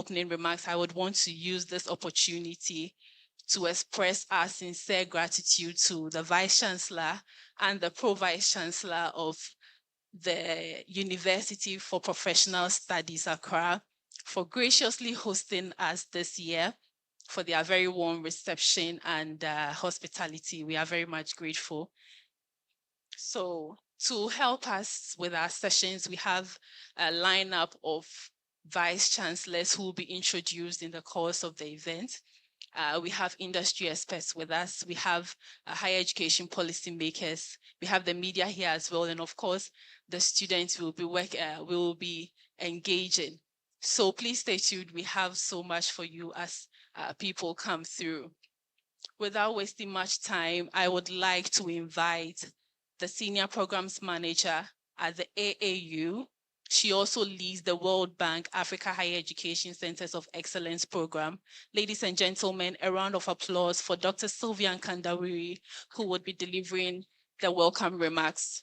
opening remarks, I would want to use this opportunity to express our sincere gratitude to the Vice Chancellor and the Pro-Vice Chancellor of the University for Professional Studies, Accra, for graciously hosting us this year, for their very warm reception and hospitality. We are very much grateful. So to help us with our sessions, we have a lineup of vice chancellors who will be introduced in the course of the event. We have industry experts with us. We have higher education policy makers. We have the media here as well. And of course, the students will be engaging. So please stay tuned. We have so much for you as people come through. Without wasting much time, I would like to invite the Senior Programs Manager at the AAU. She also leads the World Bank Africa Higher Education Centers of Excellence program. Ladies and gentlemen, a round of applause for Dr. Sylvia Nkandawiri, who would be delivering the welcome remarks.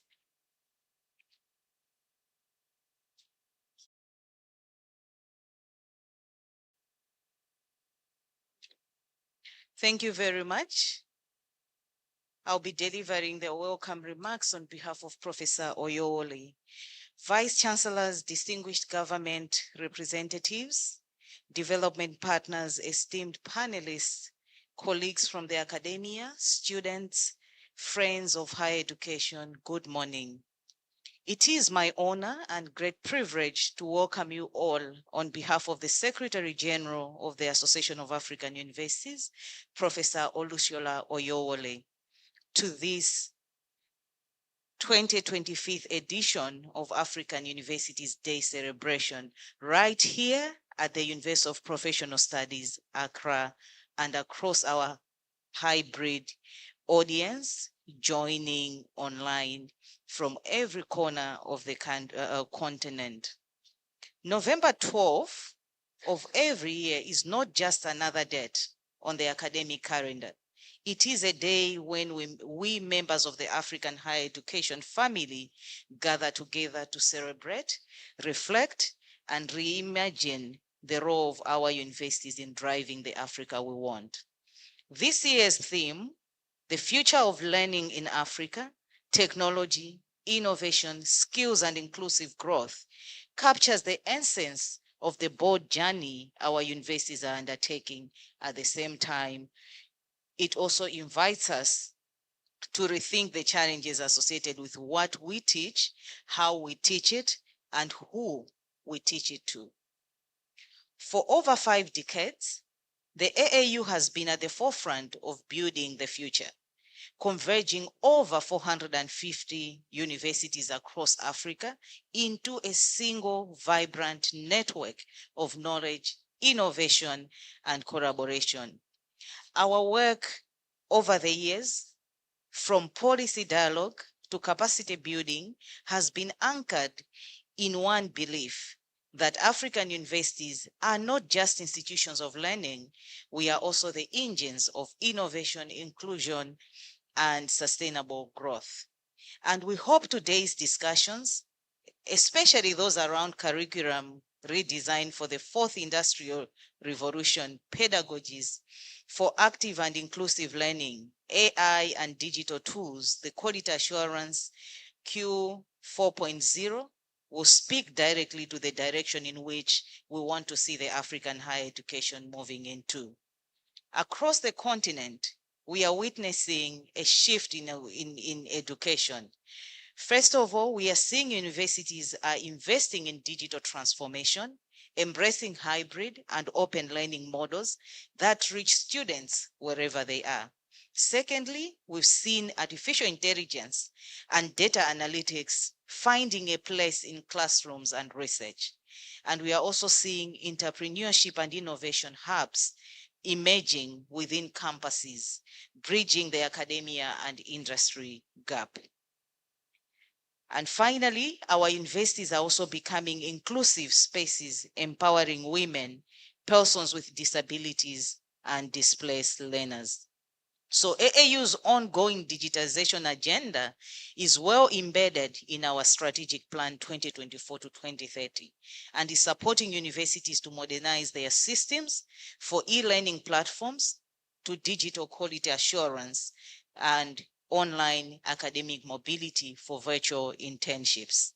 Thank you very much. I'll be delivering the welcome remarks on behalf of Professor Oyewole. Vice Chancellors, distinguished government representatives, development partners, esteemed panelists, colleagues from the academia, students, friends of higher education, good morning. It is my honor and great privilege to welcome you all on behalf of the Secretary General of the Association of African Universities, Professor Olushola Oyewole, to this 2025th edition of African Universities Day celebration right here at the University of Professional Studies, Accra, and across our hybrid audience joining online from every corner of the continent. November 12th of every year is not just another date on the academic calendar. It is a day when we members of the African higher education family gather together to celebrate, reflect, and reimagine the role of our universities in driving the Africa we want. This year's theme, the future of learning in Africa, technology, innovation, skills, and inclusive growth, captures the essence of the bold journey our universities are undertaking. At the same time, it also invites us to rethink the challenges associated with what we teach, how we teach it, and who we teach it to. For over 5 decades, the AAU has been at the forefront of building the future, converging over 450 universities across Africa into a single vibrant network of knowledge, innovation, and collaboration. Our work over the years, from policy dialogue to capacity building, has been anchored in one belief: that African universities are not just institutions of learning, we are also the engines of innovation, inclusion, and sustainable growth. And we hope today's discussions, especially those around curriculum redesign for the fourth industrial revolution, pedagogies for active and inclusive learning, AI and digital tools, the quality assurance Q 4.0, will speak directly to the direction in which we want to see the African higher education moving into. Across the continent, we are witnessing a shift in education. First of all, we are seeing universities are investing in digital transformation, embracing hybrid and open learning models that reach students wherever they are. Secondly, we've seen artificial intelligence and data analytics finding a place in classrooms and research. And we are also seeing entrepreneurship and innovation hubs emerging within campuses, bridging the academia and industry gap. And finally, our universities are also becoming inclusive spaces, empowering women, persons with disabilities, and displaced learners. So AAU's ongoing digitization agenda is well embedded in our strategic plan 2024 to 2030 and is supporting universities to modernize their systems for e-learning platforms to digital quality assurance and online academic mobility for virtual internships.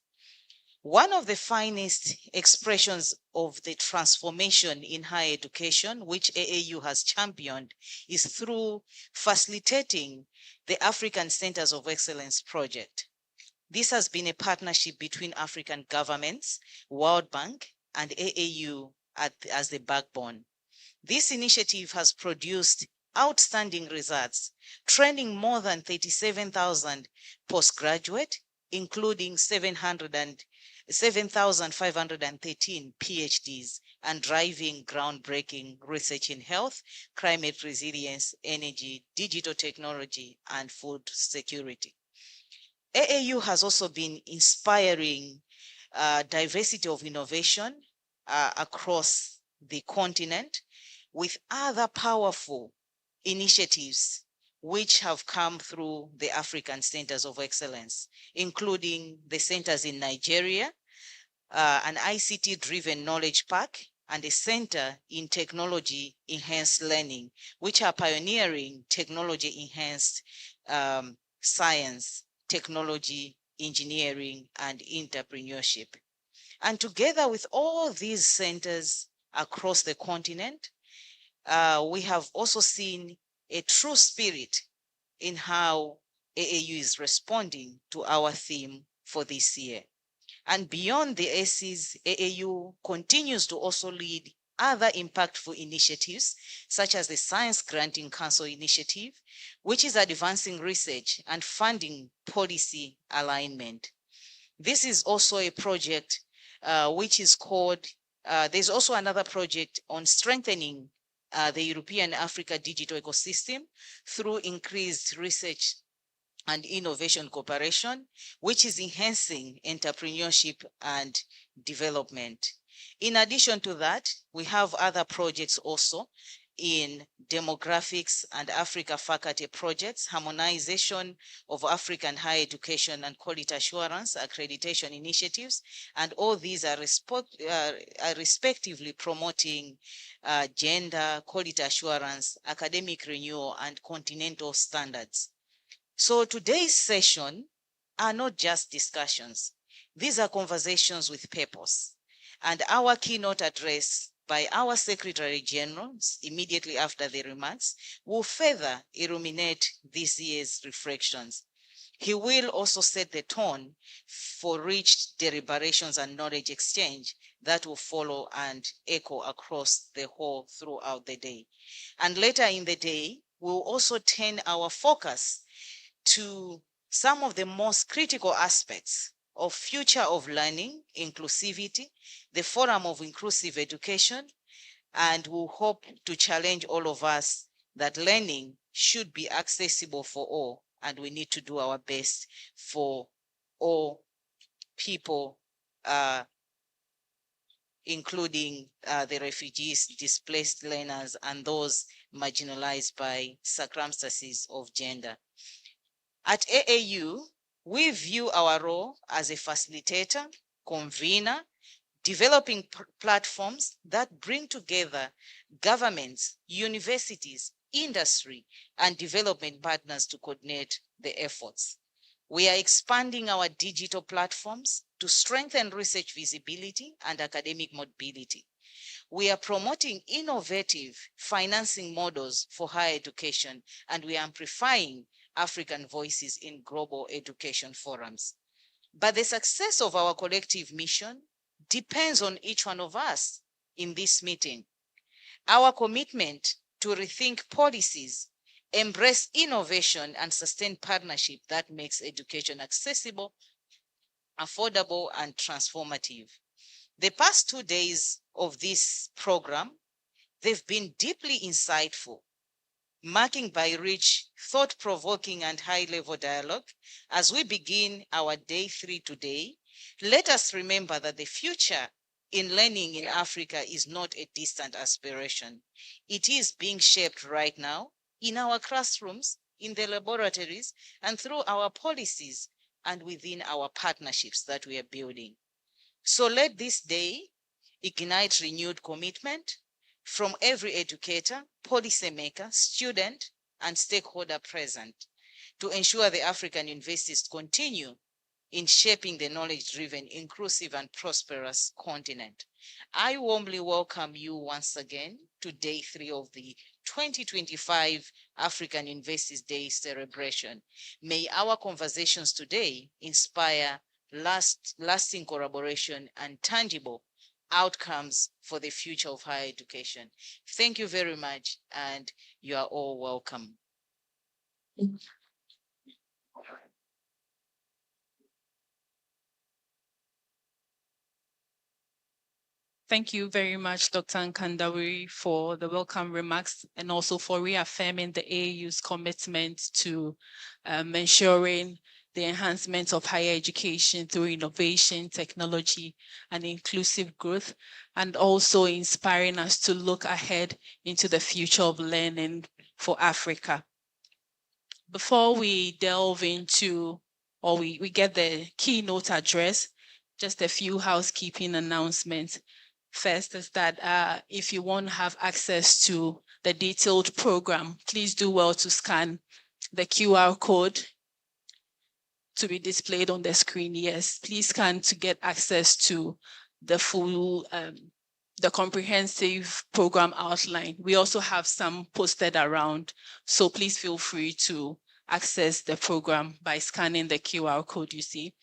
One of the finest expressions of the transformation in higher education, which AAU has championed, is through facilitating the African Centers of Excellence project. This has been a partnership between African governments, World Bank, and AAU as the backbone. This initiative has produced outstanding results, training more than 37,000 postgraduate, including 7,513 PhDs, and driving groundbreaking research in health, climate resilience, energy, digital technology, and food security. AAU has also been inspiring diversity of innovation across the continent with other powerful initiatives which have come through the African Centers of Excellence, including the centers in Nigeria, an ICT-driven knowledge park, and a center in technology-enhanced learning, which are pioneering technology-enhanced science, technology, engineering, and entrepreneurship. And together with all these centers across the continent, we have also seen a true spirit in how AAU is responding to our theme for this year. And beyond the ACEs, AAU continues to also lead other impactful initiatives, such as the Science Granting Council Initiative, which is advancing research and funding policy alignment. This is also a project which is called, there's also another project on strengthening the European Africa digital ecosystem through increased research and innovation cooperation, which is enhancing entrepreneurship and development. In addition to that, we have other projects also in demographics and Africa faculty projects, harmonization of African higher education and quality assurance accreditation initiatives, and all these are respectively promoting gender, quality assurance, academic renewal, and continental standards. So today's session are not just discussions. These are conversations with purpose. And our keynote address by our Secretary General immediately after the remarks will further illuminate this year's reflections. He will also set the tone for rich deliberations and knowledge exchange that will follow and echo across the whole throughout the day. And later in the day, we'll also turn our focus to some of the most critical aspects of future of learning, inclusivity, the Forum of Inclusive Education, and we hope to challenge all of us that learning should be accessible for all, and we need to do our best for all people, including the refugees, displaced learners, and those marginalized by circumstances of gender. At AAU, we view our role as a facilitator, convener, developing platforms that bring together governments, universities, industry, and development partners to coordinate the efforts. We are expanding our digital platforms to strengthen research visibility and academic mobility. We are promoting innovative financing models for higher education, and we are amplifying African voices in global education forums. But the success of our collective mission depends on each one of us in this meeting. Our commitment to rethink policies, embrace innovation, and sustain partnership that makes education accessible, affordable, and transformative. The past 2 days of this program, they've been deeply insightful, marking by rich, thought-provoking, and high-level dialogue. As we begin our day 3 today, let us remember that the future in learning in Africa is not a distant aspiration. It is being shaped right now in our classrooms, in the laboratories, and through our policies and within our partnerships that we are building. So let this day ignite renewed commitment from every educator, policymaker, student, and stakeholder present to ensure the African universities continue in shaping the knowledge-driven, inclusive, and prosperous continent. I warmly welcome you once again to day 3 of the 2025 African Universities Day celebration. May our conversations today inspire lasting collaboration and tangible outcomes for the future of higher education. Thank you very much, and you are all welcome. Thank you very much, Dr. Nkandawiri, for the welcome remarks and also for reaffirming the AAU's commitment to ensuring the enhancement of higher education through innovation, technology, and inclusive growth, and also inspiring us to look ahead into the future of learning for Africa. Before we delve into, or we get the keynote address, just a few housekeeping announcements. First is that if you want to have access to the detailed program, please do well to scan the QR code to be displayed on the screen. Yes, please scan to get access to the full, the comprehensive program outline. We also have some posted around, so please feel free to access the program by scanning the QR code you see.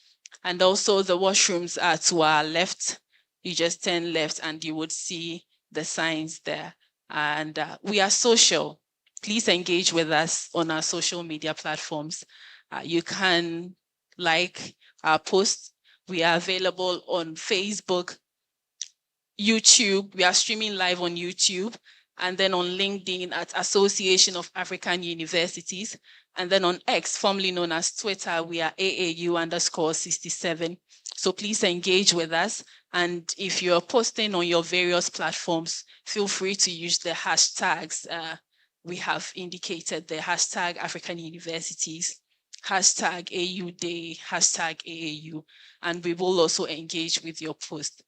And also the washrooms are to our left. You just turn left and you would see the signs there. And we are social. Please engage with us on our social media platforms. You can like our posts. We are available on Facebook, YouTube. We are streaming live on YouTube, and then on LinkedIn at Association of African Universities. And then on X, formerly known as Twitter, we are AAU_67. So please engage with us. And if you're posting on your various platforms, feel free to use the hashtags. We have indicated the hashtag African Universities, hashtag AU Day, hashtag AAU, and we will also engage with your post.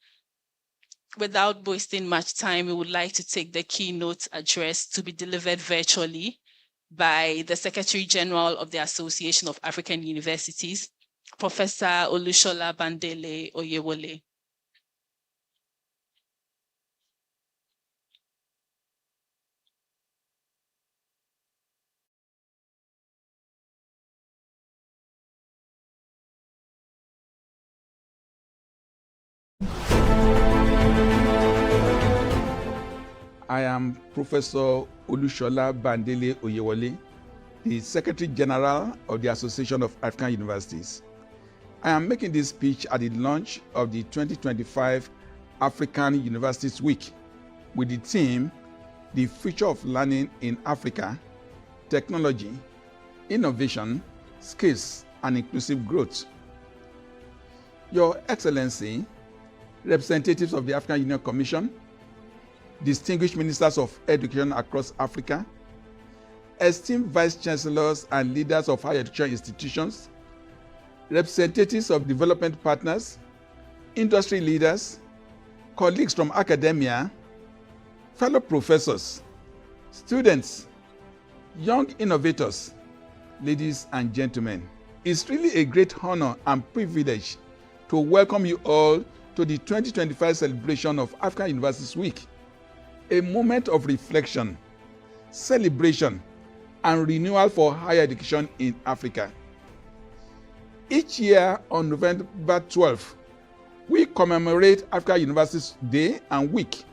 Without wasting much time, we would like to take the keynote address to be delivered virtually by the Secretary General of the Association of African Universities, Professor Olusola Bandele Oyewole. I am Professor Olusola Bandele Oyewole, the Secretary General of the Association of African Universities. I am making this speech at the launch of the 2025 African Universities Week with the theme, The Future of Learning in Africa, Technology, Innovation, Skills, and Inclusive Growth. Your Excellency, representatives of the African Union Commission, distinguished ministers of education across Africa, esteemed vice chancellors and leaders of higher education institutions, representatives of development partners, industry leaders, colleagues from academia, fellow professors, students, young innovators, ladies and gentlemen. It's really a great honor and privilege to welcome you all to the 2025 celebration of African Universities Week, a moment of reflection, celebration, and renewal for higher education in Africa. Each year on November 12th, we commemorate African Universities Day and Week,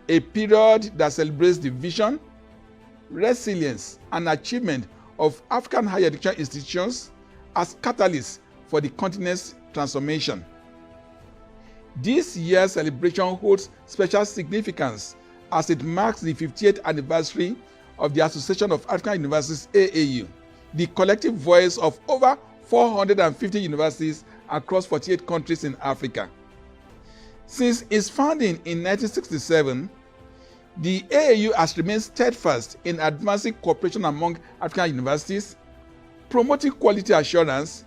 a period that celebrates the vision, resilience, and achievement of African higher education institutions as catalysts for the continent's transformation. This year's celebration holds special significance as it marks the 50th anniversary of the Association of African Universities, AAU, the collective voice of over 450 universities across 48 countries in Africa. Since its founding in 1967, The AAU has remained steadfast in advancing cooperation among African universities, promoting quality assurance,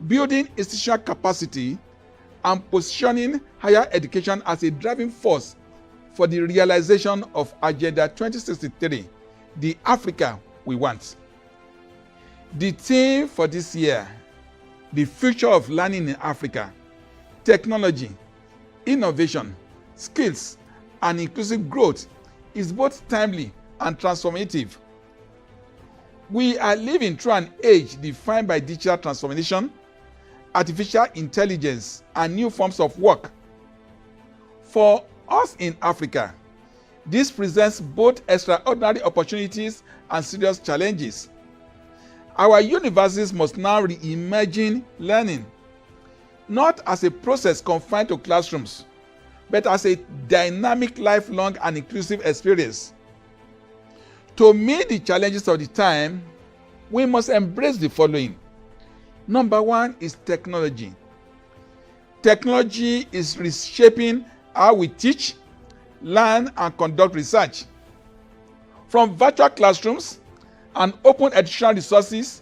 building institutional capacity, and positioning higher education as a driving force for the realization of Agenda 2063, the Africa we want. The theme for this year, the future of learning in Africa, technology, innovation, skills, and inclusive growth, is both timely and transformative. We are living through an age defined by digital transformation, artificial intelligence, and new forms of work. For us in Africa, this presents both extraordinary opportunities and serious challenges. Our universities must now reimagine learning, not as a process confined to classrooms, but as a dynamic, lifelong, and inclusive experience. To meet the challenges of the time, we must embrace the following. Number one is technology. Technology is reshaping how we teach, learn, and conduct research. From virtual classrooms and open educational resources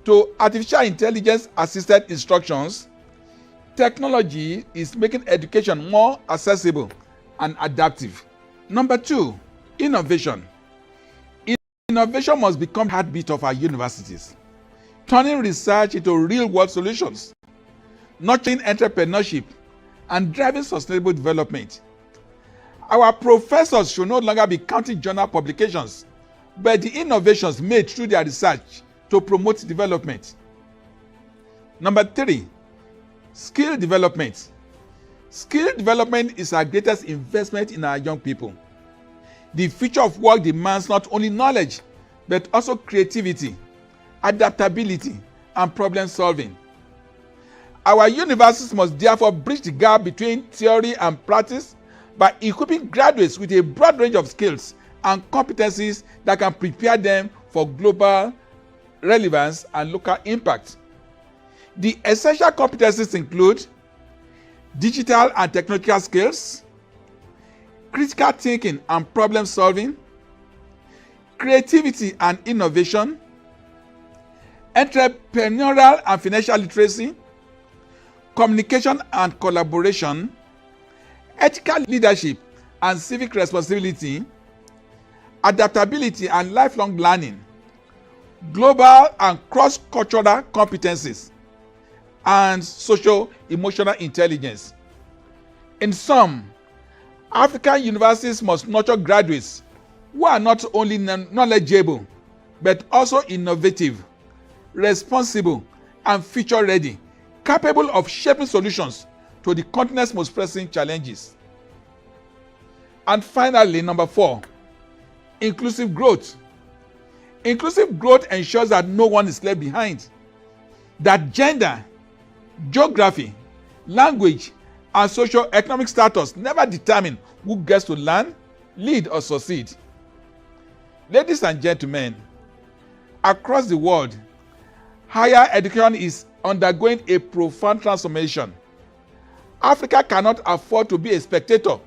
to artificial intelligence-assisted instructions, technology is making education more accessible and adaptive. Number two, innovation. Innovation must become the heartbeat of our universities, turning research into real-world solutions, nurturing entrepreneurship, and driving sustainable development. Our professors should no longer be counting journal publications, but the innovations made through their research to promote development. Number three, skill development. Skill development is our greatest investment in our young people. The future of work demands not only knowledge, but also creativity, adaptability, and problem solving. Our universities must therefore bridge the gap between theory and practice by equipping graduates with a broad range of skills and competencies that can prepare them for global relevance and local impact. The essential competencies include digital and technical skills, critical thinking and problem solving, creativity and innovation, entrepreneurial and financial literacy, communication and collaboration, ethical leadership and civic responsibility, adaptability and lifelong learning, global and cross-cultural competencies, and socio-emotional intelligence. In sum, African universities must nurture graduates who are not only knowledgeable, but also innovative, responsible, and future-ready, capable of shaping solutions to the continent's most pressing challenges. And finally, number four, inclusive growth. Inclusive growth ensures that no one is left behind, that gender, geography, language, and socio-economic status never determine who gets to learn, lead, or succeed. Ladies and gentlemen, across the world, higher education is undergoing a profound transformation. Africa cannot afford to be a spectator.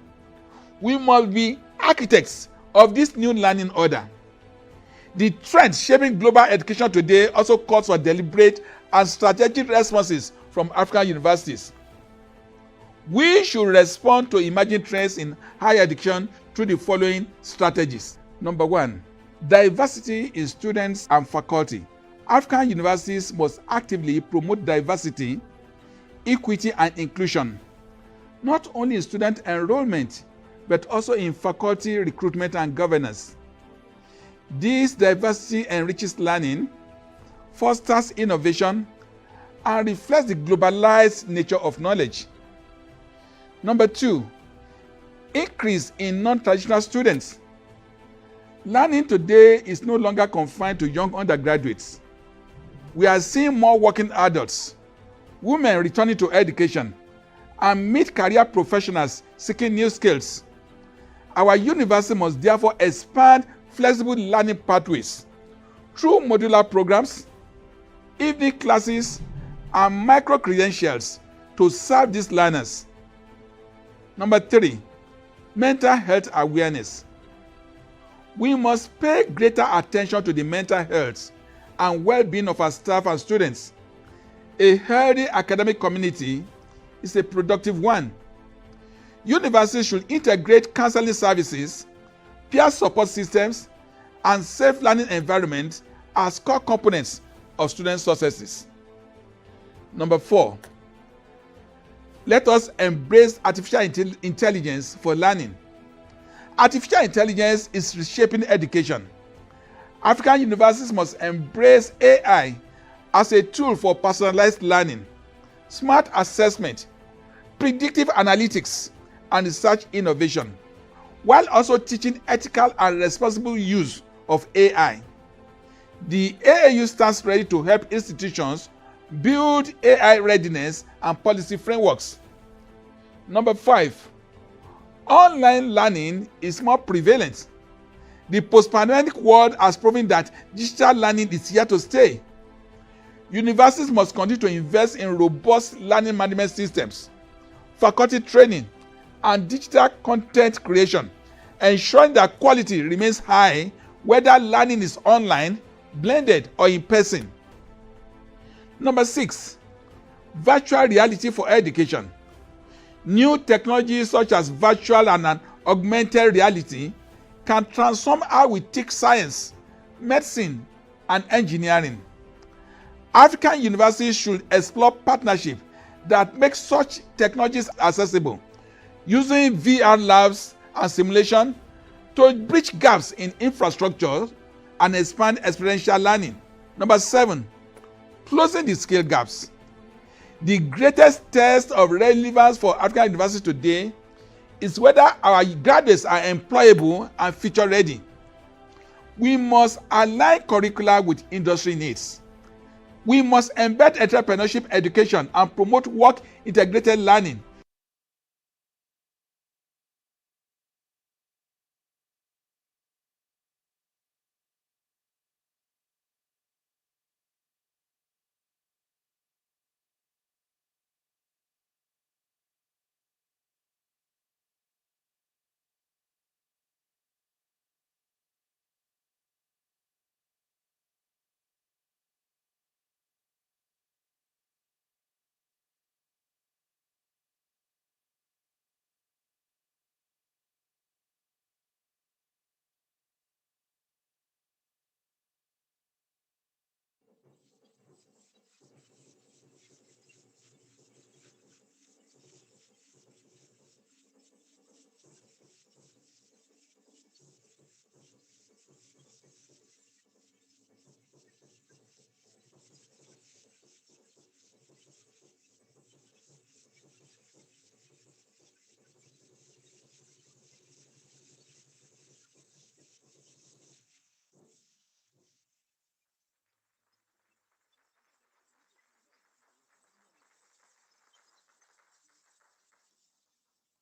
We must be architects of this new learning order. The trends shaping global education today also calls for deliberate and strategic responses from African universities. We should respond to emerging trends in higher education through the following strategies. Number one, diversity in students and faculty. African universities must actively promote diversity, equity, and inclusion, not only in student enrollment, but also in faculty recruitment and governance. This diversity enriches learning, fosters innovation, and reflects the globalized nature of knowledge. Number two, increase in non-traditional students. Learning today is no longer confined to young undergraduates. We are seeing more working adults, women returning to education, and mid-career professionals seeking new skills. Our university must therefore expand flexible learning pathways through modular programs, evening classes, and micro-credentials to serve these learners. Number three, mental health awareness. We must pay greater attention to the mental health and well-being of our staff and students. A healthy academic community is a productive one. Universities should integrate counseling services, peer support systems, and safe learning environments as core components of student successes. Number 4, let us embrace artificial intelligence for learning. Artificial intelligence is reshaping education. African universities must embrace AI as a tool for personalized learning, smart assessment, predictive analytics, and research innovation, while also teaching ethical and responsible use of AI. The AAU stands ready to help institutions build AI readiness and policy frameworks. Number 5, online learning is more prevalent. The post-pandemic world has proven that digital learning is here to stay. Universities must continue to invest in robust learning management systems, faculty training, and digital content creation, ensuring that quality remains high whether learning is online, blended, or in person. Number 6, virtual reality for education. New technologies such as virtual and augmented reality can transform how we teach science, medicine, and engineering. African universities should explore partnerships that make such technologies accessible, using VR labs and simulation to bridge gaps in infrastructure and expand experiential learning. Number 7, closing the skill gaps. The greatest test of relevance for African universities today is whether our graduates are employable and future ready. We must align curricula with industry needs. We must embed entrepreneurship education and promote work-integrated learning.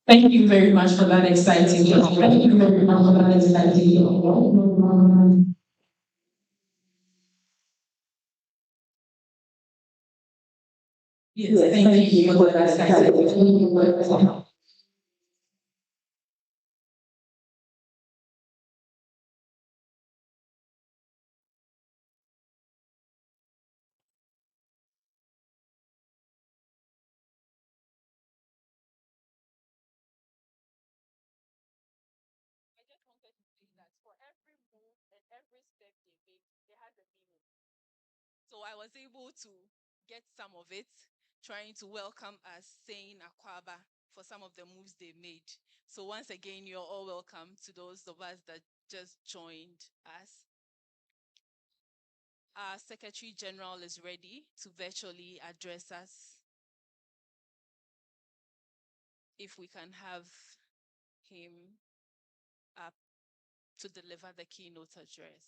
Thank you very much for that exciting talk. Thank you very much for that exciting talk. Yes, thank you for that exciting talk. I just wanted to say that for every move and every step they make, they has a meaning. So I was able to get some of it, trying to welcome us, saying Akwaba for some of the moves they made. So once again, you're all welcome to those of us that just joined us. Our Secretary General is ready to virtually address us. If we can have him up to deliver the keynote address.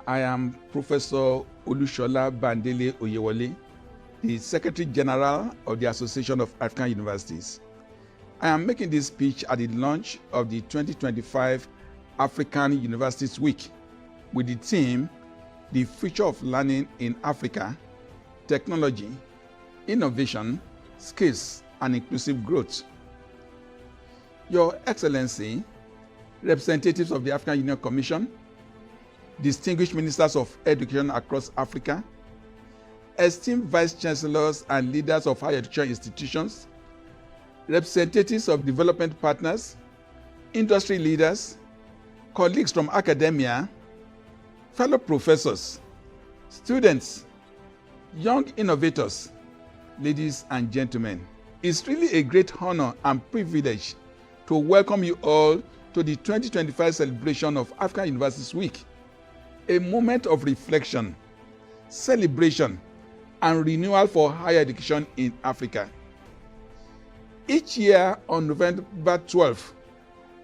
I am Professor Olushola Bandele Oyewole, the Secretary General of the Association of African Universities. I am making this speech at the launch of the 2025 African Universities Week with the theme, The Future of Learning in Africa, Technology, Innovation, Skills, and Inclusive Growth. Your Excellency, representatives of the African Union Commission, distinguished ministers of education across Africa, esteemed vice chancellors and leaders of higher education institutions, representatives of development partners, industry leaders, colleagues from academia, fellow professors, students, young innovators, ladies and gentlemen. It's really a great honor and privilege to welcome you all to the 2025 celebration of African Universities Week, a moment of reflection, celebration, and renewal for higher education in Africa. Each year on November 12th,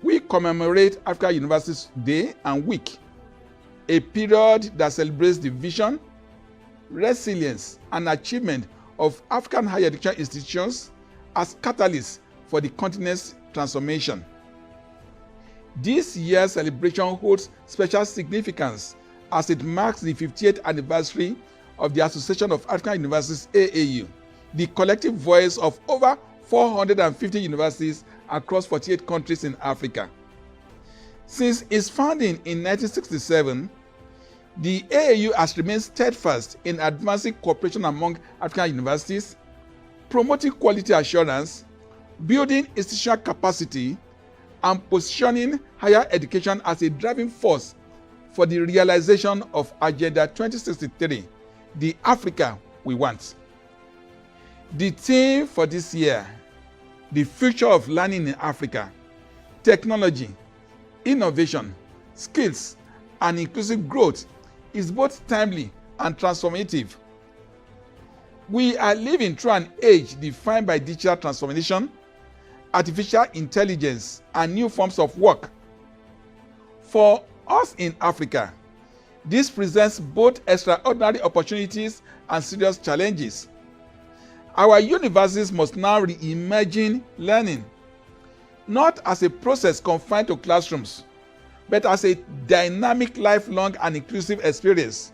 we commemorate African Universities Day and Week, a period that celebrates the vision, resilience, and achievement of African higher education institutions as catalysts for the continent's transformation. This year's celebration holds special significance as it marks the 50th anniversary of the Association of African Universities, AAU, the collective voice of over 450 universities across 48 countries in Africa. Since its founding in 1967, the AAU has remained steadfast in advancing cooperation among African universities, promoting quality assurance, building institutional capacity, and positioning higher education as a driving force for the realization of Agenda 2063, the Africa we want. The theme for this year, the future of learning in Africa, technology, innovation, skills, and inclusive growth, is both timely and transformative. We are living through an age defined by digital transformation, artificial intelligence, and new forms of work. For us in Africa, this presents both extraordinary opportunities and serious challenges. Our universities must now reimagine learning, not as a process confined to classrooms, but as a dynamic, lifelong, and inclusive experience.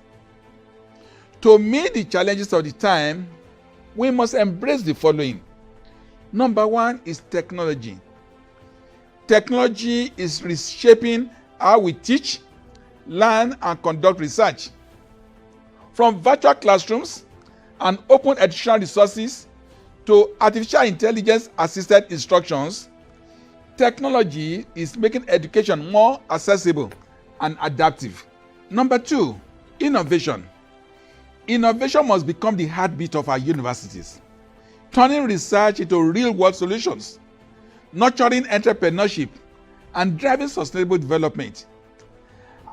To meet the challenges of the time, we must embrace the following. Number one is technology. Technology is reshaping how we teach, learn, and conduct research. From virtual classrooms and open educational resources to artificial intelligence-assisted instructions, technology is making education more accessible and adaptive. Number two, innovation. Innovation must become the heartbeat of our universities, turning research into real-world solutions, nurturing entrepreneurship, and driving sustainable development.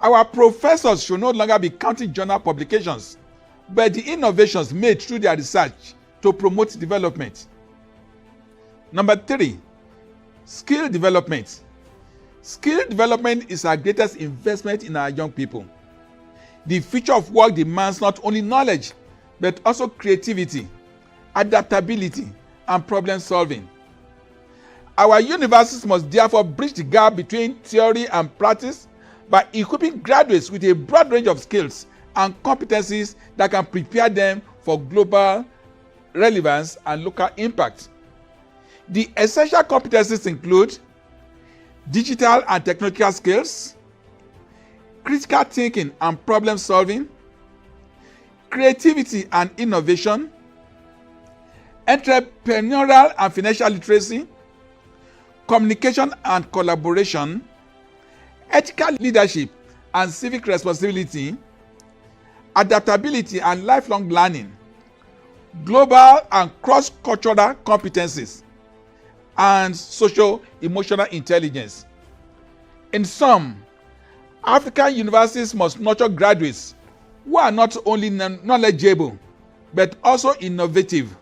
Our professors should no longer be counting journal publications, but the innovations made through their research to promote development. Number three, skill development. Skill development is our greatest investment in our young people. The future of work demands not only knowledge, but also creativity, adaptability, and problem solving. Our universities must therefore bridge the gap between theory and practice by equipping graduates with a broad range of skills and competencies that can prepare them for global relevance and local impact. The essential competencies include digital and technological skills, critical thinking and problem solving, creativity and innovation, entrepreneurial and financial literacy, communication and collaboration, ethical leadership and civic responsibility, adaptability and lifelong learning, global and cross-cultural competencies, and socio-emotional intelligence. In sum, African universities must nurture graduates who are not only knowledgeable, but also innovative,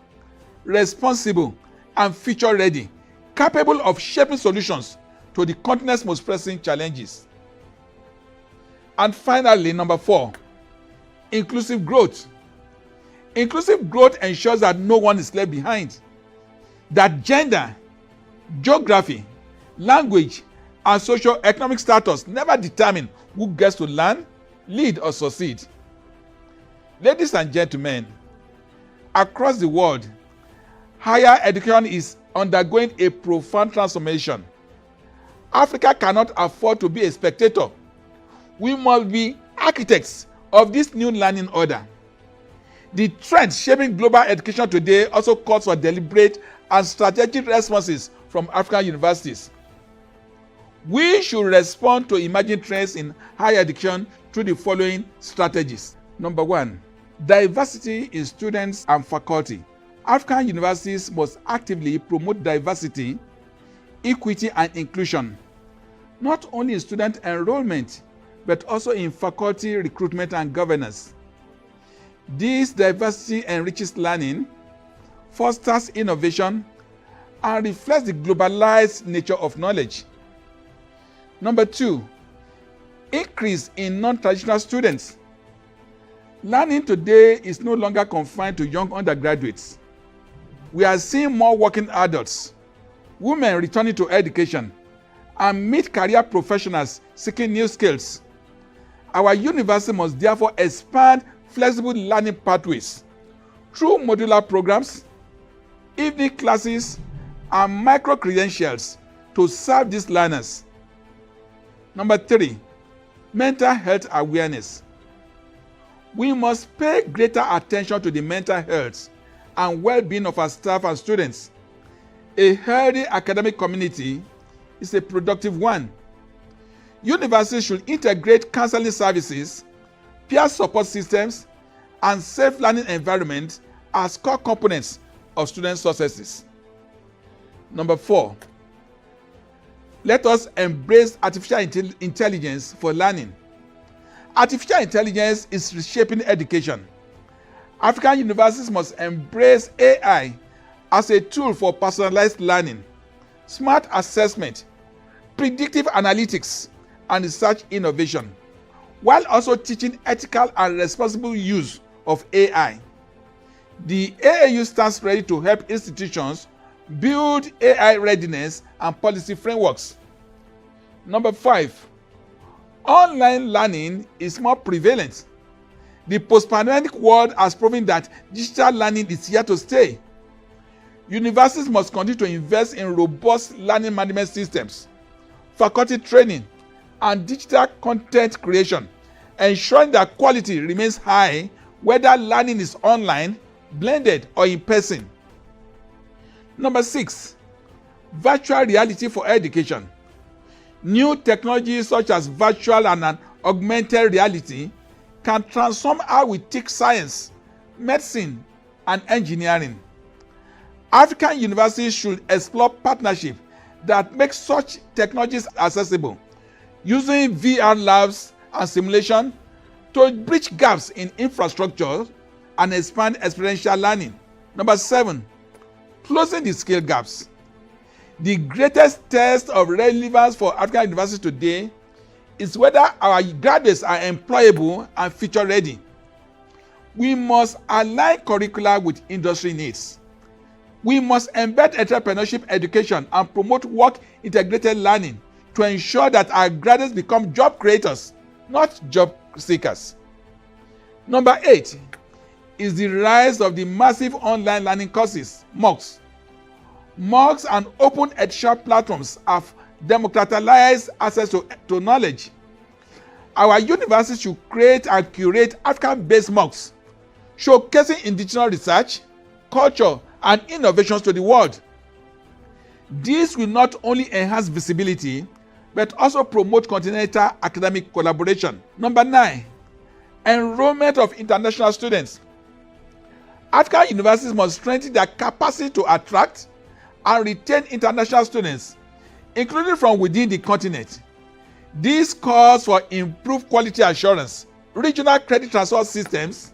responsible, and future-ready, capable of shaping solutions to the continent's most pressing challenges. And finally, number four, inclusive growth. Inclusive growth ensures that no one is left behind, that gender, geography, language, and socio-economic status never determine who gets to learn, lead, or succeed. Ladies and gentlemen, across the world, higher education is undergoing a profound transformation. Africa cannot afford to be a spectator. We must be architects of this new learning order. The trends shaping global education today also calls for deliberate and strategic responses from African universities. We should respond to emerging trends in higher education through the following strategies. Number 1, diversity in students and faculty. African universities must actively promote diversity, equity, and inclusion, not only in student enrollment, but also in faculty recruitment and governance. This diversity enriches learning, fosters innovation, and reflects the globalized nature of knowledge. Number 2, increase in non-traditional students. Learning today is no longer confined to young undergraduates. We are seeing more working adults, women returning to education, and mid-career professionals seeking new skills. Our university must therefore expand flexible learning pathways through modular programs, evening classes, and micro-credentials to serve these learners. Number 3, mental health awareness. We must pay greater attention to the mental health and well-being of our staff and students. A healthy academic community is a productive one. Universities should integrate counseling services, peer support systems, and safe learning environments as core components of student successes. Number 4, let us embrace artificial intelligence for learning. Artificial intelligence is reshaping education. African universities must embrace AI as a tool for personalized learning, smart assessment, predictive analytics, and research innovation, while also teaching ethical and responsible use of AI. The AAU stands ready to help institutions build AI readiness and policy frameworks. Number 5, online learning is more prevalent. The post-pandemic world has proven that digital learning is here to stay. Universities must continue to invest in robust learning management systems, faculty training, and digital content creation, ensuring that quality remains high whether learning is online, blended, or in person. Number 6, virtual reality for education. New technologies such as virtual and augmented reality can transform how we teach science, medicine, and engineering. African universities should explore partnerships that make such technologies accessible, using VR labs and simulation to bridge gaps in infrastructure and expand experiential learning. Number 7, closing the skill gaps. The greatest test of relevance for African universities today is whether our graduates are employable and future ready. We must align curricula with industry needs. We must embed entrepreneurship education and promote work-integrated learning to ensure that our graduates become job creators, not job seekers. Number 8 is the rise of the massive online learning courses, MOOCs. MOOCs and open education platforms have democratized access to knowledge. Our universities should create and curate African-based MOOCs, showcasing indigenous research, culture, and innovations to the world. This will not only enhance visibility, but also promote continental academic collaboration. Number 9, enrollment of international students. African universities must strengthen their capacity to attract and retain international students, including from within the continent. This calls for improved quality assurance, regional credit transfer systems,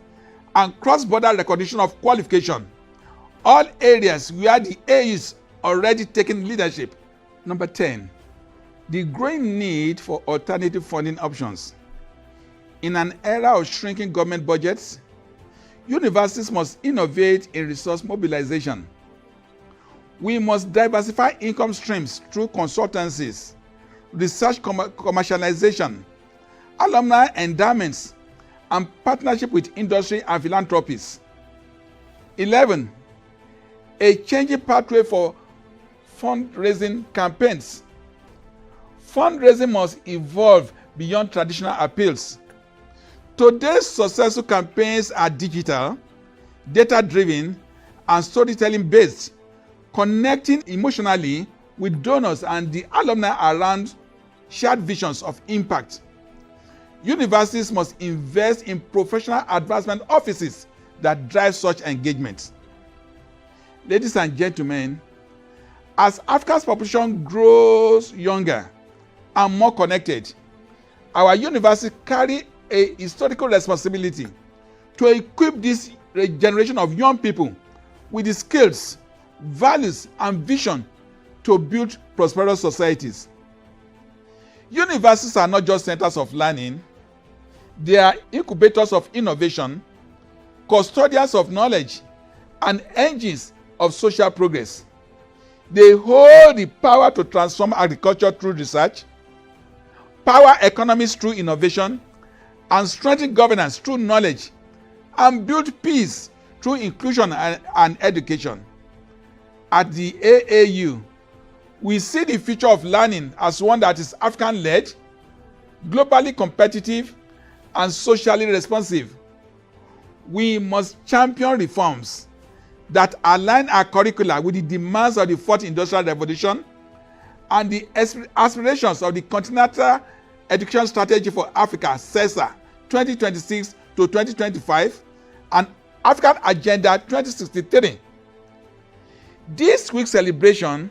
and cross-border recognition of qualification, all areas where the AU is already taking leadership. Number 10, the growing need for alternative funding options. In an era of shrinking government budgets, universities must innovate in resource mobilization. We must diversify income streams through consultancies, research commercialization, alumni endowments, and partnership with industry and philanthropies. 11, a changing pathway for fundraising campaigns. fundraising must evolve beyond traditional appeals. Today's successful campaigns are digital, data-driven, and storytelling-based, connecting emotionally with donors and the alumni around shared visions of impact. Universities must invest in professional advancement offices that drive such engagement. Ladies and gentlemen, as Africa's population grows younger and more connected, our universities carry a historical responsibility to equip this generation of young people with the skills, values, and vision to build prosperous societies. Universities are not just centers of learning, they are incubators of innovation, custodians of knowledge, and engines of social progress. They hold the power to transform agriculture through research, power economies through innovation, and strengthen governance through knowledge, and build peace through inclusion and education. At the AAU, we see the future of learning as one that is African-led, globally competitive, and socially responsive. We must champion reforms that align our curricula with the demands of the fourth industrial revolution and the aspirations of the Continental Education Strategy for Africa, CESA 2026 to 2025, and African Agenda 2063. This week's celebration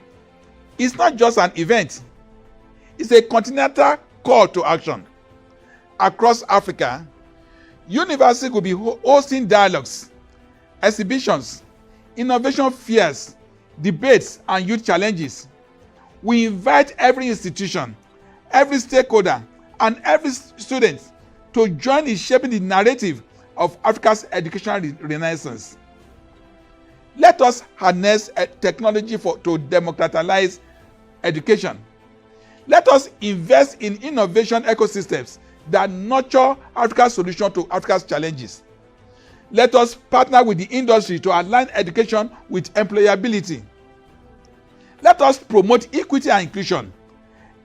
is not just an event, it's a continental call to action. Across Africa, universities will be hosting dialogues, exhibitions, innovation fairs, debates, and youth challenges. We invite every institution, every stakeholder, and every student to join in shaping the narrative of Africa's educational renaissance. Let us harness technology to democratize education. Let us invest in innovation ecosystems that nurture Africa's solution to Africa's challenges. Let us partner with the industry to align education with employability. Let us promote equity and inclusion,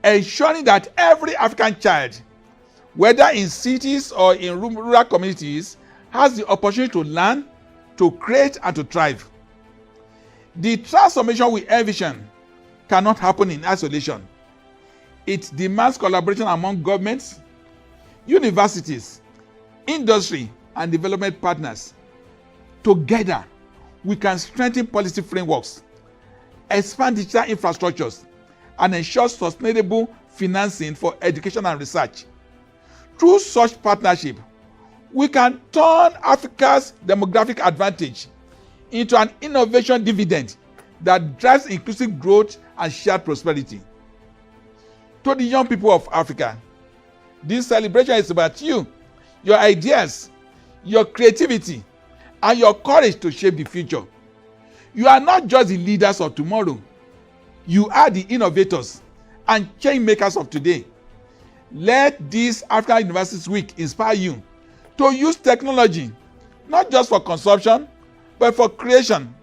ensuring that every African child, whether in cities or in rural communities, has the opportunity to learn, to create, and to thrive. The transformation we envision cannot happen in isolation. It demands collaboration among governments, universities, industry, and development partners. Together, we can strengthen policy frameworks, expand digital infrastructures, and ensure sustainable financing for education and research. Through such partnership, we can turn Africa's demographic advantage into an innovation dividend that drives inclusive growth and shared prosperity. To the young people of Africa, this celebration is about you, your ideas, your creativity, and your courage to shape the future. You are not just the leaders of tomorrow. You are the innovators and change makers of today. Let this African Universities Week inspire you to use technology, not just for consumption, but for creation,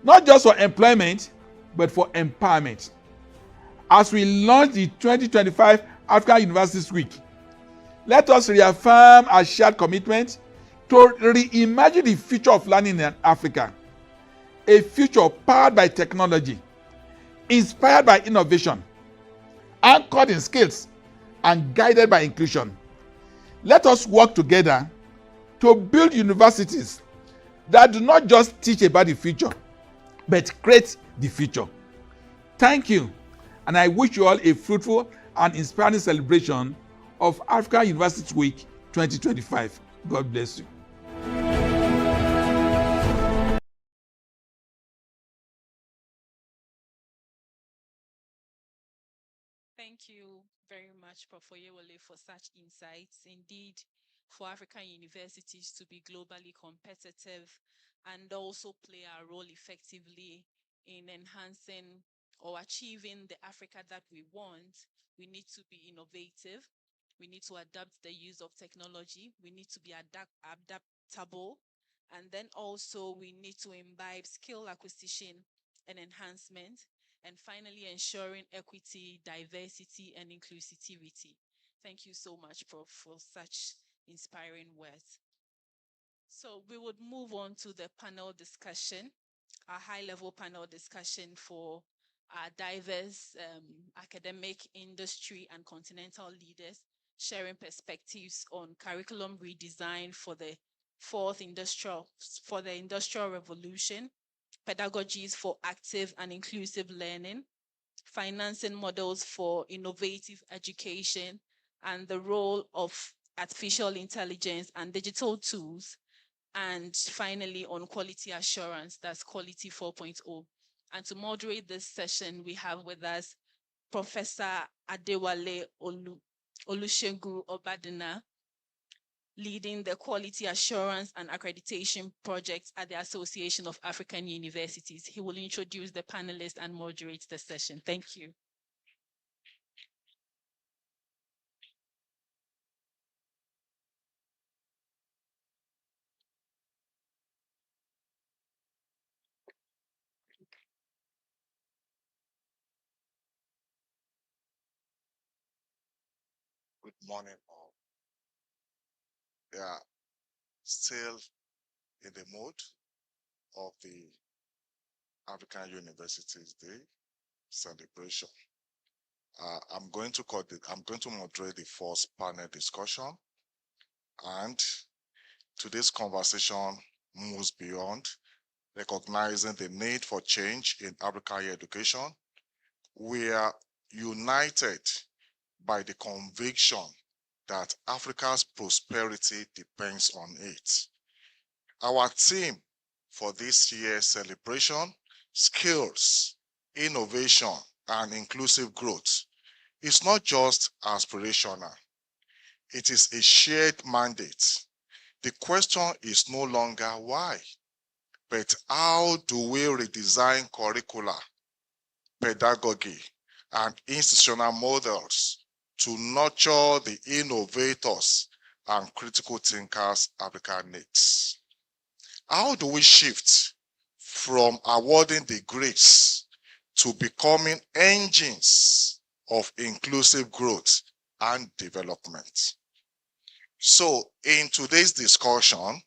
not just for employment, but for empowerment. As we launch the 2025 African Universities Week, let us reaffirm our shared commitment to reimagine the future of learning in Africa, a future powered by technology, inspired by innovation, anchored in skills, and guided by inclusion. Let us work together to build universities that do not just teach about the future, but create the future. Thank you, and I wish you all a fruitful and inspiring celebration of African Universities Week 2025. God bless you. Thank you very much, Prof. Oyewole, for such insights. Indeed, for African universities to be globally competitive and also play a role effectively in enhancing or achieving the Africa that we want, we need to be innovative. We need to adapt the use of technology. We need to be adaptable. And then also we need to imbibe skill acquisition and enhancement. and finally ensuring equity, diversity, and inclusivity. Thank you so much, Prof, for such inspiring words. So we would move on to the panel discussion, our high-level panel discussion for our diverse academic, industry, and continental leaders, sharing perspectives on curriculum redesign for the industrial revolution, pedagogies for active and inclusive learning, financing models for innovative education, and the role of artificial intelligence and digital tools, and finally on quality assurance, that's Quality 4.0. And to moderate this session, we have with us Professor Adewale Olusegun Obadina, leading the Quality Assurance and Accreditation Project at the Association of African Universities. He will introduce the panelists and moderate the session. Thank you. Good morning, all. Yeah, still in the mood of the African Universities Day celebration. I'm going to moderate the first panel discussion, and today's conversation moves beyond recognizing the need for change in African higher education. We are united by the conviction that Africa's prosperity depends on it. Our theme for this year's celebration, skills, innovation, and inclusive growth, is not just aspirational. It is a shared mandate. The question is no longer why, but how do we redesign curricula, pedagogy, and institutional models to nurture the innovators and critical thinkers Africa needs? How do we shift from awarding degrees to becoming engines of inclusive growth and development? So in today's discussion,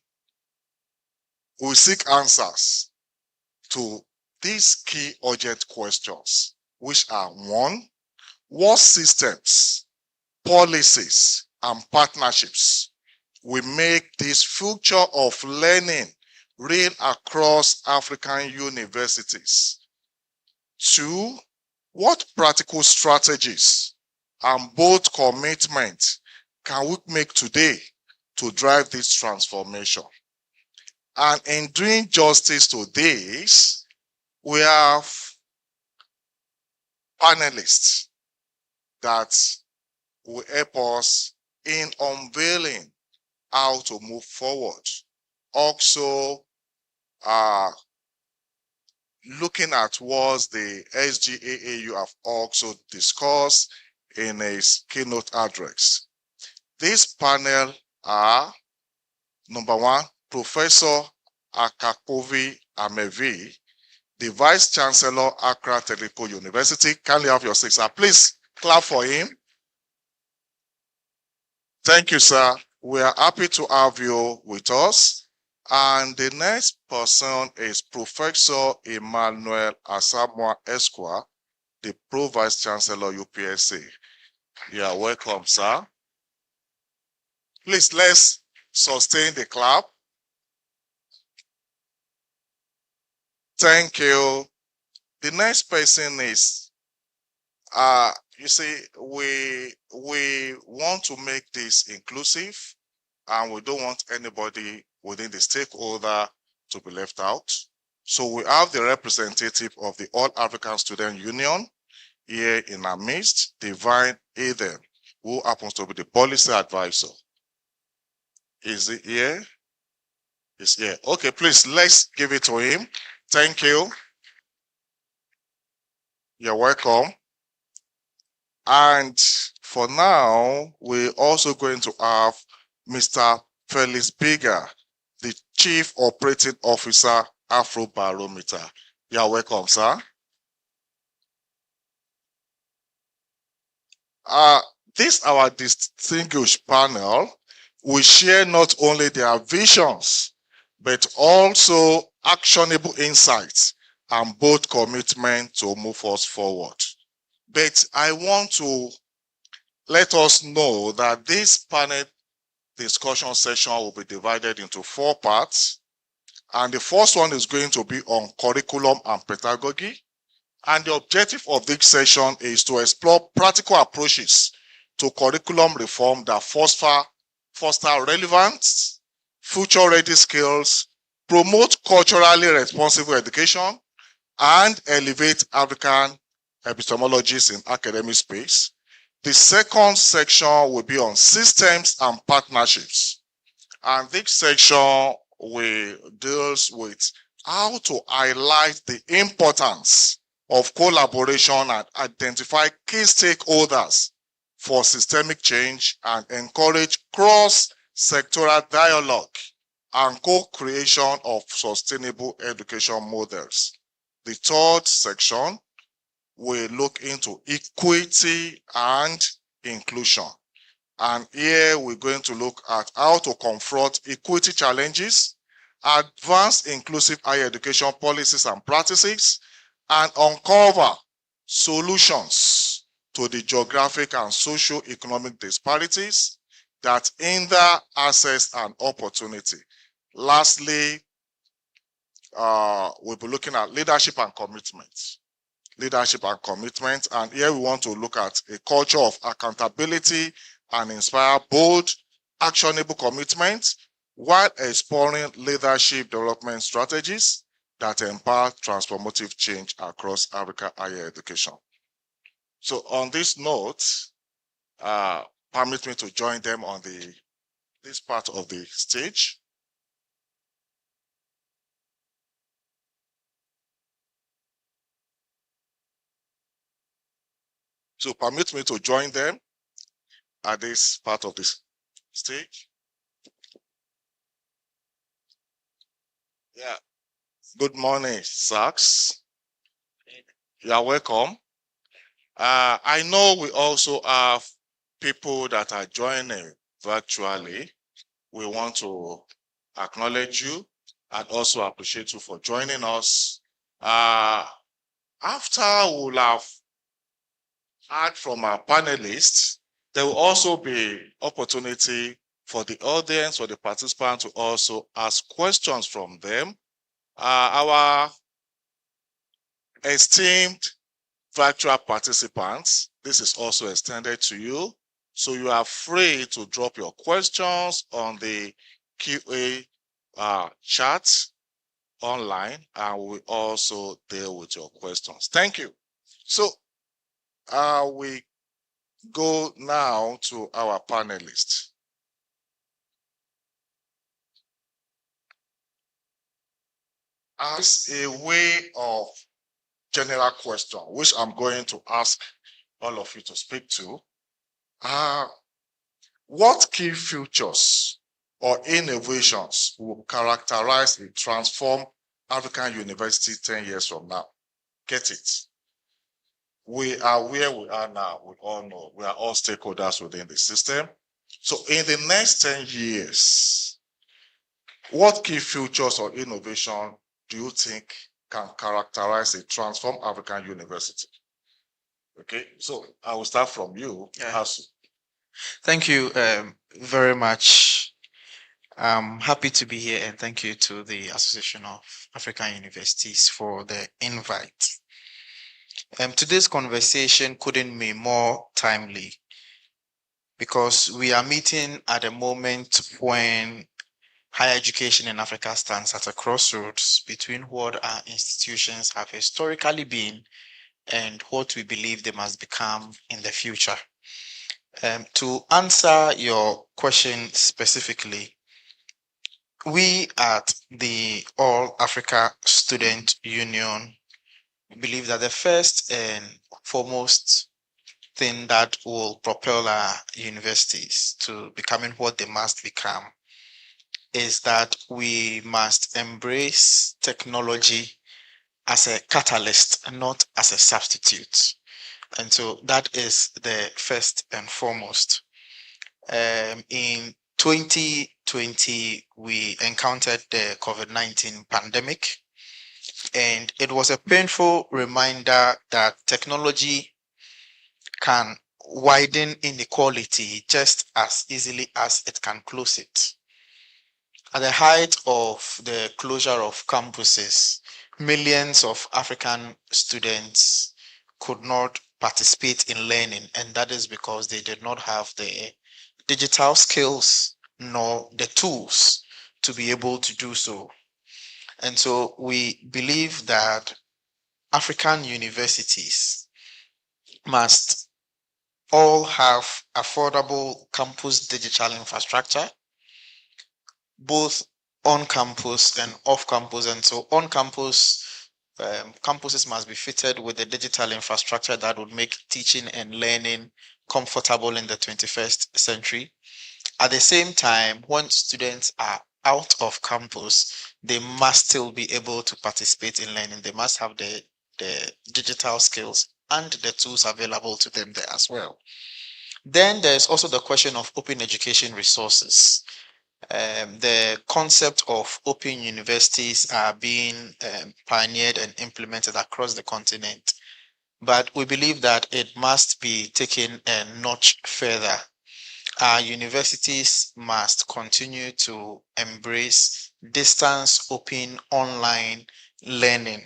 we seek answers to these key urgent questions, which are: one, what systems, policies, and partnerships will make this future of learning real across African universities? Two, what practical strategies and bold commitment can we make today to drive this transformation? And in doing justice to this, we have panelists that will help us in unveiling how to move forward. Also, looking at what the SGAAU have also discussed in his keynote address. This panel are: number one, Professor Akakovi Amevi, the Vice Chancellor, Accra Technical University. Kindly have your seat, sir. Please clap for him. Thank you, sir. We are happy to have you with us. And the next person is Professor Emmanuel Asamoah Esquire, the Pro Vice Chancellor, UPSA. You are welcome, sir. Please, let's sustain the clap. Thank you. The next person is, you see, we want to make this inclusive, and we don't want anybody within the stakeholder to be left out. So we have the representative of the All African Student Union here in our midst, Divine Eden, who happens to be the policy advisor. Is he here? He's here. Okay, please, let's give it to him. Thank you. You're welcome. And for now, we're also going to have Mr. Felix Bigger, the Chief Operating Officer, Afrobarometer. You're welcome, sir. This our distinguished panel will share not only their visions, but also actionable insights and bold commitment to move us forward. But I want to let us know that this panel discussion session will be divided into 4 parts. And the first one is going to be on curriculum and pedagogy. And the objective of this session is to explore practical approaches to curriculum reform that foster relevant, future-ready skills, promote culturally responsible education, and elevate African epistemologies in academic space. The second section will be on systems and partnerships. And this section deals with how to highlight the importance of collaboration and identify key stakeholders for systemic change and encourage cross-sectoral dialogue and co-creation of sustainable education models. The third section will look into equity and inclusion. And here we're going to look at how to confront equity challenges, advance inclusive higher education policies and practices, and uncover solutions to the geographic and socio-economic disparities that hinder access and opportunity. Lastly, we'll be looking at leadership and commitment. Leadership and commitment, and here we want to look at a culture of accountability and inspire bold, actionable commitment while exploring leadership development strategies that empower transformative change across Africa higher education. So on this note, permit me to join them on this part of the stage. So permit me to join them at this part of this stage. Yeah. Good morning, Sachs. You are welcome. I know we also have people that are joining virtually. We want to acknowledge you and also appreciate you for joining us. After we'll have heard from our panelists, there will also be opportunity for the audience or the participants to also ask questions from them. Our esteemed virtual participants, this is also extended to you. So you are free to drop your questions on the QA chat online, and we also deal with your questions. Thank you. So we go now to our panelists. As a way of general question, which I'm going to ask all of you to speak to, what key features or innovations will characterize and transform African University 10 years from now? Get it? We are where we are now. We all know we are all stakeholders within the system. So in the next 10 years, what key features or innovation do you think can characterize a transformed African university? Okay, so I will start from you. Yeah. Thank you very much. I'm happy to be here, and thank you to the Association of African Universities for the invite. Today's conversation couldn't be more timely because we are meeting at a moment when higher education in Africa stands at a crossroads between what our institutions have historically been and what we believe they must become in the future. To answer your question specifically, we at the All Africa Student Union believe that the first and foremost thing that will propel our universities to becoming what they must become is that we must embrace technology as a catalyst and not as a substitute. And so that is the first and foremost. In 2020, we encountered the COVID-19 pandemic, and it was a painful reminder that technology can widen inequality just as easily as it can close it. At the height of the closure of campuses, millions of African students could not participate in learning, and that is because they did not have the digital skills nor the tools to be able to do so. And so we believe that African universities must all have affordable campus digital infrastructure, both on campus and off campus. And so on campus, campuses must be fitted with the digital infrastructure that would make teaching and learning comfortable in the 21st century. At the same time, when students are out of campus, they must still be able to participate in learning. They must have the digital skills and the tools available to them there as well. Then there's also the question of open education resources. The concept of open universities are being pioneered and implemented across the continent, but we believe that it must be taken a notch further. Our universities must continue to embrace distance open online learning,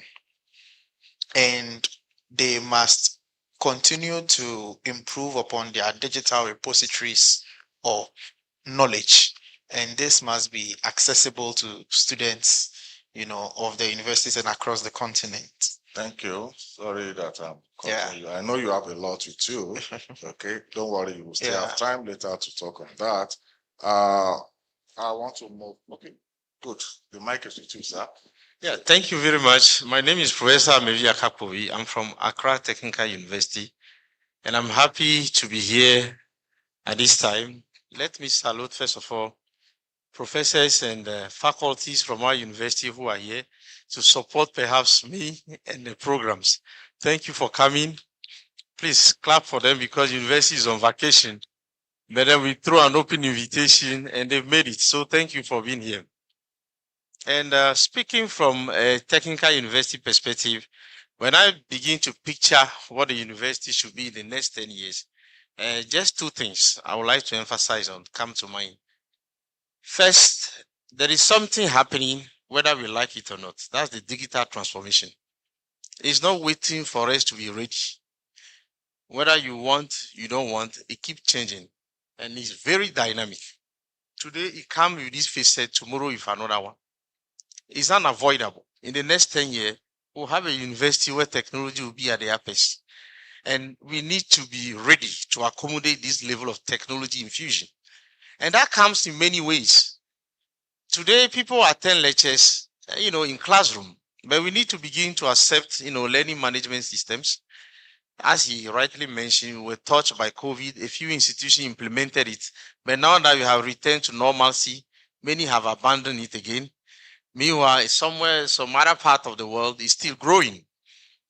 and they must continue to improve upon their digital repositories of knowledge, and this must be accessible to students, of the universities and across the continent. Thank you. Sorry that I'm cutting you. I know you have a lot to do. Okay, don't worry. You will still have time later to talk on that. I want to move. Okay, good. The mic is with you, sir. Yeah, thank you very much. My name is Professor Mevi Akapovi. I'm from Accra Technical University, and I'm happy to be here at this time. Let me salute, first of all, professors and faculties from our university who are here to support perhaps me and the programs. Thank you for coming. Please clap for them because university is on vacation. But then we throw an open invitation and they've made it. So thank you for being here. And speaking from a technical university perspective, when I begin to picture what the university should be in the next 10 years, just two things I would like to emphasize on come to mind. First, there is something happening whether we like it or not. That's the digital transformation. It's not waiting for us to be ready. Whether you want, you don't want, it keeps changing. And it's very dynamic. Today, it comes with this facet, tomorrow with another one. It's unavoidable. In the next 10 years, we'll have a university where technology will be at the apex. And we need to be ready to accommodate this level of technology infusion. And that comes in many ways. Today, people attend lectures, in classroom, but we need to begin to accept, learning management systems. As he rightly mentioned, we were touched by COVID. A few institutions implemented it, but now that we have returned to normalcy, many have abandoned it again. Meanwhile, somewhere, some other part of the world is still growing.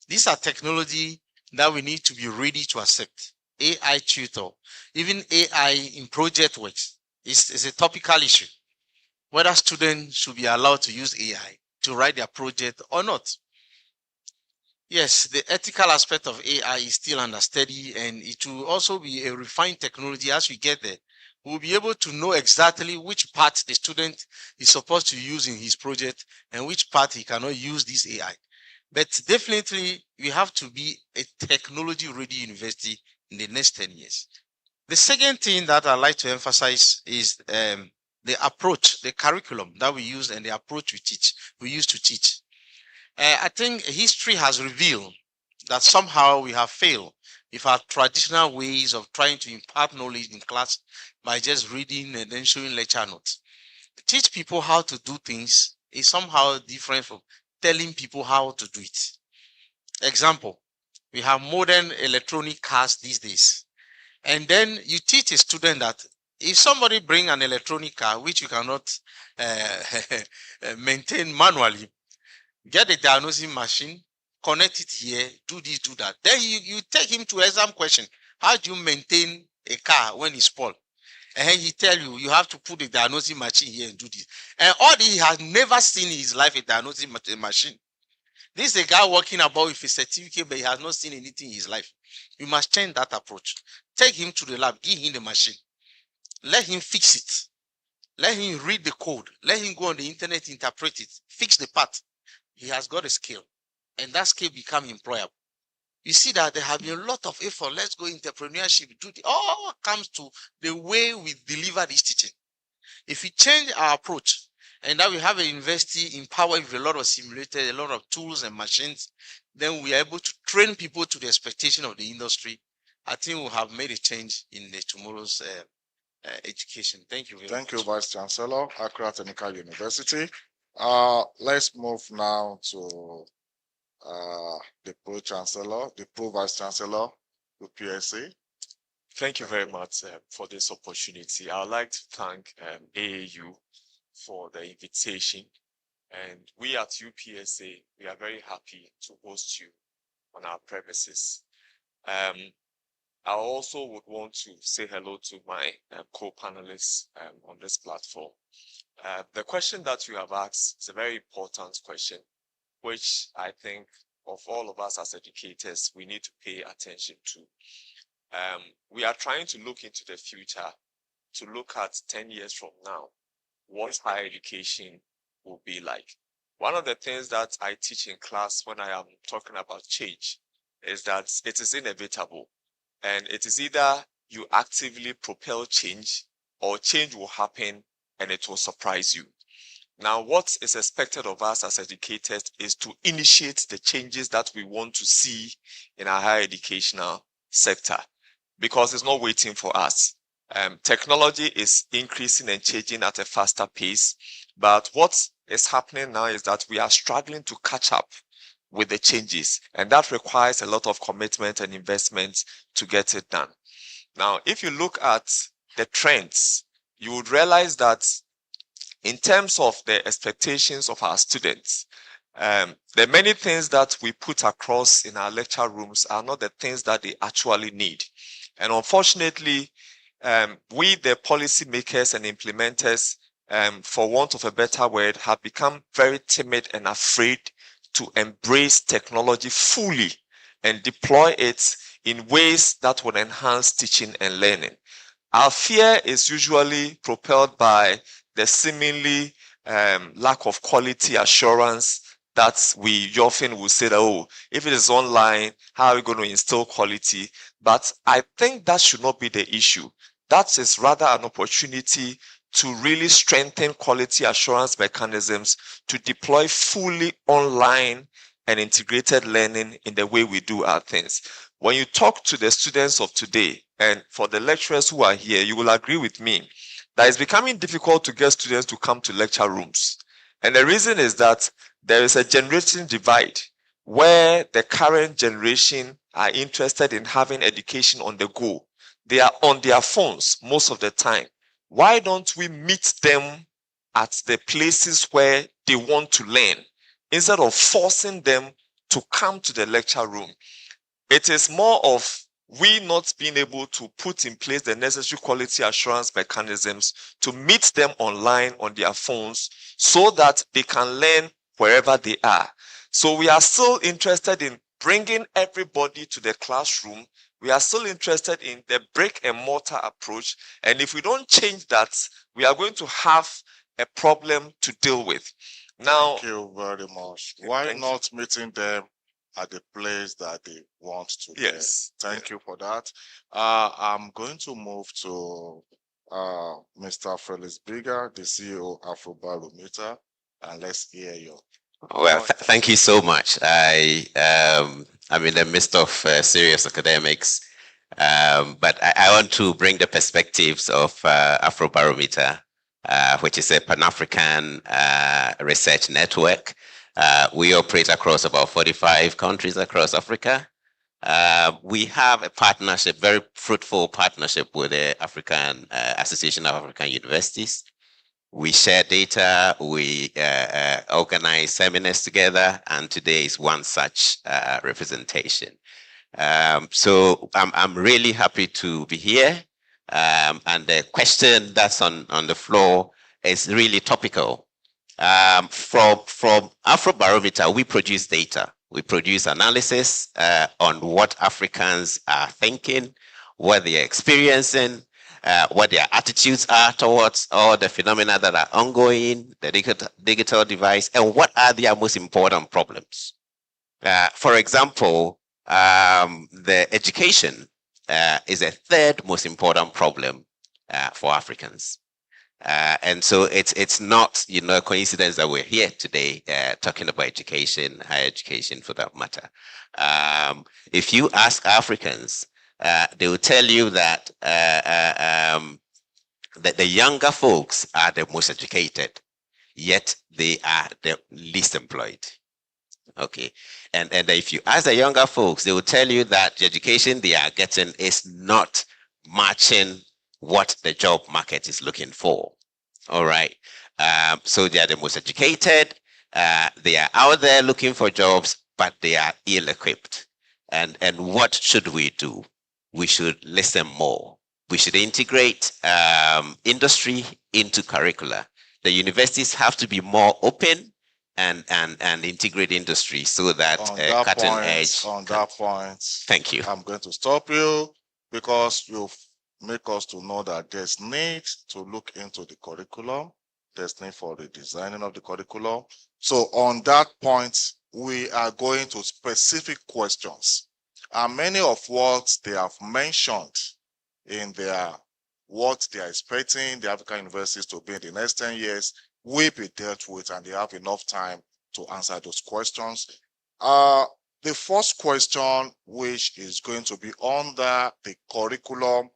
These are technology that we need to be ready to accept. AI tutor, even AI in project works is a topical issue. Whether students should be allowed to use AI to write their project or not. Yes, the ethical aspect of AI is still under study, and it will also be a refined technology as we get there. We'll be able to know exactly which part the student is supposed to use in his project and which part he cannot use this AI. But definitely, we have to be a technology-ready university in the next 10 years. The second thing that I'd like to emphasize is the approach, the curriculum that we use and the approach we use to teach. I think history has revealed that somehow we have failed with our traditional ways of trying to impart knowledge in class by just reading and then showing lecture notes. Teach people how to do things is somehow different from telling people how to do it. Example, we have modern electronic cars these days. And then you teach a student that if somebody bring an electronic car, which you cannot maintain manually, get a diagnosing machine, connect it here, do this, do that. Then you take him to exam question. How do you maintain a car when it's spoiled? And he tell you, you have to put the diagnosing machine here and do this. And all this, he has never seen in his life a diagnosing machine. This is a guy working about with a certificate, but he has not seen anything in his life. You must change that approach. Take him to the lab, give him the machine. Let him fix it. Let him read the code. Let him go on the internet, interpret it, fix the part. He has got a skill. And that skill become employable. You see that there have been a lot of effort. Let's go entrepreneurship. All comes to the way we deliver this teaching. If we change our approach, and now we have a university empowered with a lot of simulators, a lot of tools and machines, then we are able to train people to the expectation of the industry. I think we'll have made a change in tomorrow's education. Thank you very much. Thank you, Vice Chancellor, Accra Technical University. Let's move now to the Pro Chancellor, the Pro Vice Chancellor, the PSA. Thank you very much for this opportunity. I would like to thank AAU for the invitation. And we at UPSA, we are very happy to host you on our premises. I also would want to say hello to my co-panelists on this platform. The question that you have asked is a very important question, which I think of all of us as educators, we need to pay attention to. We are trying to look into the future, to look at 10 years from now, what higher education will be like. One of the things that I teach in class when I am talking about change is that it is inevitable. And it is either you actively propel change or change will happen and it will surprise you. Now, what is expected of us as educators is to initiate the changes that we want to see in our higher educational sector, because it's not waiting for us. Technology is increasing and changing at a faster pace, but what is happening now is that we are struggling to catch up with the changes, and that requires a lot of commitment and investment to get it done. Now, if you look at the trends, you would realize that in terms of the expectations of our students, the many things that we put across in our lecture rooms are not the things that they actually need. And unfortunately, we, the policymakers and implementers, for want of a better word, have become very timid and afraid to embrace technology fully and deploy it in ways that will enhance teaching and learning. Our fear is usually propelled by the seemingly lack of quality assurance that we often will say that, oh, if it is online, how are we going to instill quality? But I think that should not be the issue. That is rather an opportunity to really strengthen quality assurance mechanisms to deploy fully online and integrated learning in the way we do our things. When you talk to the students of today, and for the lecturers who are here, you will agree with me that it's becoming difficult to get students to come to lecture rooms. And the reason is that there is a generation divide where the current generation are interested in having education on the go. They are on their phones most of the time. Why don't we meet them at the places where they want to learn instead of forcing them to come to the lecture room? It is more of we not being able to put in place the necessary quality assurance mechanisms to meet them online on their phones so that they can learn wherever they are. So we are still interested in bringing everybody to the classroom. We are still interested in the brick and mortar approach. And if we don't change that, we are going to have a problem to deal with. Now, thank you very much. Why not meeting them at the place that they want to? Yes. Thank you for that. I'm going to move to Mr. Felix Bigger, the CEO of Afrobarometer, and let's hear you. Well, thank you so much. I'm in the midst of serious academics, but I want to bring the perspectives of Afrobarometer, which is a Pan-African research network. We operate across about 45 countries across Africa. We have a partnership, very fruitful partnership with the African Association of African Universities. We share data, we organize seminars together, and today is one such representation. So I'm really happy to be here. And the question that's on the floor is really topical. From Afrobarometer, we produce data. We produce analysis on what Africans are thinking, what they're experiencing, what their attitudes are towards all the phenomena that are ongoing, the digital device, and what are their most important problems. For example, the education is a third most important problem for Africans. And so it's not, a coincidence that we're here today talking about education, higher education for that matter. If you ask Africans, they will tell you that that the younger folks are the most educated, yet they are the least employed. Okay, and if you ask the younger folks, they will tell you that the education they are getting is not matching what the job market is looking for. All right, so they are the most educated. They are out there looking for jobs, but they are ill-equipped. And what should we do? We should listen more. We should integrate industry into curricula. The universities have to be more open and integrate industry so that cutting edge. On that point, thank you. I'm going to stop you because you've make us to know that there's need to look into the curriculum. There's need for the designing of the curriculum. So on that point, we are going to specific questions. And many of what they have mentioned in what they are expecting the African universities to be in the next 10 years will be dealt with, and they have enough time to answer those questions. The first question, which is going to be under the curriculum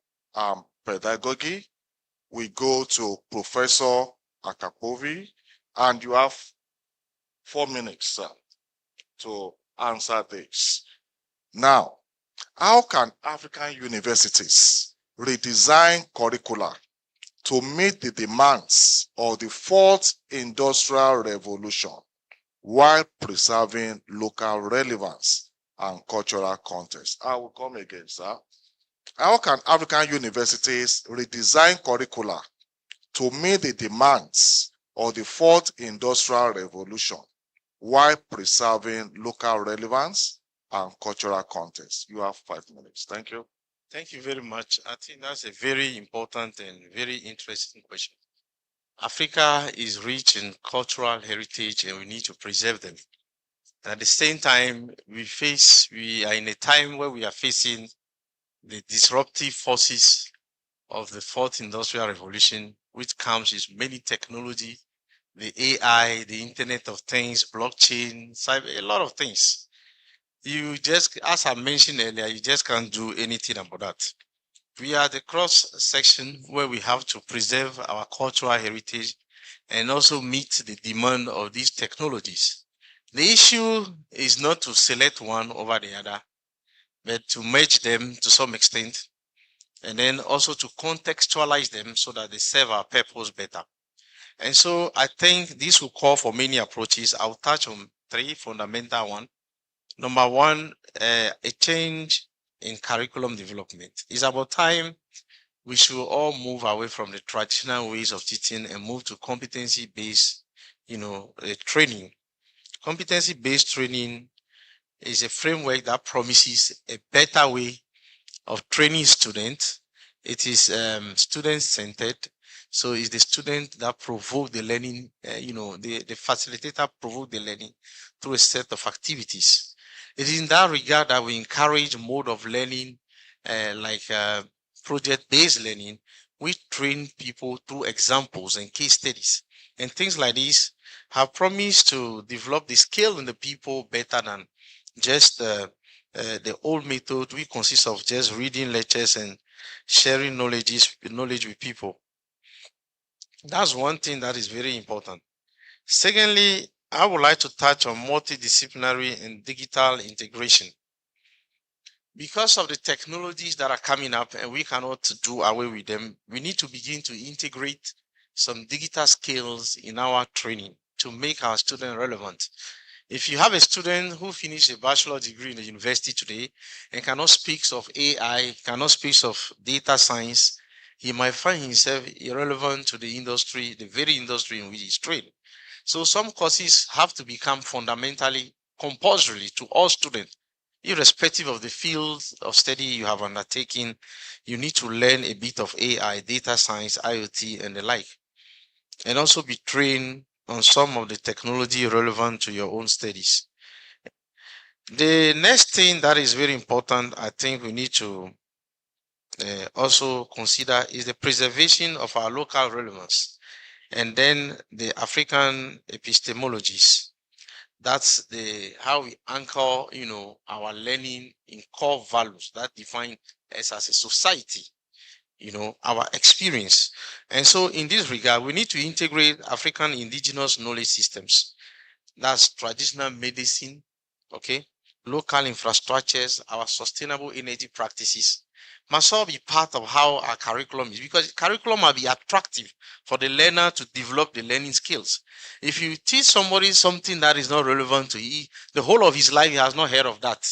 pedagogy, we go to Professor Akapovi, and you have 4 minutes, sir, to answer this. Now, how can African universities redesign curricula to meet the demands of the fourth industrial revolution while preserving local relevance and cultural context? I will come again, sir. How can African universities redesign curricula to meet the demands of the fourth industrial revolution while preserving local relevance and cultural context? You have 5 minutes. Thank you. Thank you very much. I think that's a very important and very interesting question. Africa is rich in cultural heritage and we need to preserve them. At the same time, we are in a time where we are facing the disruptive forces of the fourth industrial revolution, which comes with many technology, the AI, the Internet of Things, blockchain, cyber, a lot of things. You just, as I mentioned earlier, you just can't do anything about that. We are at the cross section where we have to preserve our cultural heritage and also meet the demand of these technologies. The issue is not to select one over the other, but to merge them to some extent, and then also to contextualize them so that they serve our purpose better. And so I think this will call for many approaches. I'll touch on 3 fundamental ones. Number 1, a change in curriculum development. It's about time we should all move away from the traditional ways of teaching and move to competency-based, training. Competency-based training is a framework that promises a better way of training students. It is student-centered. So it's the student that provoke the learning, the facilitator provoke the learning through a set of activities. It is in that regard that we encourage mode of learning like project-based learning. We train people through examples and case studies. And things like this have promised to develop the skill in the people better than just the old method, which consists of just reading lectures and sharing knowledge with people. That's one thing that is very important. Secondly, I would like to touch on multidisciplinary and digital integration. Because of the technologies that are coming up and we cannot do away with them, we need to begin to integrate some digital skills in our training to make our students relevant. If you have a student who finished a bachelor degree in the university today and cannot speak of AI, cannot speak of data science, he might find himself irrelevant to the industry, the very industry in which he's trained. So some courses have to become fundamentally compulsory to all students, irrespective of the field of study you have undertaken. You need to learn a bit of AI, data science, IoT, and the like, and also be trained on some of the technology relevant to your own studies. The next thing that is very important, I think we need to also consider is the preservation of our local relevance, and then the African epistemologies. That's how we anchor, our learning in core values that define us as a society, our experience. And so in this regard, we need to integrate African indigenous knowledge systems. That's traditional medicine, local infrastructures, our sustainable energy practices must all be part of how our curriculum is, because curriculum must be attractive for the learner to develop the learning skills. If you teach somebody something that is not relevant to him, the whole of his life he has not heard of that,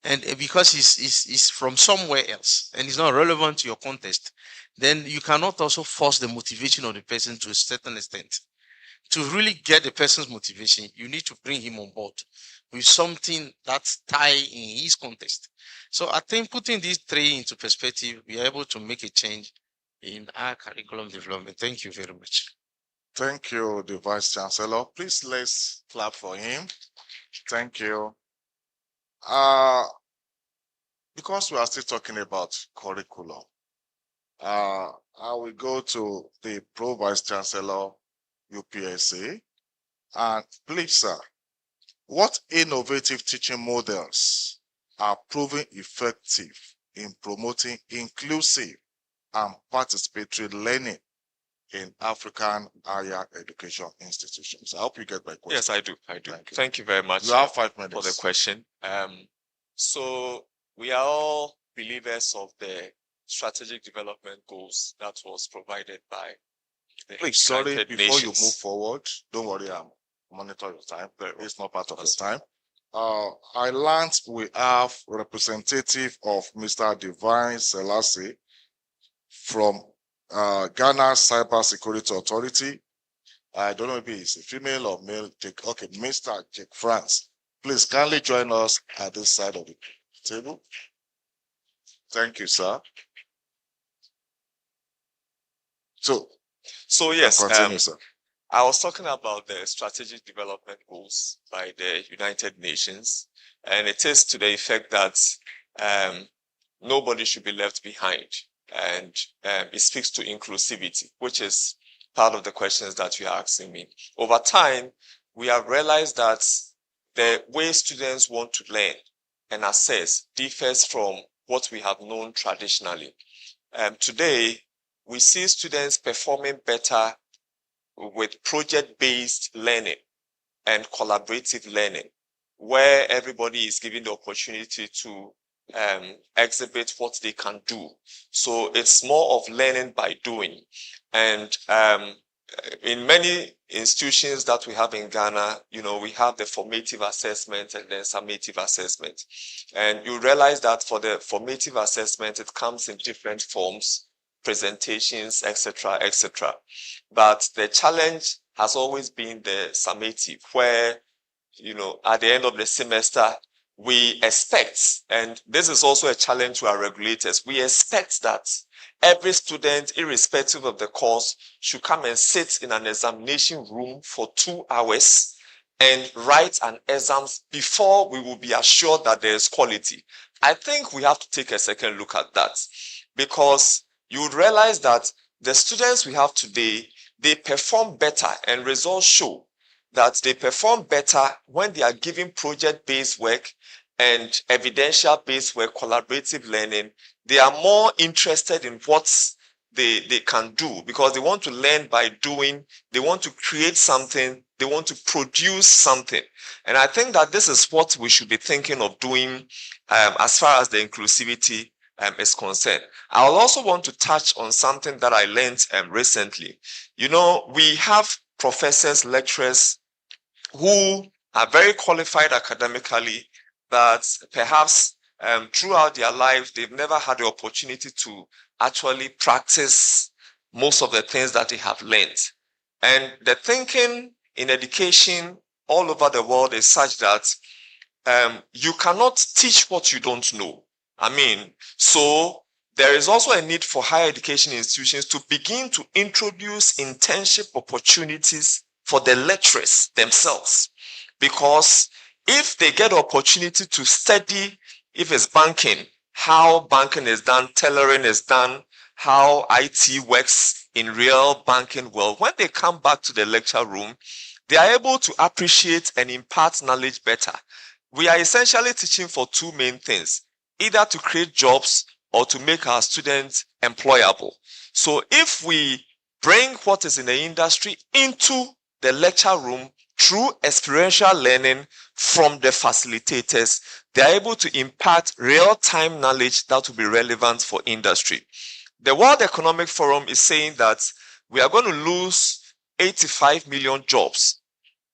and because he's from somewhere else and it's not relevant to your context, then you cannot also force the motivation of the person to a certain extent. To really get the person's motivation, you need to bring him on board with something that's tied in his context. So I think putting these three into perspective, we are able to make a change in our curriculum development. Thank you very much. Thank you, the Vice Chancellor. Please let's clap for him. Thank you. Because we are still talking about curriculum, I will go to the Pro Vice Chancellor, UPSA. And please, sir, what innovative teaching models are proving effective in promoting inclusive and participatory learning in African higher education institutions? I hope you get my question. Yes, I do. Thank you very much. You have 5 minutes for the question. So we are all believers of the strategic development goals that was provided by the Please, sorry, United before you Nations. move forward, don't worry, I'm monitor your time. It's not part of the time. I learned we have representative of Mr. Divine Selassie from Ghana Cyber Security Authority. I don't know if he's a female or male. Okay, Mr. Jake France. Please kindly join us at this side of the table. Thank you, sir. So yes, continue, sir. I was talking about the strategic development goals by the United Nations, and it is to the effect that nobody should be left behind. And it speaks to inclusivity, which is part of the questions that you are asking me. Over time, we have realized that the way students want to learn and assess differs from what we have known traditionally. Today, we see students performing better with project-based learning and collaborative learning, where everybody is given the opportunity to exhibit what they can do. So it's more of learning by doing. And in many institutions that we have in Ghana, we have the formative assessment and then summative assessment. And you realize that for the formative assessment, it comes in different forms, presentations, etc., etc. But the challenge has always been the summative, where, at the end of the semester, we expect, and this is also a challenge to our regulators, we expect that every student, irrespective of the course, should come and sit in an examination room for 2 hours and write an exam before we will be assured that there is quality. I think we have to take a second look at that, because you would realize that the students we have today, they perform better, and results show that they perform better when they are given project-based work and evidential-based work, collaborative learning. They are more interested in what they can do, because they want to learn by doing, they want to create something, they want to produce something. And I think that this is what we should be thinking of doing as far as the inclusivity is concerned. I'll also want to touch on something that I learned recently. You know, we have professors, lecturers who are very qualified academically, but perhaps throughout their lives, they've never had the opportunity to actually practice most of the things that they have learned. And the thinking in education all over the world is such that you cannot teach what you don't know. I mean, so there is also a need for higher education institutions to begin to introduce internship opportunities for the lecturers themselves. Because if they get the opportunity to study, if it's banking, how banking is done, tailoring is done, how IT works in real banking world, when they come back to the lecture room, they are able to appreciate and impart knowledge better. We are essentially teaching for two main things, either to create jobs or to make our students employable. So if we bring what is in the industry into the lecture room through experiential learning from the facilitators, they are able to impart real-time knowledge that will be relevant for industry. The World Economic Forum is saying that we are going to lose 85 million jobs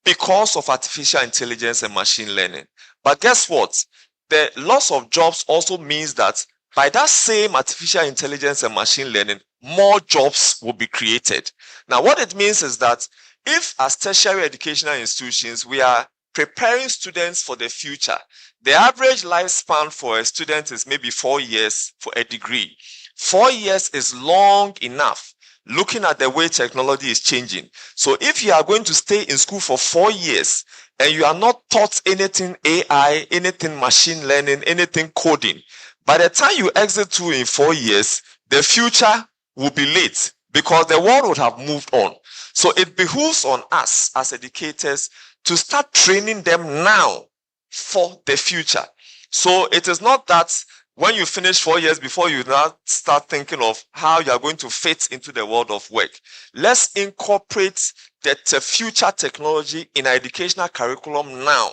because of artificial intelligence and machine learning. But guess what? The loss of jobs also means that by that same artificial intelligence and machine learning, more jobs will be created. Now, what it means is that if as tertiary educational institutions, we are preparing students for the future, the average lifespan for a student is maybe 4 years for a degree. 4 years is long enough, looking at the way technology is changing. So if you are going to stay in school for 4 years and you are not taught anything AI, anything machine learning, anything coding, by the time you exit school in 4 years, the future will be late because the world would have moved on. So it behooves on us as educators to start training them now for the future. So it is not that when you finish 4 years before you now start thinking of how you are going to fit into the world of work. Let's incorporate the future technology in our educational curriculum now,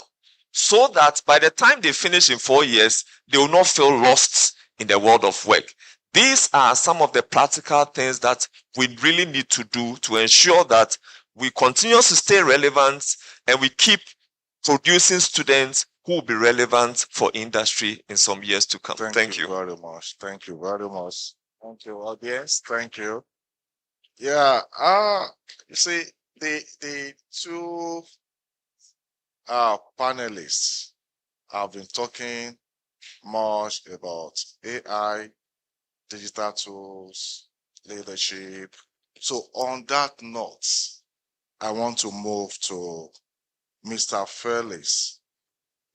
so that by the time they finish in 4 years, they will not feel lost in the world of work. These are some of the practical things that we really need to do to ensure that we continue to stay relevant and we keep producing students who will be relevant for industry in some years to come. Thank you very much. Thank you very much. Thank you, audience. Thank you. Yeah, you see, the two panelists have been talking much about AI, digital tools, leadership. So on that note, I want to move to Mr. Felix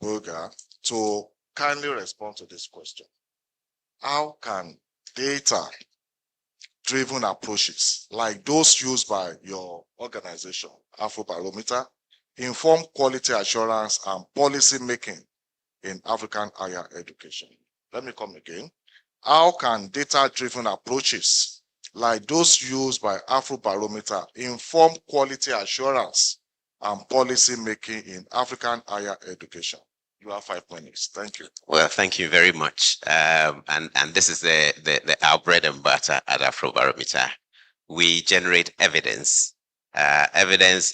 Burger to kindly respond to this question. How can data-driven approaches like those used by your organization, Afrobarometer, inform quality assurance and policy making in African higher education? Let me come again. How can data-driven approaches like those used by Afrobarometer inform quality assurance and policy making in African higher education? You have 5 minutes. Thank you. Well, thank you very much. And this is our bread and butter at Afrobarometer. We generate evidence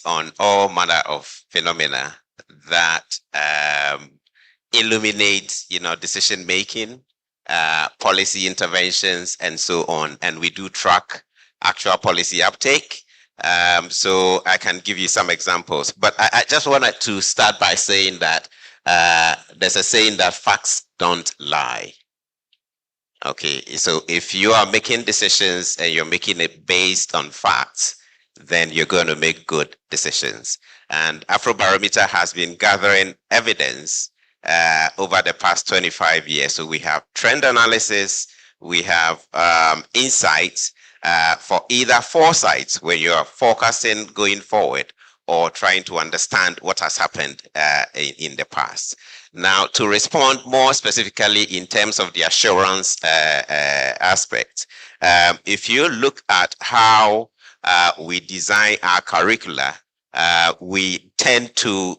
on all manner of phenomena that illuminate, decision making, policy interventions, and so on. And we do track actual policy uptake. So I can give you some examples, but I just wanted to start by saying that there's a saying that facts don't lie. Okay, so if you are making decisions and you're making it based on facts, then you're going to make good decisions. And Afrobarometer has been gathering evidence over the past 25 years. So we have trend analysis, we have insights for either foresight, where you're forecasting going forward, or trying to understand what has happened in the past. Now, to respond more specifically in terms of the assurance aspect, if you look at how we design our curricula, we tend to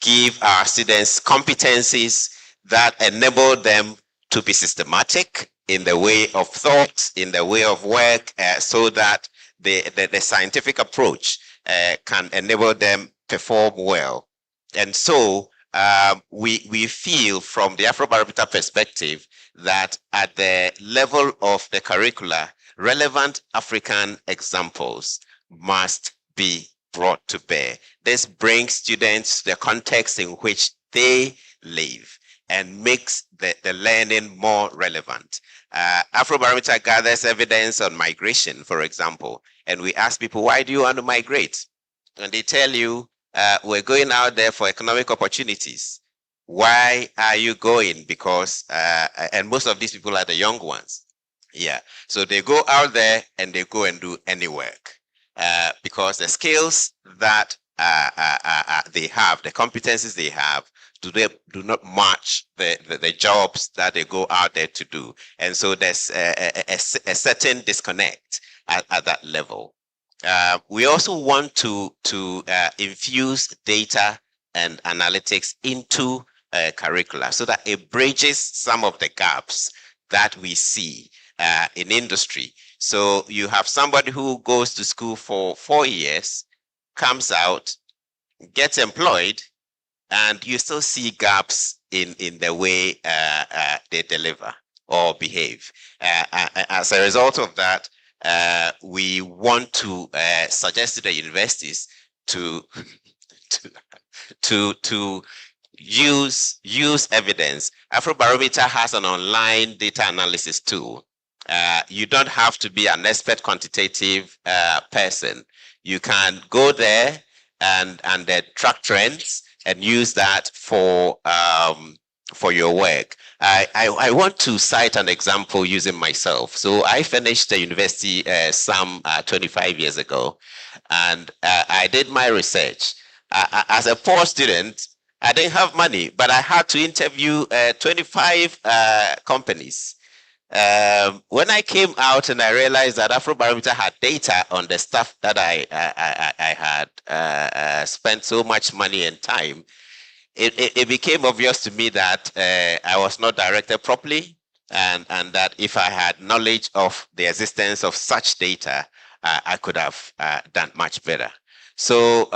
give our students competencies that enable them to be systematic in the way of thought, in the way of work, so that the scientific approach can enable them perform well. And so we feel from the Afrobarometer perspective that at the level of the curricula, relevant African examples must be brought to bear. This brings students the context in which they live and makes the learning more relevant. Afrobarometer gathers evidence on migration, for example, and we ask people, why do you want to migrate? And they tell you, we're going out there for economic opportunities. Why are you going? Because, and most of these people are the young ones. Yeah, so they go out there and they go and do any work because the skills that they have, the competencies they have, do not match the jobs that they go out there to do. And so there's a certain disconnect at that level. We also want to infuse data and analytics into curricula so that it bridges some of the gaps that we see in industry. So you have somebody who goes to school for 4 years, comes out, gets employed, and you still see gaps in the way they deliver or behave. As a result of that, we want to suggest to the universities to use evidence. Afrobarometer has an online data analysis tool. You don't have to be an expert quantitative person. You can go there and track trends and use that for your work. I want to cite an example using myself. So I finished the university some 25 years ago, and I did my research. As a poor student, I didn't have money, but I had to interview 25 companies. When I came out and I realized that Afrobarometer had data on the stuff that I had spent so much money and time, it became obvious to me that I was not directed properly, and that if I had knowledge of the existence of such data, I could have done much better. So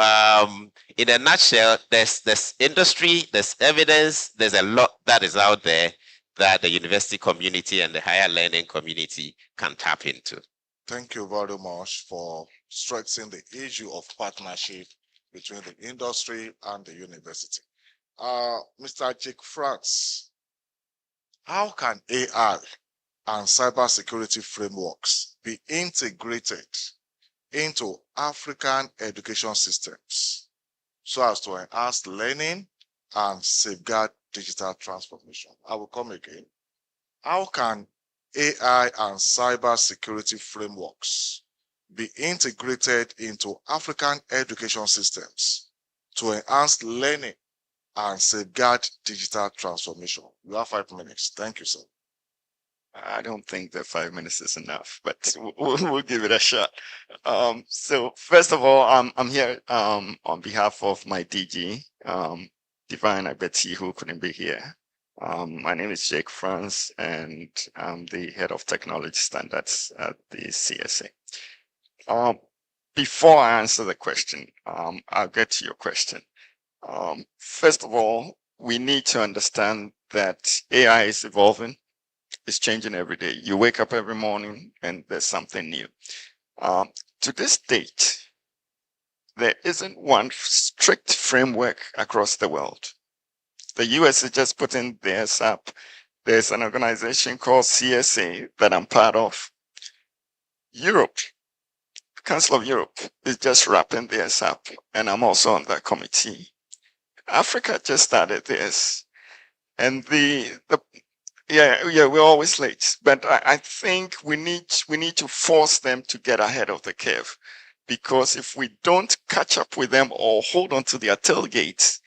in a nutshell, there's industry, there's evidence, there's a lot that is out there that the university community and the higher learning community can tap into. Thank you very much for stressing the issue of partnership between the industry and the university. Mr. Jake France, how can AI and cybersecurity frameworks be integrated into African education systems so as to enhance learning and safeguard digital transformation? I will come again. How can AI and cybersecurity frameworks be integrated into African education systems to enhance learning and safeguard digital transformation? You have 5 minutes. Thank you, sir. I don't think that 5 minutes is enough, but we'll give it a shot. So first of all, I'm here on behalf of my DG, Divine Abeti, who couldn't be here. My name is Jake France, and I'm the head of technology standards at the CSA. Before I answer the question, I'll get to your question. First of all, we need to understand that AI is evolving. It's changing every day. You wake up every morning and there's something new. To this date, there isn't one strict framework across the world. The US is just putting theirs up. There's an organization called CSA that I'm part of. Europe, Council of Europe, is just wrapping theirs up, and I'm also on that committee. Africa just started this, and we're always late, but I think we need to force them to get ahead of the curve, because if we don't catch up with them or hold on to their tailgates,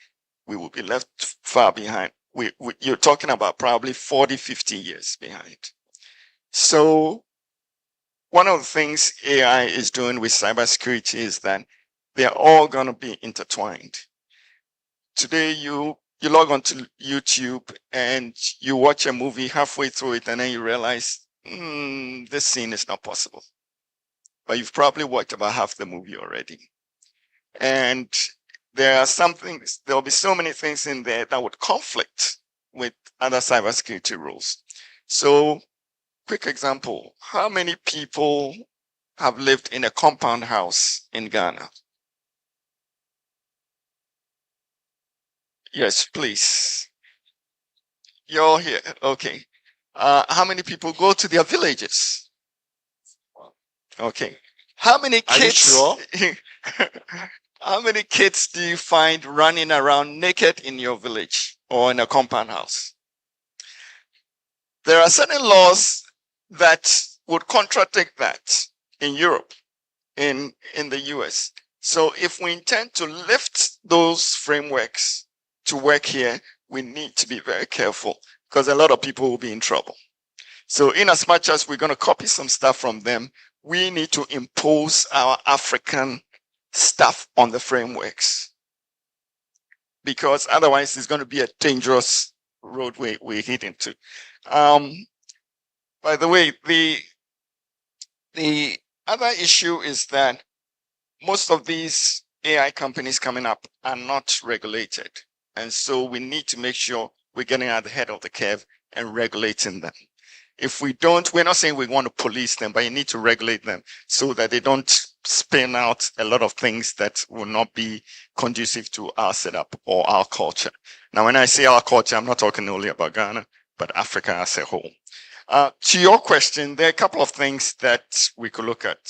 we will be left far behind. You're talking about probably 40, 50 years behind. So one of the things AI is doing with cybersecurity is that they're all going to be intertwined. Today, you you log on to YouTube and you watch a movie halfway through it, and then you realize, this scene is not possible. But you've probably watched about half the movie already. And there'll be so many things in there that would conflict with other cybersecurity rules. So, quick example, how many people have lived in a compound house in Ghana? Yes, please. You're here. Okay. How many people go to their villages? Okay. How many kids? Are you sure? How many kids do you find running around naked in your village or in a compound house? There are certain laws that would contradict that in Europe, in the US. So if we intend to lift those frameworks to work here, we need to be very careful because a lot of people will be in trouble. So in as much as we're going to copy some stuff from them, we need to impose our African stuff on the frameworks, because otherwise it's going to be a dangerous road we're heading to. By the way, the other issue is that most of these AI companies coming up are not regulated. And so we need to make sure we're getting at the head of the curve and regulating them. If we don't, we're not saying we want to police them, but you need to regulate them so that they don't spin out a lot of things that will not be conducive to our setup or our culture. Now, when I say our culture, I'm not talking only about Ghana, but Africa as a whole. To your question, there are a couple of things that we could look at.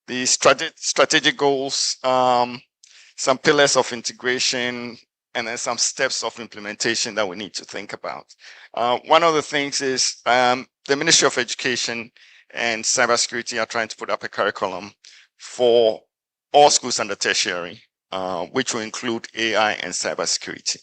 The strategic goals, some pillars of integration, and then some steps of implementation that we need to think about. One of the things is the Ministry of Education and Cybersecurity are trying to put up a curriculum for all schools under tertiary, which will include AI and cybersecurity.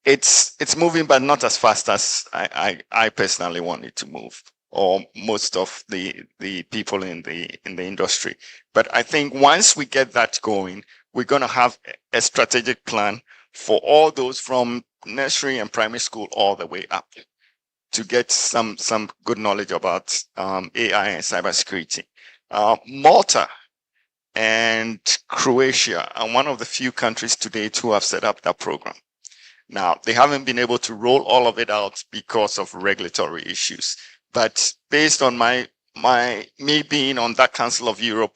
It's moving, but not as fast as I personally want it to move, or most of the people in the industry. But I think once we get that going, we're going to have a strategic plan for all those from nursery and primary school all the way up to get some good knowledge about AI and cybersecurity. Malta and Croatia are one of the few countries today who have set up that program. Now, they haven't been able to roll all of it out because of regulatory issues. But based on me being on that Council of Europe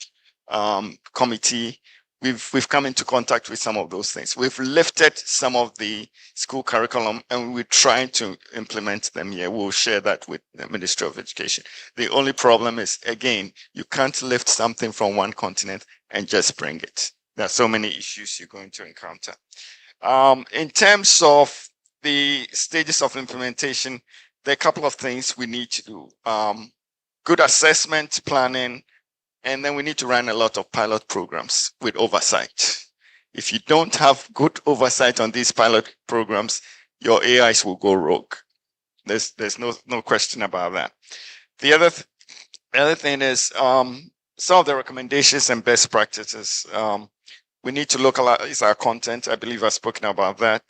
committee, we've come into contact with some of those things. We've lifted some of the school curriculum and we're trying to implement them here. We'll share that with the Ministry of Education. The only problem is, again, you can't lift something from one continent and just bring it. There are so many issues you're going to encounter. In terms of the stages of implementation, there are a couple of things we need to do. Good assessment, planning, and then we need to run a lot of pilot programs with oversight. If you don't have good oversight on these pilot programs, your AIs will go rogue. There's no question about that. The other thing is some of the recommendations and best practices. We need to localize our content. I believe I've spoken about that.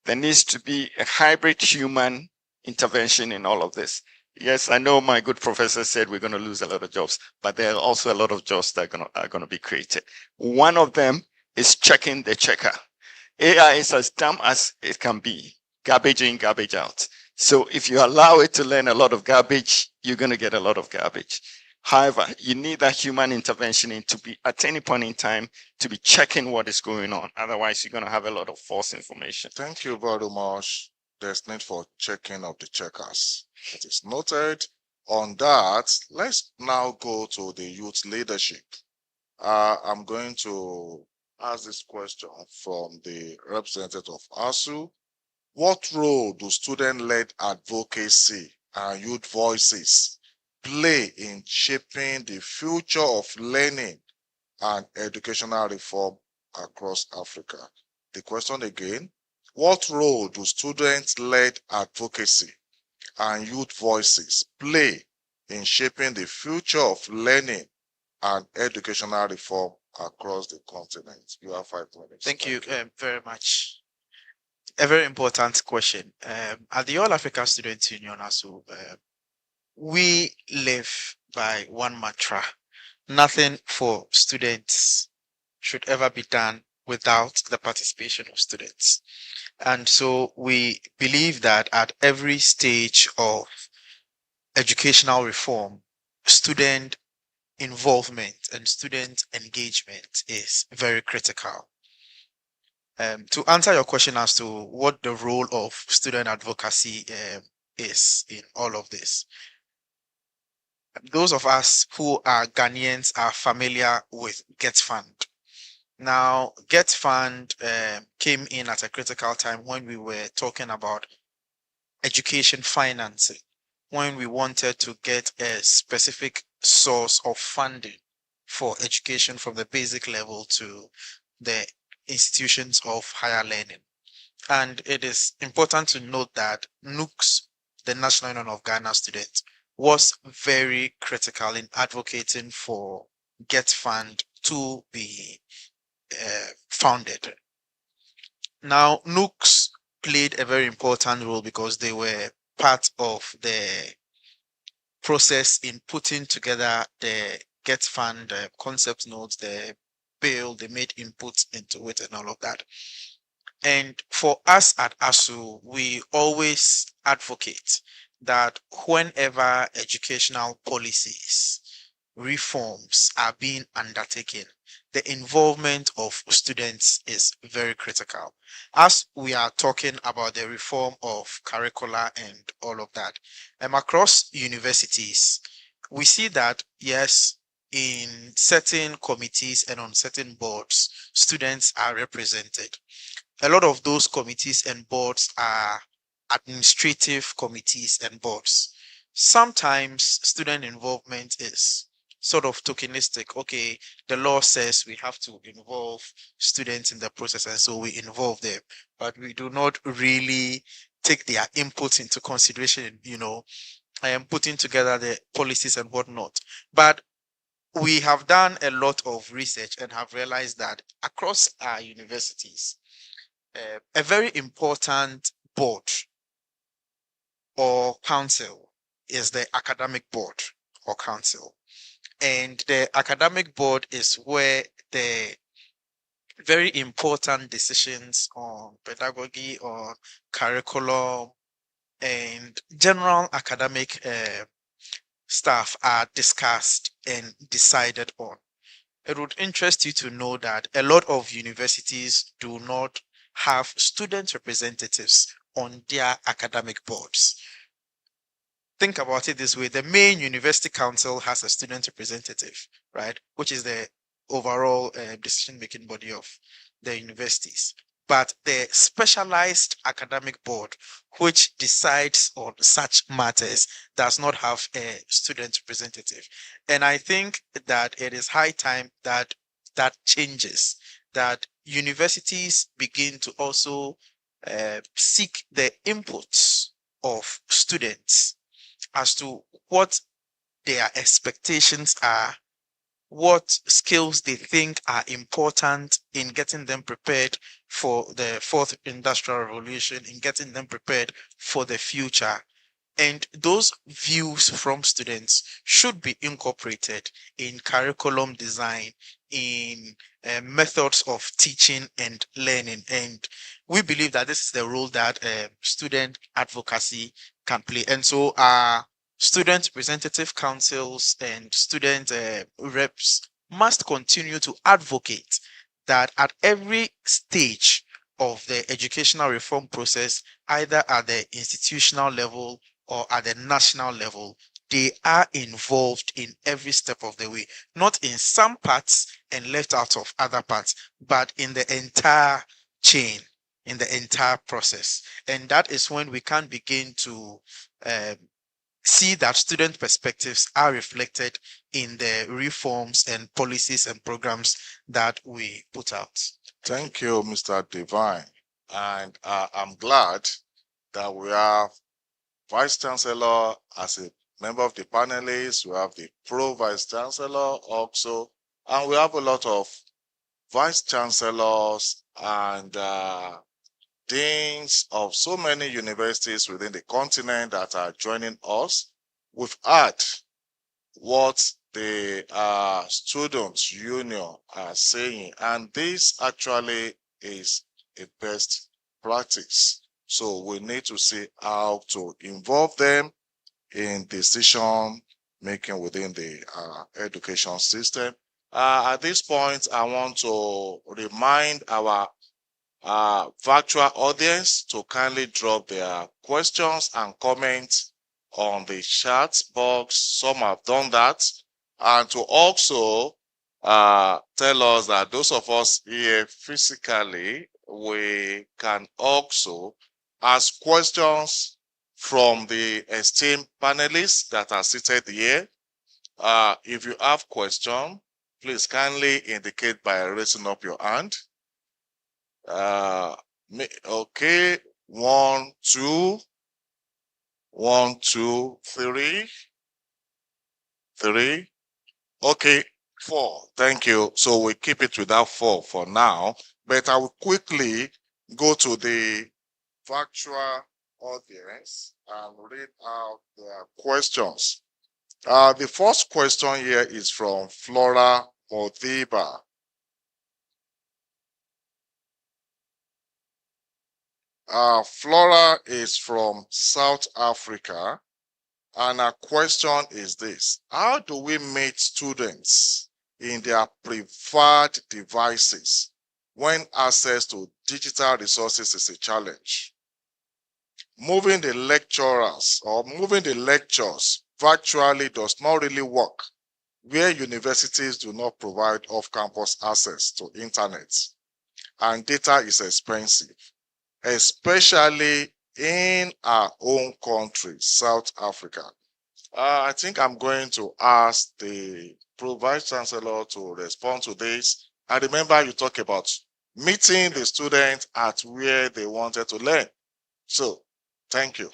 There needs to be a hybrid human intervention in all of this. Yes, I know my good professor said we're going to lose a lot of jobs, but there are also a lot of jobs that are going to be created. One of them is checking the checker. AI is as dumb as it can be. Garbage in, garbage out. So if you allow it to learn a lot of garbage, you're going to get a lot of garbage. However, you need that human intervention to be at any point in time to be checking what is going on. Otherwise, you're going to have a lot of false information. Thank you very much. There's need for checking of the checkers. It is noted. On that, let's now go to the youth leadership. I'm going to ask this question from the representative of ASU. What role do student-led advocacy and youth voices play in shaping the future of learning and educational reform across Africa? The question again, what role do student-led advocacy and youth voices play in shaping the future of learning and educational reform across the continent. You have 5 minutes. Thank you very much. A very important question. At the All Africa Student Union, also, we live by one mantra: nothing for students should ever be done without the participation of students. And so we believe that at every stage of educational reform, student involvement and student engagement is very critical. To answer your question as to what the role of student advocacy is in all of this, those of us who are Ghanaians are familiar with GET-FUND. Now, GET-FUND came in at a critical time when we were talking about education financing, when we wanted to get a specific source of funding for education from the basic level to the institutions of higher learning. And it is important to note that NUCS, the National Union of Ghana Students, was very critical in advocating for GET-FUND to be founded. Now, NUCS played a very important role because they were part of the process in putting together the GET-FUND concept notes, the bill, they made inputs into it and all of that. And for us at ASU, we always advocate that whenever educational policies, reforms are being undertaken, the involvement of students is very critical. As we are talking about the reform of curricula and all of that, across universities, we see that, yes, in certain committees and on certain boards, students are represented. A lot of those committees and boards are administrative committees and boards. Sometimes student involvement is sort of tokenistic. Okay, the law says we have to involve students in the process, and so we involve them, but we do not really take their input into consideration, I am putting together the policies and whatnot. But we have done a lot of research and have realized that across our universities, a very important board or council is the academic board or council. And the academic board is where the very important decisions on pedagogy, on curriculum, and general academic stuff are discussed and decided on. It would interest you to know that a lot of universities do not have student representatives on their academic boards. Think about it this way: the main university council has a student representative, right, which is the overall decision-making body of the universities. But the specialized academic board, which decides on such matters, does not have a student representative. And I think that it is high time that that changes, that universities begin to also seek the inputs of students as to what their expectations are, what skills they think are important in getting them prepared for the fourth industrial revolution, in getting them prepared for the future. And those views from students should be incorporated in curriculum design, in methods of teaching and learning. And we believe that this is the role that student advocacy can play. And so our student representative councils and student reps must continue to advocate that at every stage of the educational reform process, either at the institutional level or at the national level, they are involved in every step of the way, not in some parts and left out of other parts, but in the entire chain, in the entire process. And that is when we can begin to see that student perspectives are reflected in the reforms and policies and programs that we put out. Thank you, Mr. Divine. And I'm glad that we have Vice Chancellor as a member of the panelists. We have the Pro Vice Chancellor also And we have a lot of vice chancellors and deans of so many universities within the continent that are joining us. We've heard what the students union are saying, and this actually is a best practice. So we need to see how to involve them in decision making within the education system. At this point, I want to remind our virtual audience to kindly drop their questions and comments on the chat box. Some have done that. And to also tell us that those of us here physically, we can also ask questions from the esteemed panelists that are seated here. If you have questions, please kindly indicate by raising up your hand. Okay, 1, 2, 1, 2, 3, 3. Okay, 4. Thank you. So we keep it without 4 for now, but I will quickly go to the virtual audience and read out their questions. The first question here is from Flora Modiba. Flora is from South Africa, and her question is this: how do we meet students in their preferred devices when access to digital resources is a challenge? Moving the lecturers or moving the lectures virtually does not really work where universities do not provide off-campus access to internet, and data is expensive, especially in our own country, South Africa. I think I'm going to ask the Vice Chancellor to respond to this. I remember you talk about meeting the students at where they wanted to learn. So, thank you.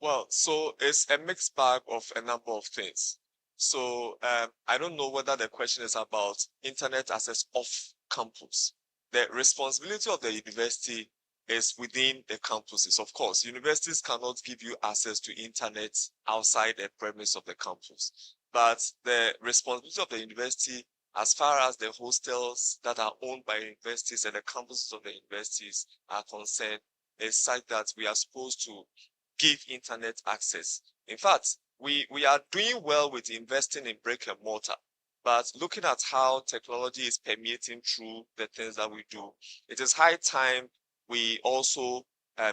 Well, so it's a mixed bag of a number of things. So I don't know whether the question is about internet access off campus. The responsibility of the university is within the campuses. Of course, universities cannot give you access to internet outside the premise of the campus. But the responsibility of the university, as far as the hostels that are owned by universities and the campuses of the universities are concerned, is such that we are supposed to give internet access. In fact, we are doing well with investing in brick and mortar. But looking at how technology is permeating through the things that we do, it is high time we also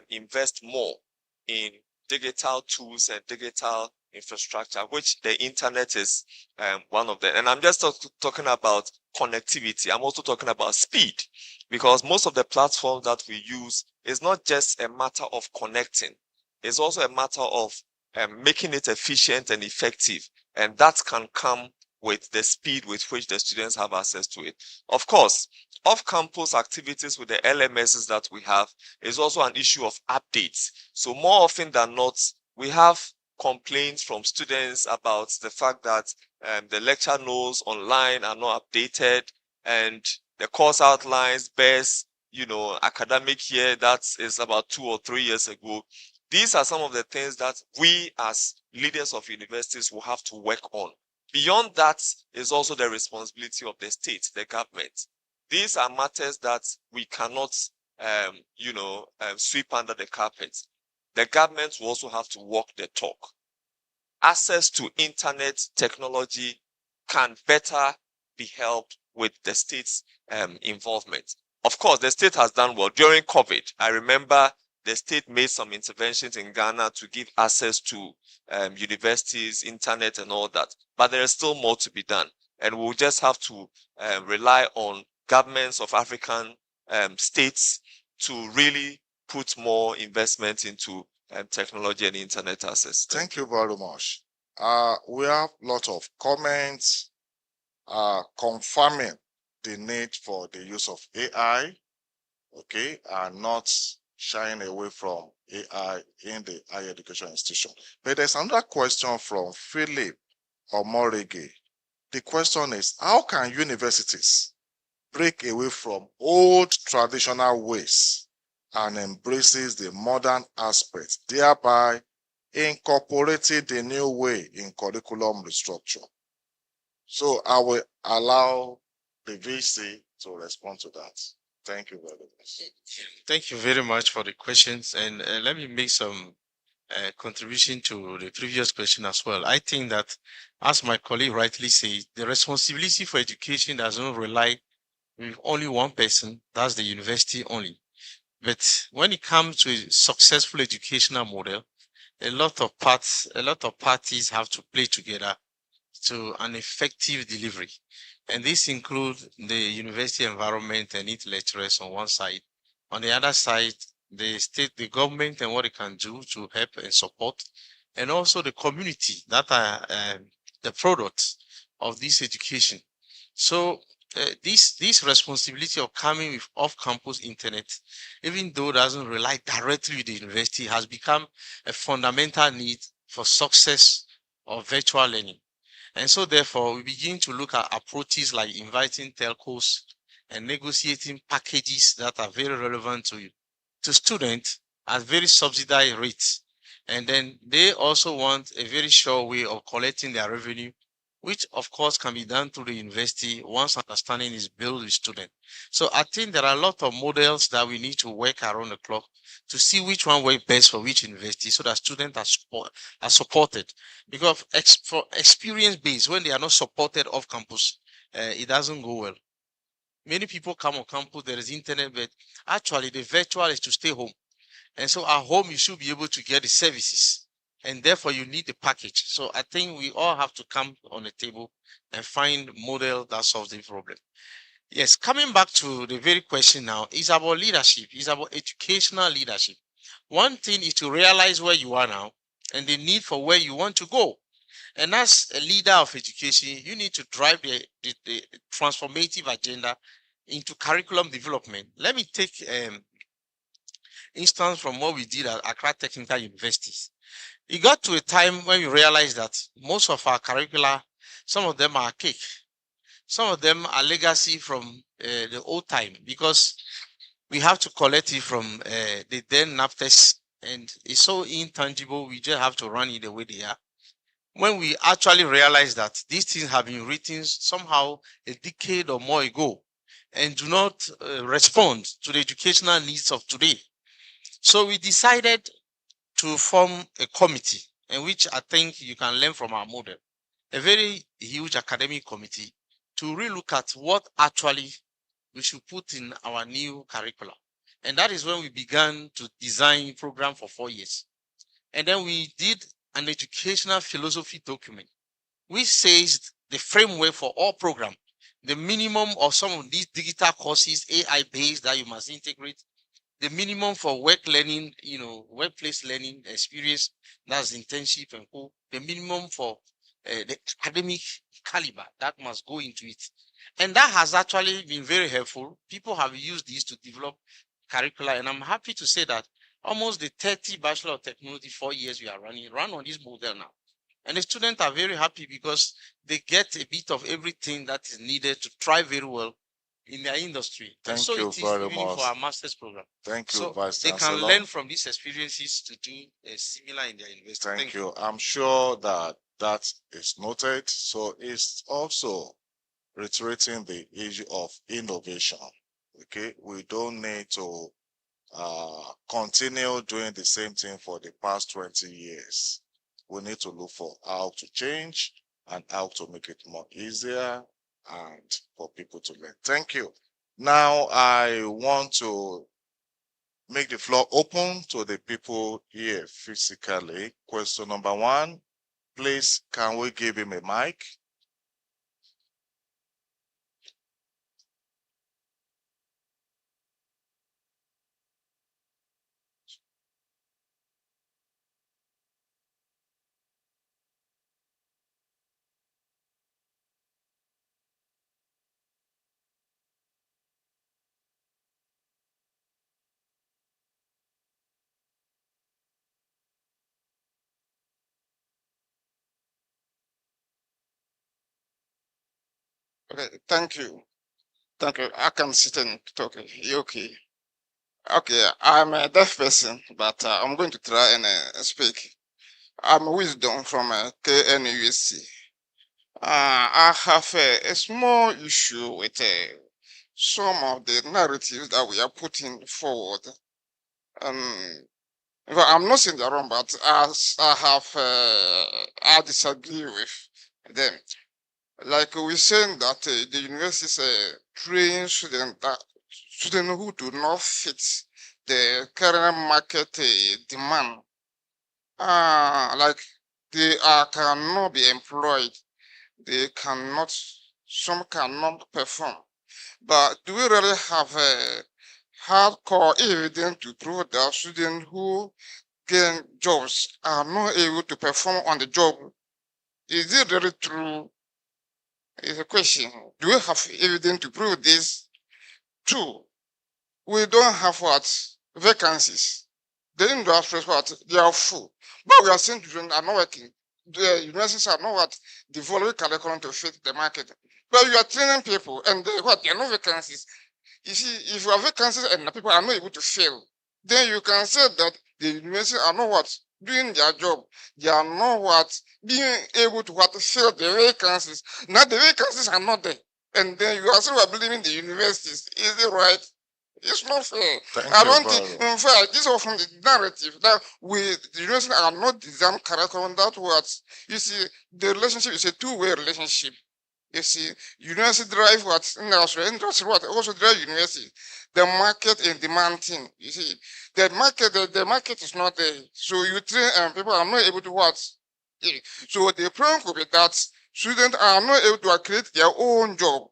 invest more in digital tools and digital infrastructure, which the internet is one of them. And I'm just talking about connectivity. I'm also talking about speed, because most of the platforms that we use is not just a matter of connecting. It's also a matter of making it efficient and effective. And that can come with the speed with which the students have access to it. Of course, off-campus activities with the LMSs that we have is also an issue of updates. So more often than not, we have complaints from students about the fact that the lecture notes online are not updated, and the course outlines best, academic year that is about 2 or 3 years ago. These are some of the things that we as leaders of universities will have to work on. Beyond that is also the responsibility of the state, the government. These are matters that we cannot, sweep under the carpet. The government will also have to walk the talk. Access to internet technology can better be helped with the state's involvement. Of course, the state has done well. During COVID, I remember the state made some interventions in Ghana to give access to universities, internet, and all that. But there is still more to be done. And we'll just have to rely on governments of African states to really put more investment into technology and internet access. Thank you very much. We have a lot of comments confirming the need for the use of AI, okay, and not shying away from AI in the higher education institution. But there's another question from Philip Omorege. the question is, how can universities break away from old traditional ways and embraces the modern aspect, thereby incorporating the new way in curriculum restructure? So I will allow the VC to respond to that. Thank you very much. Thank you very much for the questions. And let me make some contribution to the previous question as well. I think that, as my colleague rightly said, the responsibility for education does not rely with only one person, that's the university only. But when it comes to a successful educational model, a lot of parties have to play together to an effective delivery. And this includes the university environment and its lecturers on one side. On the other side, the state, the government, and what it can do to help and support, and also the community that are the products of this education. So this responsibility of coming with off-campus internet, even though it doesn't rely directly with the university, has become a fundamental need for success of virtual learning. And so therefore, we begin to look at approaches like inviting telcos and negotiating packages that are very relevant to students at very subsidized rates. And then they also want a very sure way of collecting their revenue, which of course can be done through the university once understanding is built with students. So I think there are a lot of models that we need to work around the clock to see which one works best for which university so that students are supported. Because for experience based, when they are not supported off campus, it doesn't go well. Many people come on campus, there is internet, but actually the virtual is to stay home. And so at home, you should be able to get the services. And therefore, you need the package. So I think we all have to come on the table and find a model that solves the problem. Yes, coming back to the very question now, it's about leadership. It's about educational leadership. One thing is to realize where you are now and the need for where you want to go. And as a leader of education, you need to drive the transformative agenda into curriculum development. Let me take instance from what we did at Accra Technical Universities. It got to a time when we realized that most of our curricula, some of them are archaic. Some of them are legacy from the old time because we have to collect it from the then NAPTES, and it's so intangible, we just have to run it the way they are. When we actually realize that these things have been written somehow a decade or more ago and do not respond to the educational needs of today. So we decided to form a committee, in which I think you can learn from our model, a very huge academic committee to relook at what actually we should put in our new curriculum. And that is when we began to design program for 4 years. And then we did an educational philosophy document, which says the framework for all programs, the minimum of some of these digital courses, AI-based, that you must integrate, the minimum for work learning, workplace learning experience, that's internship and co, the minimum for the academic caliber that must go into it. And that has actually been very helpful. People have used this to develop curricula, and I'm happy to say that almost the 30 Bachelor of Technology 4 years we are run on this model now. And the students are very happy because they get a bit of everything that is needed to thrive very well in their industry. Thank so you it is very even much for our master's program. Thank you, So Vice they can Chancellor. learn from these experiences to do similar in their university. Thank you. I'm sure that that is noted. So it's also reiterating the issue of innovation. Okay, we don't need to continue doing the same thing for the past 20 years. We need to look for how to change and how to make it more easier and for people to learn. Thank you. Now I want to make the floor open to the people here physically. Question number 1, please, can we give him a mic? Okay, thank you. Thank you. I can sit and talk. You okay? Okay, I'm a deaf person, but I'm going to try and speak. I'm Wisdom from KNUSC. I have a small issue with some of the narratives that we are putting forward. Well, I'm not saying they're wrong, but I disagree with them. Like we're saying that the universities train students who do not fit the current market demand. Like they cannot be employed. They cannot, some cannot perform. But do we really have a hardcore evidence to prove that students who gain jobs are not able to perform on the job? Is it really true? Is a question. Do we have evidence to prove this? Two, we don't have what? Vacancies. The industries what? They are full. But we are saying children are not working. The universities are not what? Developing curriculum to fit the market. But you are training people and they, what? There are no vacancies. You see, if you have vacancies and the people are not able to fill, then you can say that the universities are not what? Doing their job. They are not what? Being able to what? Fill the vacancies. Now the vacancies are not there. And then you are still blaming the universities. Is it right? It's not fair. I don't think, in fact, this is from the narrative that the university are not designed curriculum. That was, you see, the relationship is a two-way relationship. You see, university drive what? Industry what? Also drive university. The market and demand thing. You see, the market is not there. So you train and people are not able to what? So the problem could be that students are not able to create their own job.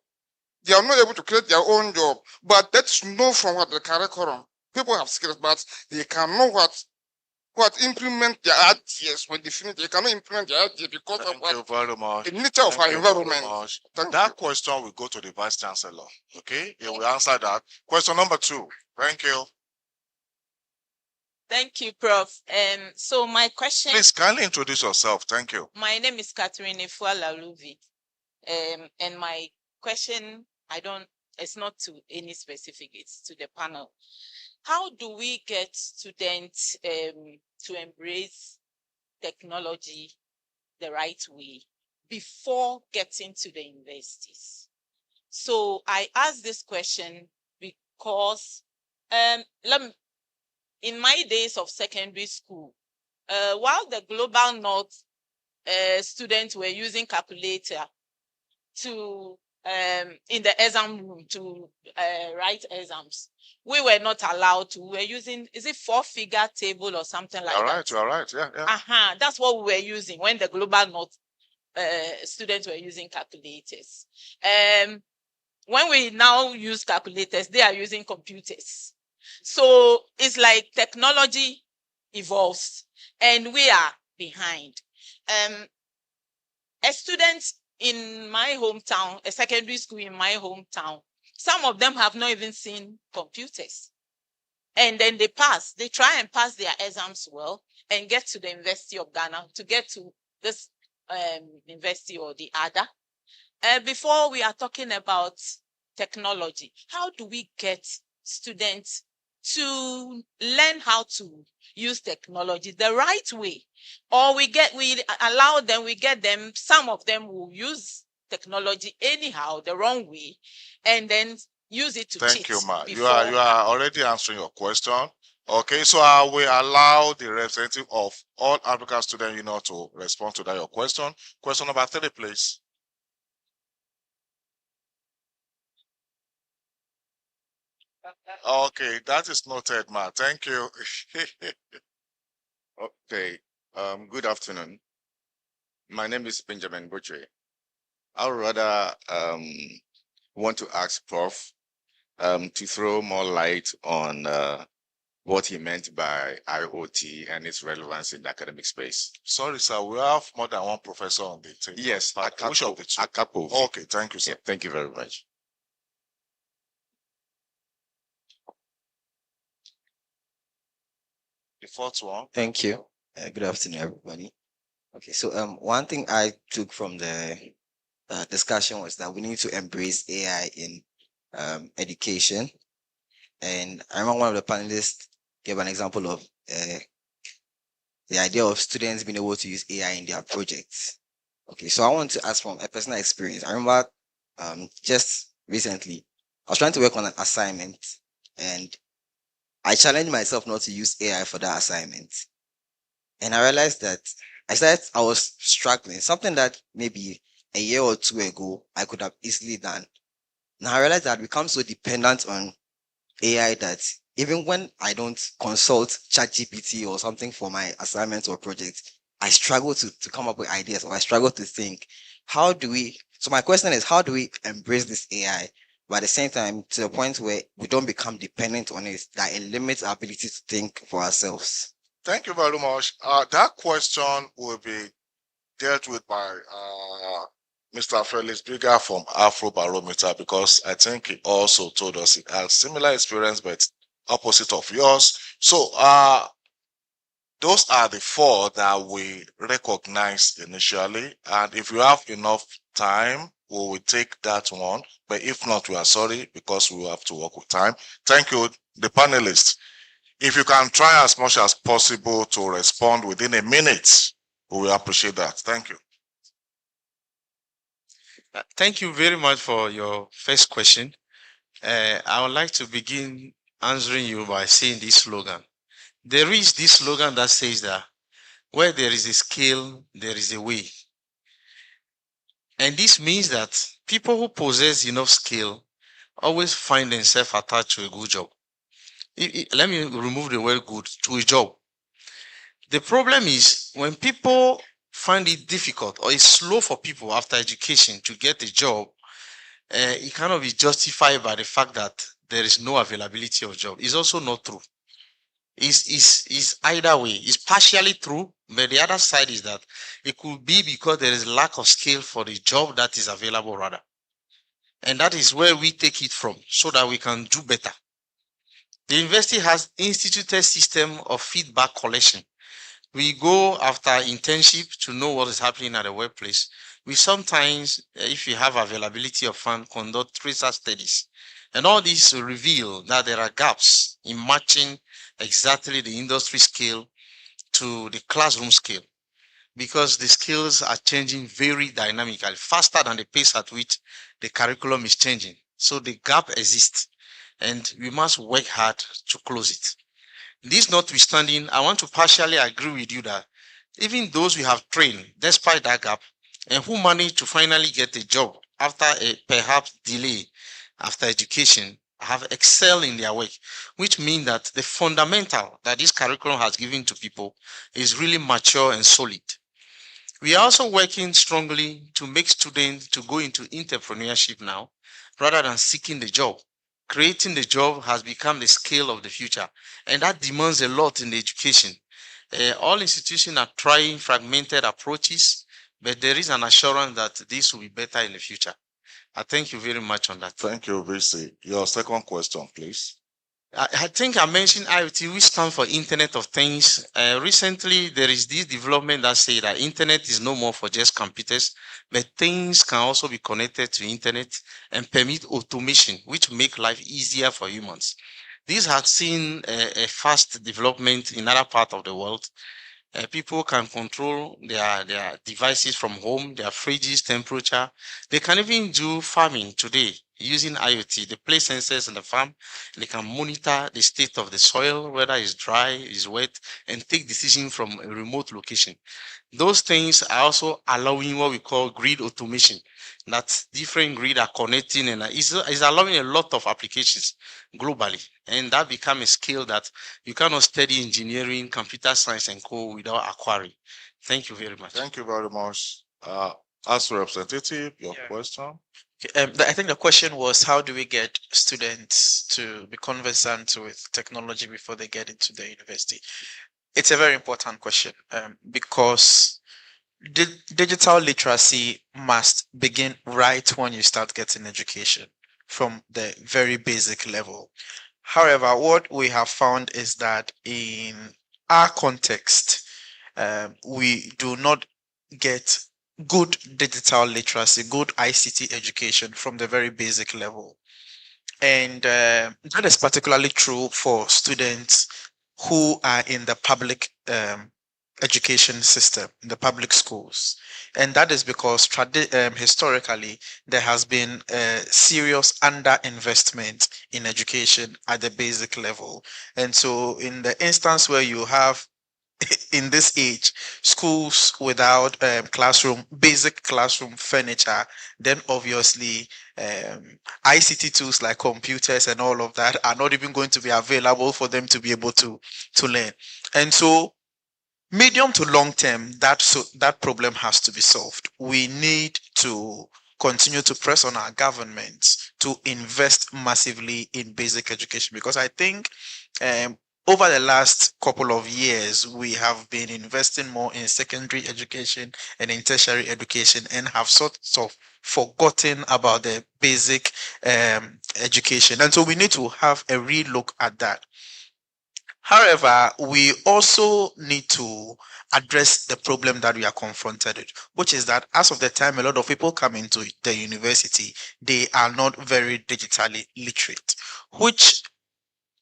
They are not able to create their own job. But that's not from what the curriculum. People have skills, but they cannot what implement their ideas when they finish. They cannot implement their ideas because of what very much. the nature of our environment. That question will go to the Vice Chancellor. Okay, he will answer that. Question number 2. Thank you. Thank you, Prof. So my question. Please kindly introduce yourself. Thank you. My name is Catherine Efualaluvi. And my question, it's not to any specific, it's to the panel. How do we get students to embrace technology the right way before getting to the universities? So I ask this question because in my days of secondary school, while the Global North students were using calculator to in the exam room to write exams, we were not allowed to. We were using, is it 4-figure table or something like that? You are right. Yeah. That's what we were using when the Global North students were using calculators. When we now use calculators, they are using computers. So it's like technology evolves and we are behind. A student in my hometown, a secondary school in my hometown, some of them have not even seen computers. And then they try and pass their exams well and get to the University of Ghana, to get to this university or the other. Before we are talking about technology, how do we get students to learn how to use technology the right way? Or we allow them, we get them, some of them will use technology anyhow, the wrong way, and then use it to cheat. Thank you, Ma. You are already answering your question. Okay, so I will allow the representative of all African students, to respond to that your question. Question number 3, please. Okay, that is noted, Ma. Thank you. Okay. Good afternoon. My name is Benjamin Butchie. I would rather want to ask Prof to throw more light on what he meant by IoT and its relevance in the academic space. Sorry, sir. We have more than one professor on the team. Yes, which of the two? Akapo. Okay, thank you, sir. Yeah, thank you very much. The 4th one. Thank you. Good afternoon, everybody. Okay, so one thing I took from the discussion was that we need to embrace AI in education. And I remember one of the panelists gave an example of the idea of students being able to use AI in their projects. Okay, so I want to ask from a personal experience. I remember just recently, I was trying to work on an assignment and I challenged myself not to use AI for that assignment. And I realized that I was struggling, something that maybe a year or two ago I could have easily done. Now I realized that I've become so dependent on AI that even when I don't consult ChatGPT or something for my assignments or projects, I struggle to come up with ideas, or I struggle to think. So my question is, how do we embrace this AI, but at the same time to the point where we don't become dependent on it, that it limits our ability to think for ourselves? Thank you very much. That question will be dealt with by Mr. Felix Bigger from Afrobarometer, because I think he also told us he has similar experience, but opposite of yours. So those are the four that we recognize initially. And if you have enough time, we will take that one. But if not, we are sorry, because we will have to work with time. Thank you, the panelists. If you can try as much as possible to respond within a minute, we will appreciate that. Thank you. Thank you very much for your first question. I would like to begin answering you by saying this slogan. There is this slogan that says that where there is a skill, there is a way. And this means that people who possess enough skill always find themselves attached to a good job. Let me remove the word good, to a job. The problem is when people find it difficult or it's slow for people after education to get a job, it cannot be justified by the fact that there is no availability of job. It's also not true. It's either way. It's partially true, but the other side is that it could be because there is lack of skill for the job that is available rather. And that is where we take it from so that we can do better. The university has instituted system of feedback collection. We go after internship to know what is happening at the workplace. We sometimes, if we have availability of funds, conduct research studies. And all these reveal that there are gaps in matching exactly the industry skill to the classroom skill, because the skills are changing very dynamically, faster than the pace at which the curriculum is changing. So the gap exists, and we must work hard to close it. This notwithstanding, I want to partially agree with you that even those we have trained, despite that gap, and who manage to finally get a job after a perhaps delay after education, have excelled in their work, which means that the fundamental that this curriculum has given to people is really mature and solid. We are also working strongly to make students to go into entrepreneurship now, rather than seeking the job. Creating the job has become the skill of the future, and that demands a lot in the education. All institutions are trying fragmented approaches, but there is an assurance that this will be better in the future. I thank you very much on that. Thank you, VC. Your second question, please. I think I mentioned IoT, which stands for Internet of Things. Recently, there is this development that says that Internet is no more for just computers, but things can also be connected to Internet and permit automation, which make life easier for humans. This has seen a fast development in other parts of the world. People can control their devices from home, their fridges, temperature. They can even do farming today using IoT. They place sensors in the farm. They can monitor the state of the soil, whether it's dry, it's wet, and take decisions from a remote location. Those things are also allowing what we call grid automation, that different grid are connecting, and is allowing a lot of applications globally. And that becomes a skill that you cannot study engineering, computer science, and co without acquiring. Thank you very much. Thank you very much. As representative, your question. I think the question was, how do we get students to be conversant with technology before they get into the university? It's a very important question because digital literacy must begin right when you start getting education from the very basic level. However, what we have found is that in our context, we do not get good digital literacy, good ICT education from the very basic level. And that is particularly true for students who are in the public education system, in the public schools. And that is because historically, there has been a serious underinvestment in education at the basic level. And so in the instance where you have in this age, schools without basic classroom furniture, then obviously ICT tools like computers and all of that are not even going to be available for them to be able to learn. And so medium to long term, that problem has to be solved. We need to continue to press on our governments to invest massively in basic education, because I think over the last couple of years, we have been investing more in secondary education and in tertiary education and have sort of forgotten about the basic education. And so we need to have a relook at that. However, we also need to address the problem that we are confronted with, which is that as of the time a lot of people come into the university, they are not very digitally literate, which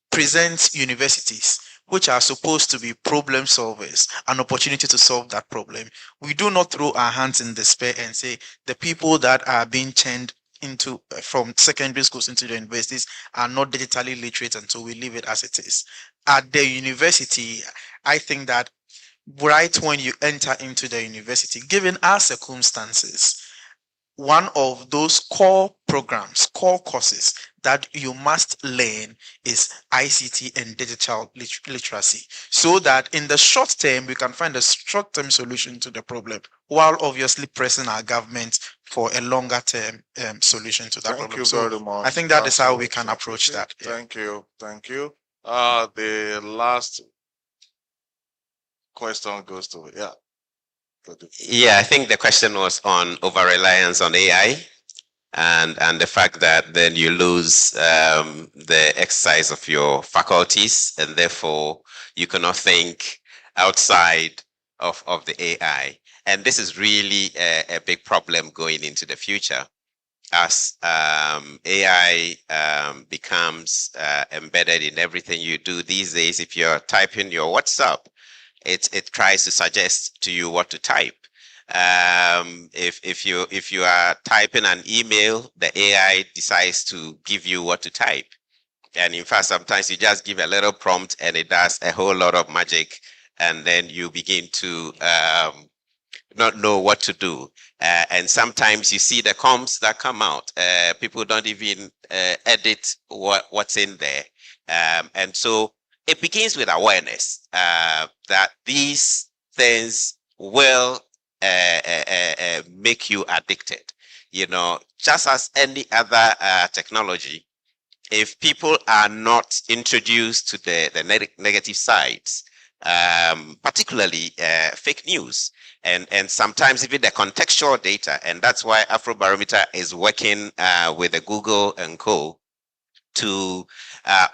presents universities, which are supposed to be problem solvers, an opportunity to solve that problem. We do not throw our hands in despair and say the people that are being churned into from secondary schools into the universities are not digitally literate, and so we leave it as it is. At the university, I think that right when you enter into the university, given our circumstances, one of those core programs, core courses that you must learn is ICT and digital literacy, so that in the short term, we can find a short-term solution to the problem, while obviously pressing our government for a longer-term solution to that Thank problem. you So very much. I think that is how we Absolutely. can approach that. Yeah. Thank you. Thank you. The last question goes to, yeah. Yeah, I think the question was on over-reliance on AI and the fact that then you lose the exercise of your faculties, and therefore you cannot think outside of the AI. And this is really a big problem going into the future as AI becomes embedded in everything you do these days. If you're typing your WhatsApp, it tries to suggest to you what to type. If you are typing an email, the AI decides to give you what to type. And in fact, sometimes you just give a little prompt and it does a whole lot of magic, and then you begin to not know what to do. And sometimes you see the comms that come out. People don't even edit what's in there. And so it begins with awareness that these things will make you addicted. You know, just as any other technology, if people are not introduced to the negative sides, particularly fake news, and sometimes even the contextual data, and that's why Afrobarometer is working with the Google and Co. to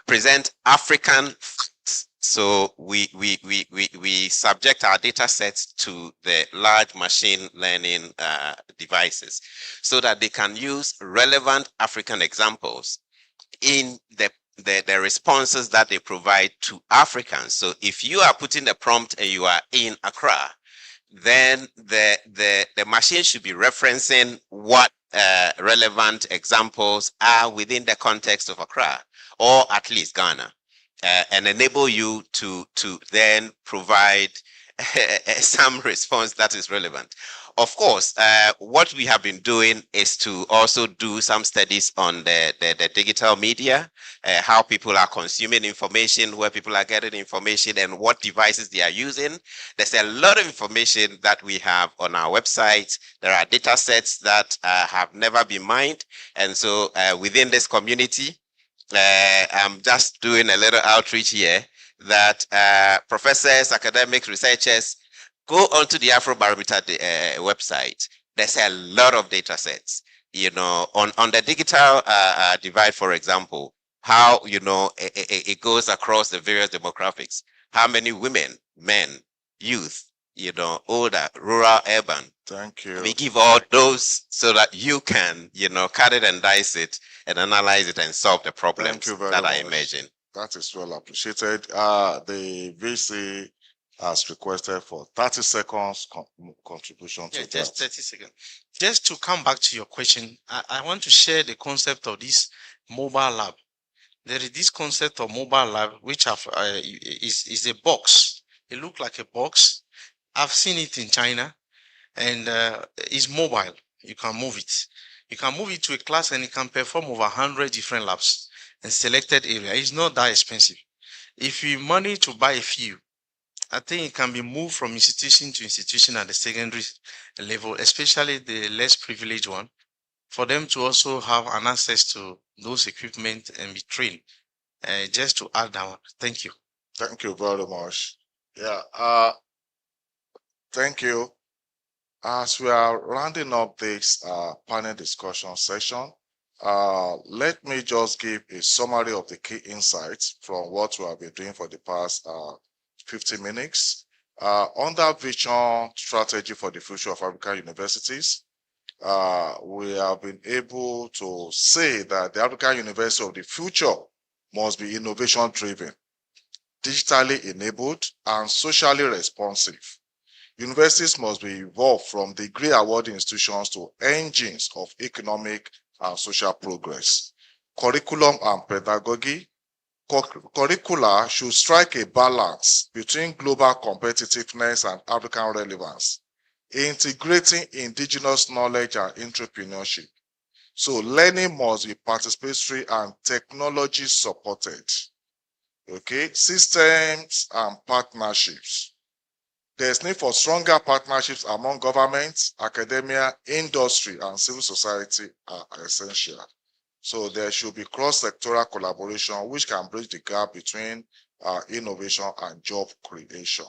present African facts. So we subject our data sets to the large machine learning devices so that they can use relevant African examples in the responses that they provide to Africans. So if you are putting the prompt and you are in Accra, then the machine should be referencing what relevant examples are within the context of Accra, or at least Ghana, and enable you to then provide some response that is relevant. Of course, what we have been doing is to also do some studies on the digital media, how people are consuming information, where people are getting information, and what devices they are using. There's a lot of information that we have on our website. There are data sets that have never been mined. And so within this community, I'm just doing a little outreach here that professors, academics, researchers, go onto the Afrobarometer website. There's a lot of data sets, you know, on the digital divide, for example, how, you know, it goes across the various demographics, how many women, men, youth, older, rural, urban. Thank you. We give all those so that you can, cut it and dice it and analyze it and solve the problems Thank you very that much. are emerging. That is well appreciated. The VC has requested for 30 seconds contribution to Yeah, that. just 30 seconds. Just to come back to your question, I want to share the concept of this mobile lab. There is this concept of mobile lab, which is a box. It looks like a box. I've seen it in China, and it's mobile. You can move it. You can move it to a class, and it can perform over 100 different labs in selected area. It's not that expensive. If you manage to buy a few, I think it can be moved from institution to institution at the secondary level, especially the less privileged one, for them to also have an access to those equipment and be trained. Just to add that one. Thank you. Thank you very much. Yeah. Thank you. As we are rounding up this panel discussion session, let me just give a summary of the key insights from what we have been doing for the past 50 minutes. Under Vision Strategy for the Future of African Universities, we have been able to say that the African University of the future must be innovation-driven, digitally enabled, and socially responsive. Universities must be evolved from degree awarding institutions to engines of economic and social progress. Curriculum and pedagogy. Curricula should strike a balance between global competitiveness and African relevance, integrating indigenous knowledge and entrepreneurship. So learning must be participatory and technology supported. Okay, systems and partnerships. There's need for stronger partnerships among governments, academia, industry, and civil society are essential. So there should be cross-sectoral collaboration which can bridge the gap between innovation and job creation.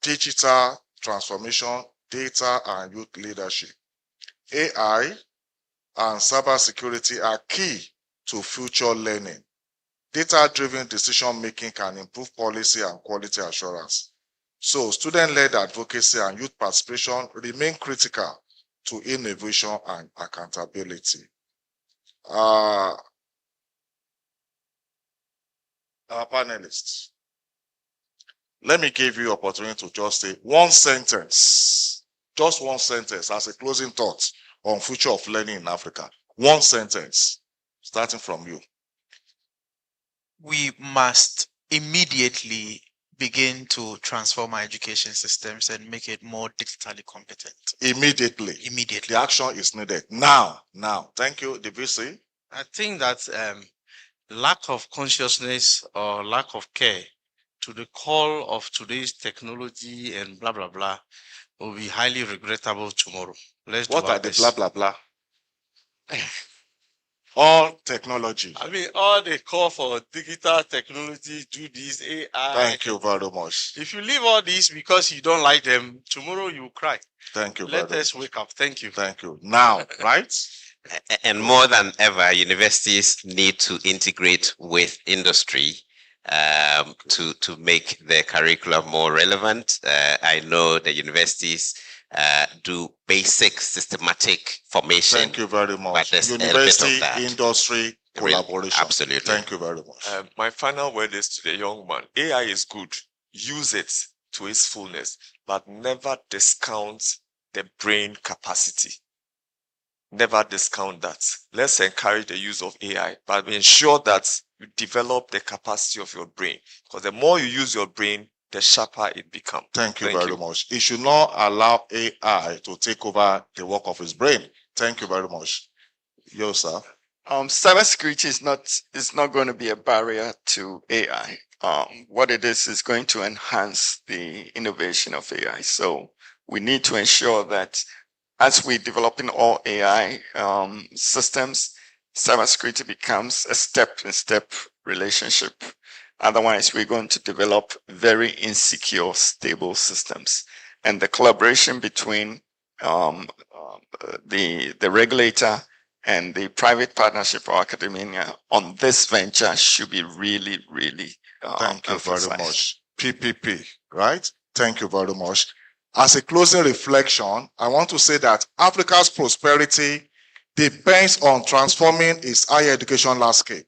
Digital transformation, data and youth leadership. AI and cybersecurity are key to future learning. Data-driven decision-making can improve policy and quality assurance. So student-led advocacy and youth participation remain critical to innovation and accountability. Our panelists, let me give you opportunity to just say one sentence, just one sentence as a closing thought on future of learning in Africa. One sentence, starting from you. We must immediately begin to transform our education systems and make it more digitally competent. Immediately. Immediately. The action is needed. Now. Thank you, DVC. I think that lack of consciousness or lack of care to the call of today's technology and blah, blah, blah will be highly regrettable tomorrow. What are the blah, blah, blah? All technology. I mean, all the call for digital technology, do this, AI. Thank you very much. If you leave all this because you don't like them, tomorrow you cry. Thank you. Let us wake up. Thank you. Thank you. Now, right? And more than ever, universities need to integrate with industry to make their curriculum more relevant. I know the universities do basic systematic formation. Thank you very much. But there's University, industry, collaboration. Absolutely. Thank you very much. My final word is to the young man. AI is good. Use it to its fullness, but never discount the brain capacity. Never discount that. Let's encourage the use of AI, but ensure that you develop the capacity of your brain. Because the more you use your brain, the sharper it becomes. Thank you very much. It should not allow AI to take over the work of his brain. Thank you very much. Yo, sir. Cybersecurity is not going to be a barrier to AI. What it is going to enhance the innovation of AI. So we need to ensure that as we developing all AI systems, cybersecurity becomes a step-in-step relationship. Otherwise, we're going to develop very insecure, stable systems. And the collaboration between the regulator and the private partnership or academia on this venture should be really, really thank you very much. PPP, right? Thank you very much. as a closing reflection, I want to say that Africa's prosperity depends on transforming its higher education landscape.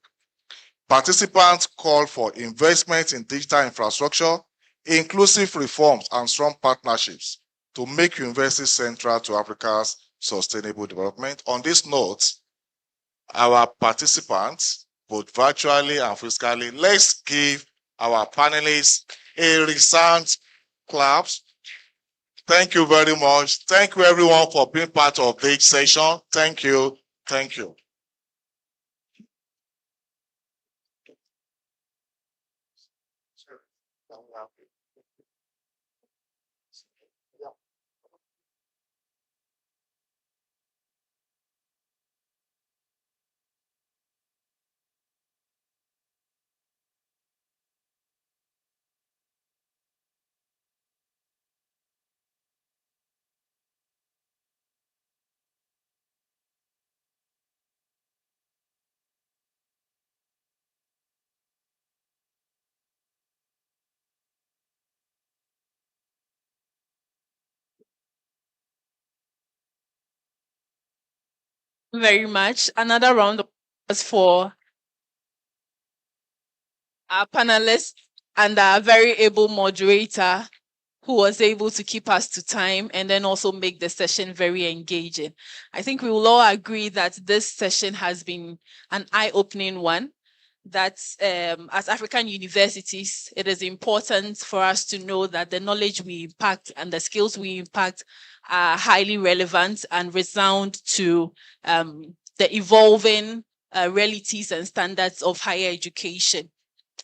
Participants call for investment in digital infrastructure, inclusive reforms, and strong partnerships to make universities central to Africa's sustainable development. On this note, our participants, both virtually and physically, let's give our panelists a resound claps. Thank you very much. Thank you everyone for being part of this session. Thank you. Thank you. Very much. Another round of applause for our panelists and our very able moderator who was able to keep us to time and then also make the session very engaging. I think we will all agree that this session has been an eye-opening one, that as African universities, it is important for us to know that the knowledge we impact and the skills we impact are highly relevant and resound to the evolving realities and standards of higher education.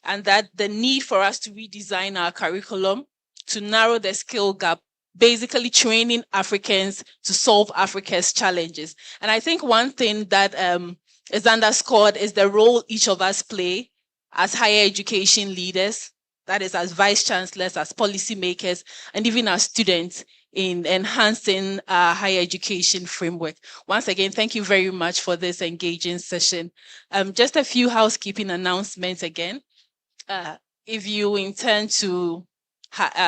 And that the need for us to redesign our curriculum to narrow the skill gap, basically training Africans to solve Africa's challenges. And I think one thing that is underscored is the role each of us play as higher education leaders, that is as vice chancellors, as policymakers, and even as students in enhancing our higher education framework. Once again, thank you very much for this engaging session. Just a few housekeeping announcements again. If you intend to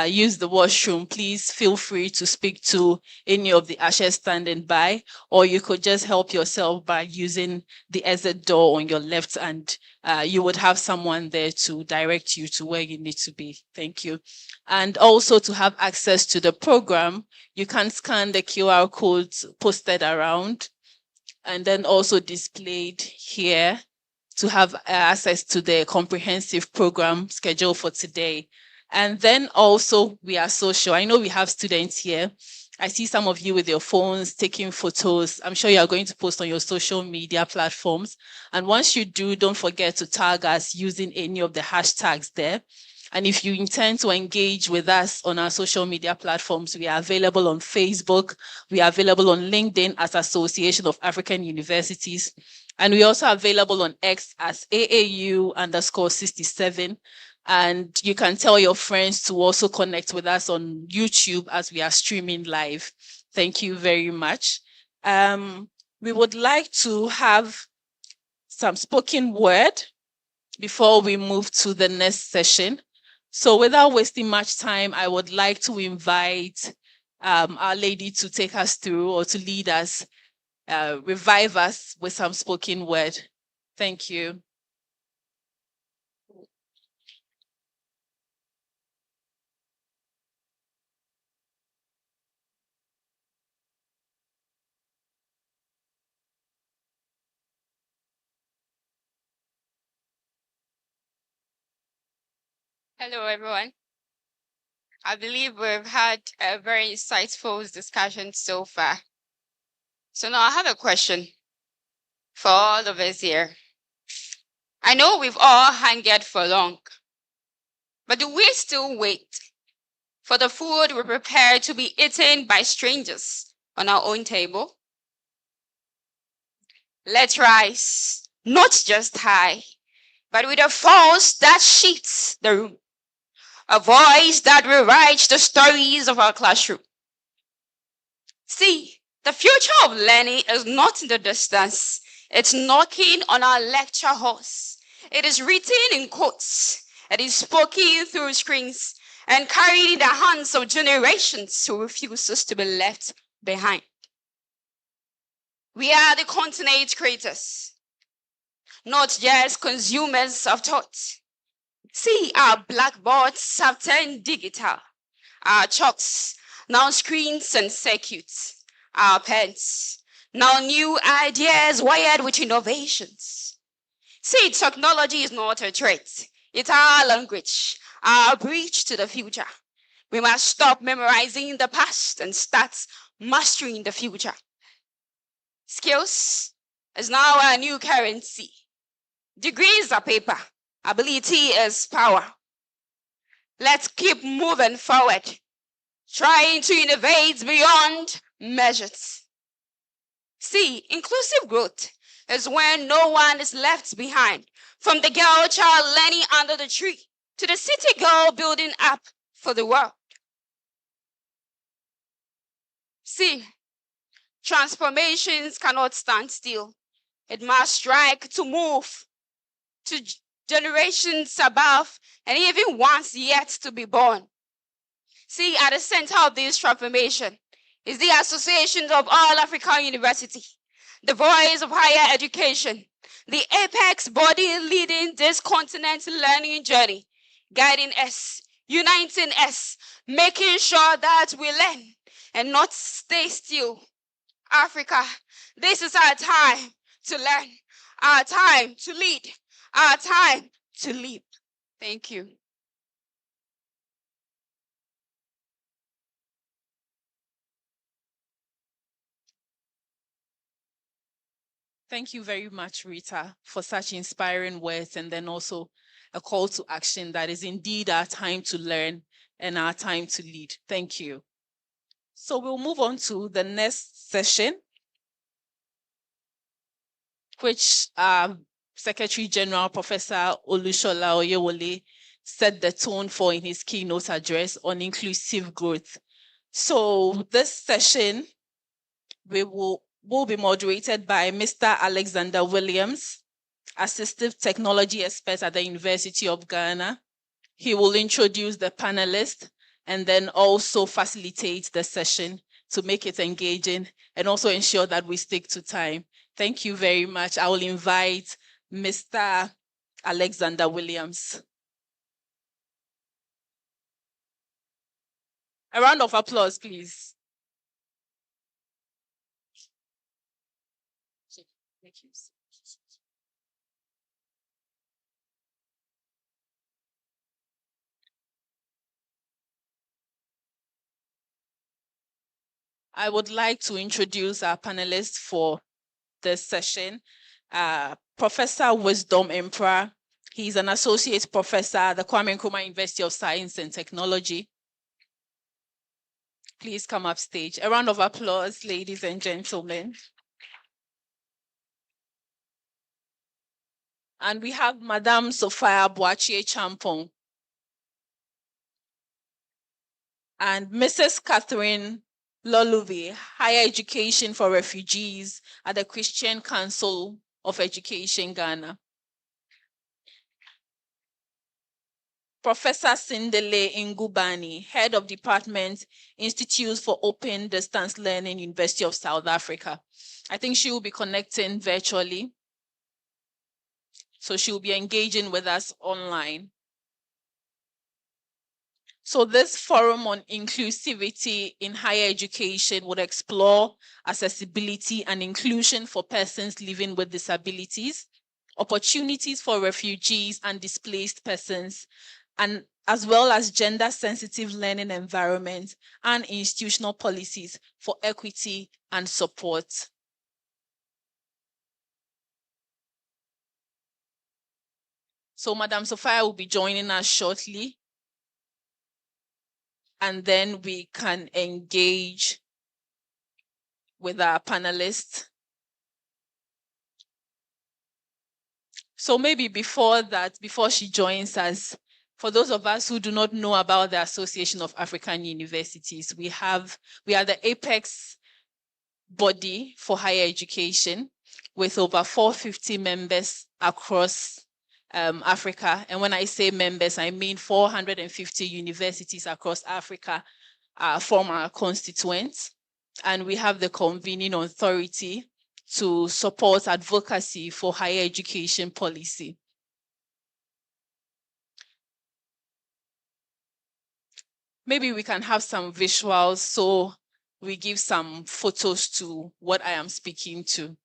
use the washroom, please feel free to speak to any of the ushers standing by, or you could just help yourself by using the exit door on your left, and you would have someone there to direct you to where you need to be. Thank you. And also, to have access to the program, you can scan the QR codes posted around and then also displayed here to have access to the comprehensive program schedule for today. And then also we are social. I know we have students here. I see some of you with your phones taking photos. I'm sure you are going to post on your social media platforms. And once you do, don't forget to tag us using any of the hashtags there. And if you intend to engage with us on our social media platforms, we are available on Facebook. We are available on LinkedIn as Association of African Universities. And we also available on X as AAU_67. And you can tell your friends to also connect with us on YouTube as we are streaming live. Thank you very much. We would like to have some spoken word before we move to the next session. So without wasting much time, I would like to invite Our Lady to take us through or to lead us, revive us with some spoken word. Thank you. Hello, everyone. I believe we've had a very insightful discussion so far. So now I have a question for all of us here. I know we've all hungered for long, but do we still wait for the food we prepare to be eaten by strangers on our own table? Let's rise, not just high, but with a force that shifts the room. A voice that rewrites the stories of our classroom. See, the future of learning is not in the distance. It's knocking on our lecture halls. It is written in quotes. It is spoken through screens. and carried in the hands of generations who refuse us to be left behind. We are the continent creators, not just consumers of thought. See, our blackboards have turned digital, our chalks now screens and circuits, our pens now new ideas wired with innovations. See, technology is not a threat, it's our language, our bridge to the future. We must stop memorizing the past and start mastering the future. Skills is now our new currency. Degrees are paper. Ability is power. Let's keep moving forward, trying to innovate beyond measures. See, inclusive growth is when no one is left behind, from the girl child learning under the tree to the city girl building up for the world. See, transformations cannot stand still. It must strike to move to generations above and even ones yet to be born. See, at the center of this transformation is the Association of All African University, the voice of higher education, the apex body leading this continent's learning journey, guiding us, uniting us, making sure that we learn and not stay still. Africa, this is our time to learn, our time to lead, our time to leap. Thank you. Thank you very much, Rita, for such inspiring words and then also a call to action that is indeed our time to learn and our time to lead. Thank you. So we'll move on to the next session, which Secretary General Professor Olushola Oyewole set the tone for in his keynote address on inclusive growth. So this session will be moderated by Mr. Alexander Williams, Assistive Technology Expert at the University of Ghana. He will introduce the panelists and then also facilitate the session to make it engaging and also ensure that we stick to time. Thank you very much. I will invite Mr. Alexander Williams. A round of applause, please. Thank you. I would like to introduce our panelists for this session. Professor Wisdom Emperor. He's an associate professor at the Kwame Nkrumah University of Science and Technology. Please come up stage. A round of applause, ladies and gentlemen. And we have Madame Sophia Boachie Champong and Mrs. Catherine Loluvi, Higher Education for Refugees at the Christian Council of Education, Ghana. Professor Sindele Ngubani, Head of Department, Institute for Open Distance Learning, University of South Africa. I think she will be connecting virtually. So she will be engaging with us online. So this forum on inclusivity in higher education would explore accessibility and inclusion for persons living with disabilities, opportunities for refugees and displaced persons, and as well as gender-sensitive learning environments and institutional policies for equity and support. So Madam Sophia will be joining us shortly, and then we can engage with our panelists. So maybe before she joins us, for those of us who do not know about the Association of African Universities, we are the apex body for higher education with over 450 members across Africa. And when I say members, I mean 450 universities across Africa form our constituents. And we have the convening authority to support advocacy for higher education policy. Maybe we can have some visuals so we give some photos to what I am speaking to.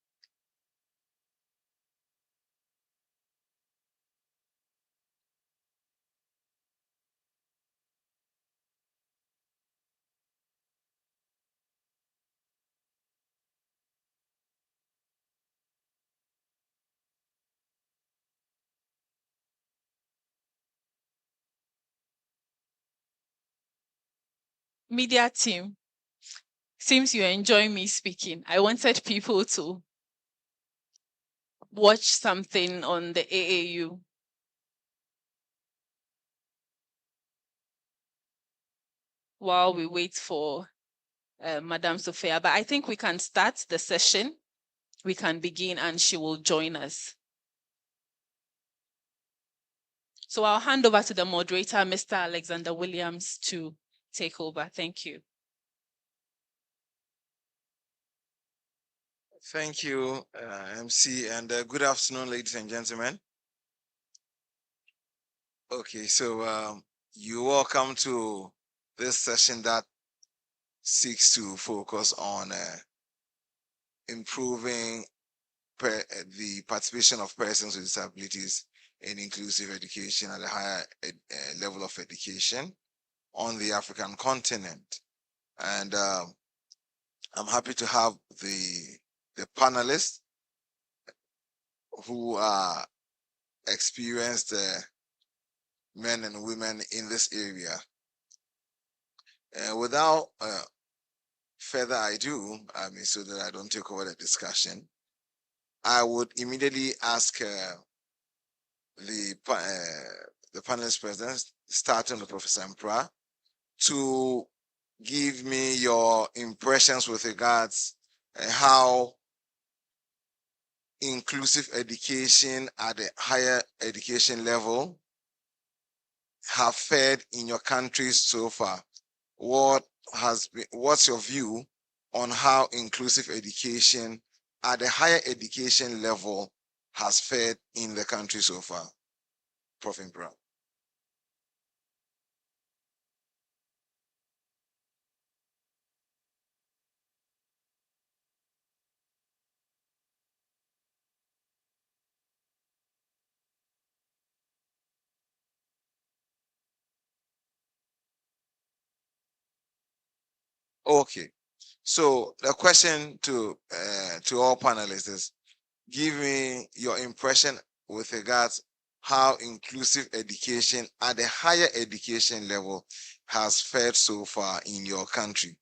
Media team, seems you're enjoying me speaking. I wanted people to watch something on the AAU. While we wait for Madam Sophia, but I think we can start the session. We can begin and she will join us. So I'll hand over to the moderator, Mr. Alexander Williams, to take over. Thank you. Thank you, MC, and good afternoon, ladies and gentlemen. Okay, so you're welcome to this session that seeks to focus on improving the participation of persons with disabilities in inclusive education at a higher level of education on the African continent. And I'm happy to have the panelists who are experienced men and women in this area. Without further ado, so that I don't take over the discussion, I would immediately ask the panelist president, starting with Professor Mpra, to give me your impressions with regards how inclusive education at the higher education level have fared in your countries so far. What's your view on how inclusive education at the higher education level has fared in the country so far? Prof. Mpra. Okay, so the question to all panelists is, give me your impression with regards how inclusive education at the higher education level has fared so far in your country.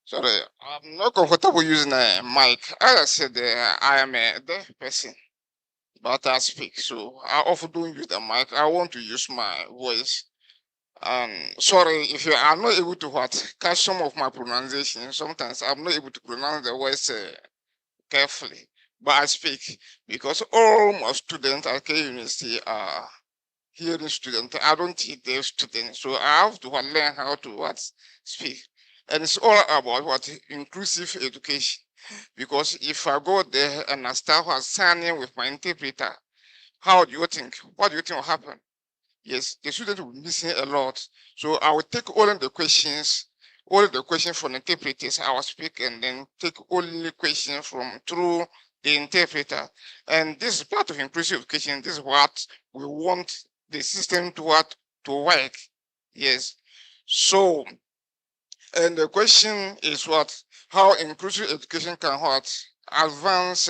Sorry, I'm not comfortable using a mic. As I said, I am a deaf person, but I speak, so I often don't use the mic. I want to use my voice. Sorry if you are not able to catch some of my pronunciation. Sometimes I'm not able to pronounce the words carefully, but I speak because all my students at K University are hearing students. I don't teach their students, so I have to learn how to speak. And it's all about inclusive education. Because if I go there and I start signing with my interpreter, how do you think? What do you think will happen? Yes, the student will be missing a lot. So I will take all of the questions from the interpreters, I will speak and then take only questions through the interpreter. And this is part of inclusive education. This is what we want the system to work. Yes. So, and the question is how inclusive education can advance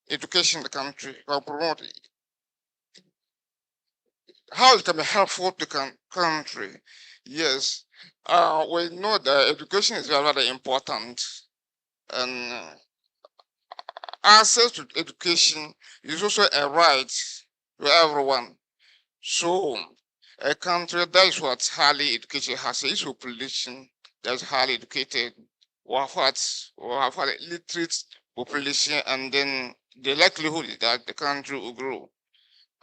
education in the country or promote it. how it can be helpful to country. Yes, we know that education is very, very important, and access to education is also a right to everyone. So, a country that is what highly educated has its population that's highly educated, or have what literate population, and then the likelihood is that the country will grow.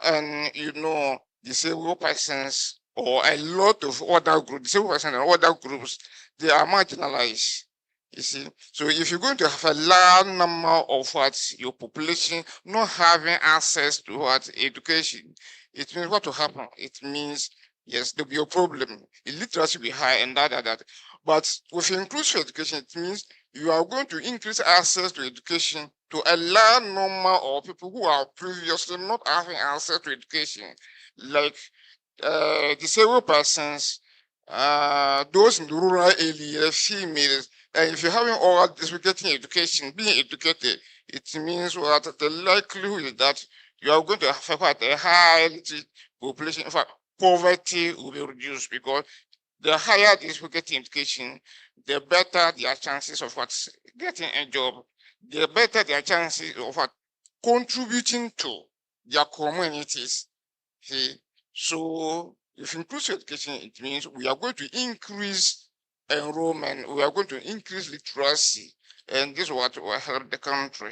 And you know, disabled persons or a lot of other groups, disabled persons and other groups, they are marginalized. You see, so if you're going to have a large number of what your population not having access to what education, it means what will happen? It means yes, there'll be a problem. Illiteracy will be high and that. But with inclusive education, it means you are going to increase access to education to a large number of people who are previously not having access to education, like disabled persons, those in the rural area, females. And if you're having all this, we're getting education, being educated, it means what the likelihood is that you are going to have quite a high population. In fact, poverty will be reduced because the higher these people getting education, the better their chances of what's getting a job, the better their chances of what contributing to their communities. See, so if inclusive education, it means we are going to increase enrollment, we are going to increase literacy, and this is what will help the country.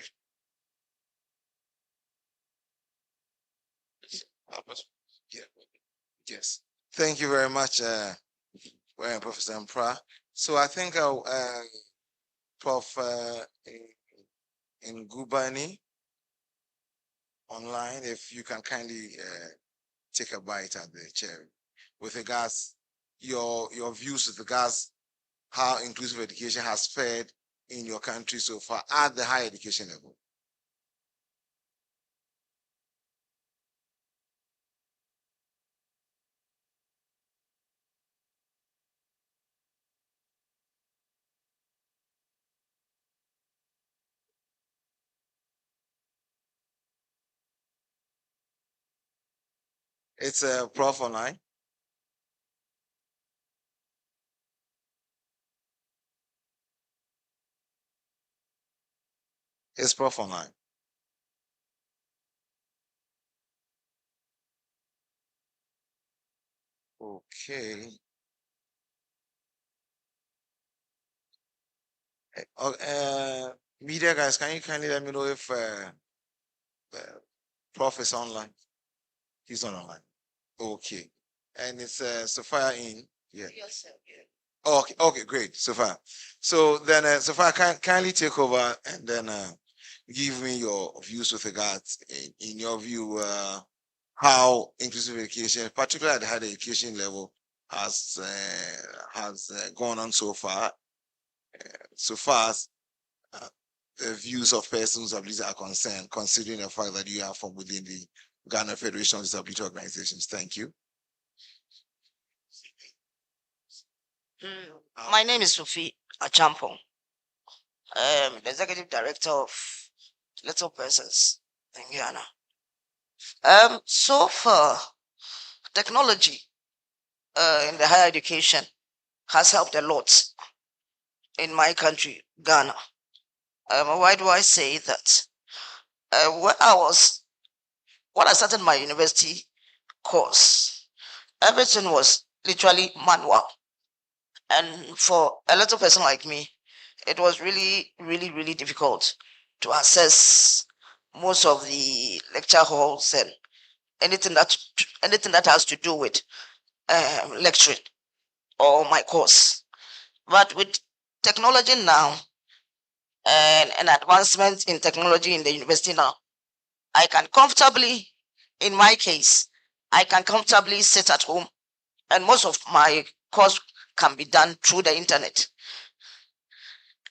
Yeah. Yes. Thank you very much, Professor Mpra. So I think Prof. In Gubani online, if you can kindly take a bite at the chair with regards your views with regards how inclusive education has fared in your country so far at the higher education level. It's a Prof online. It's Prof online. Okay. Media guys, can you kindly let me know if Prof is online? He's not online. Okay. And it's Sophia in. Yeah. Yes, sir. Yeah. Okay, great, Sophia. So then, Sophia, kindly take over and then give me your views with regards, in your view, how inclusive education, particularly at the higher education level, has gone on so far. So far as the views of persons with disabilities are concerned, considering the fact that you are from within the Ghana Federation of Disability Organizations. Thank you. My name is Sophie Achampong. The Executive Director of Little Persons in Ghana. So far, technology in the higher education has helped a lot in my country, Ghana. Why do I say that? When I started my university course, everything was literally manual. And for a little person like me, it was really, really, really difficult to access most of the lecture halls and anything that has to do with lecturing or my course. But with technology now and an advancement in technology in the university now, I can comfortably, in my case, I can comfortably sit at home and most of my course can be done through the internet.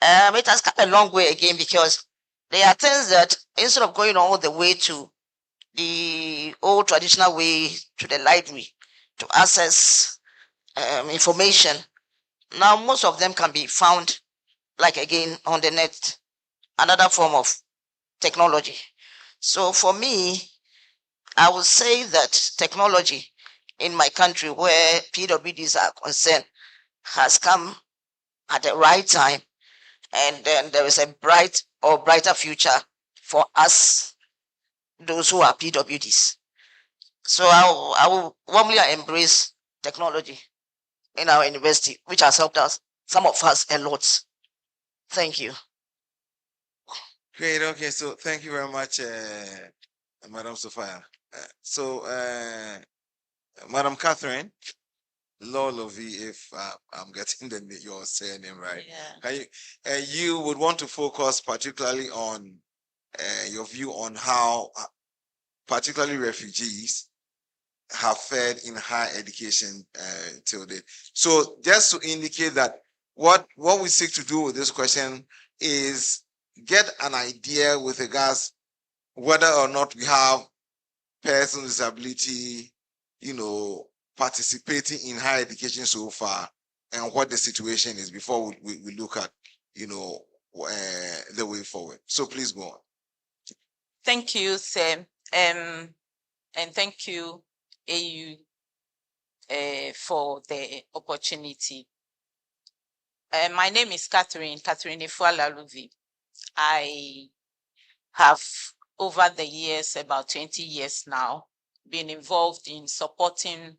It has come a long way again because there are things that instead of going all the way to the old traditional way to the library to access information, now most of them can be found like again on the net, another form of technology. So for me, I would say that technology in my country where PWDs are concerned has come at the right time, and then there is a bright or brighter future for us, those who are PWDs. So I will warmly embrace technology in our university, which has helped us, some of us, a lot. Thank you. Great. Okay. So thank you very much, Madam Sophia. Madam Catherine Lolovi, if I'm getting your surname right, you would want to focus particularly on your view on how, particularly refugees, have fared in higher education till date. So just to indicate that what we seek to do with this question is get an idea with regards whether or not we have persons with disability, participating in higher education so far, and what the situation is before we look at, the way forward. So please go on. Thank you, Sam. And thank you, AU, for the opportunity. My name is Catherine Ifualaluvi. I have, over the years, about 20 years now, been involved in supporting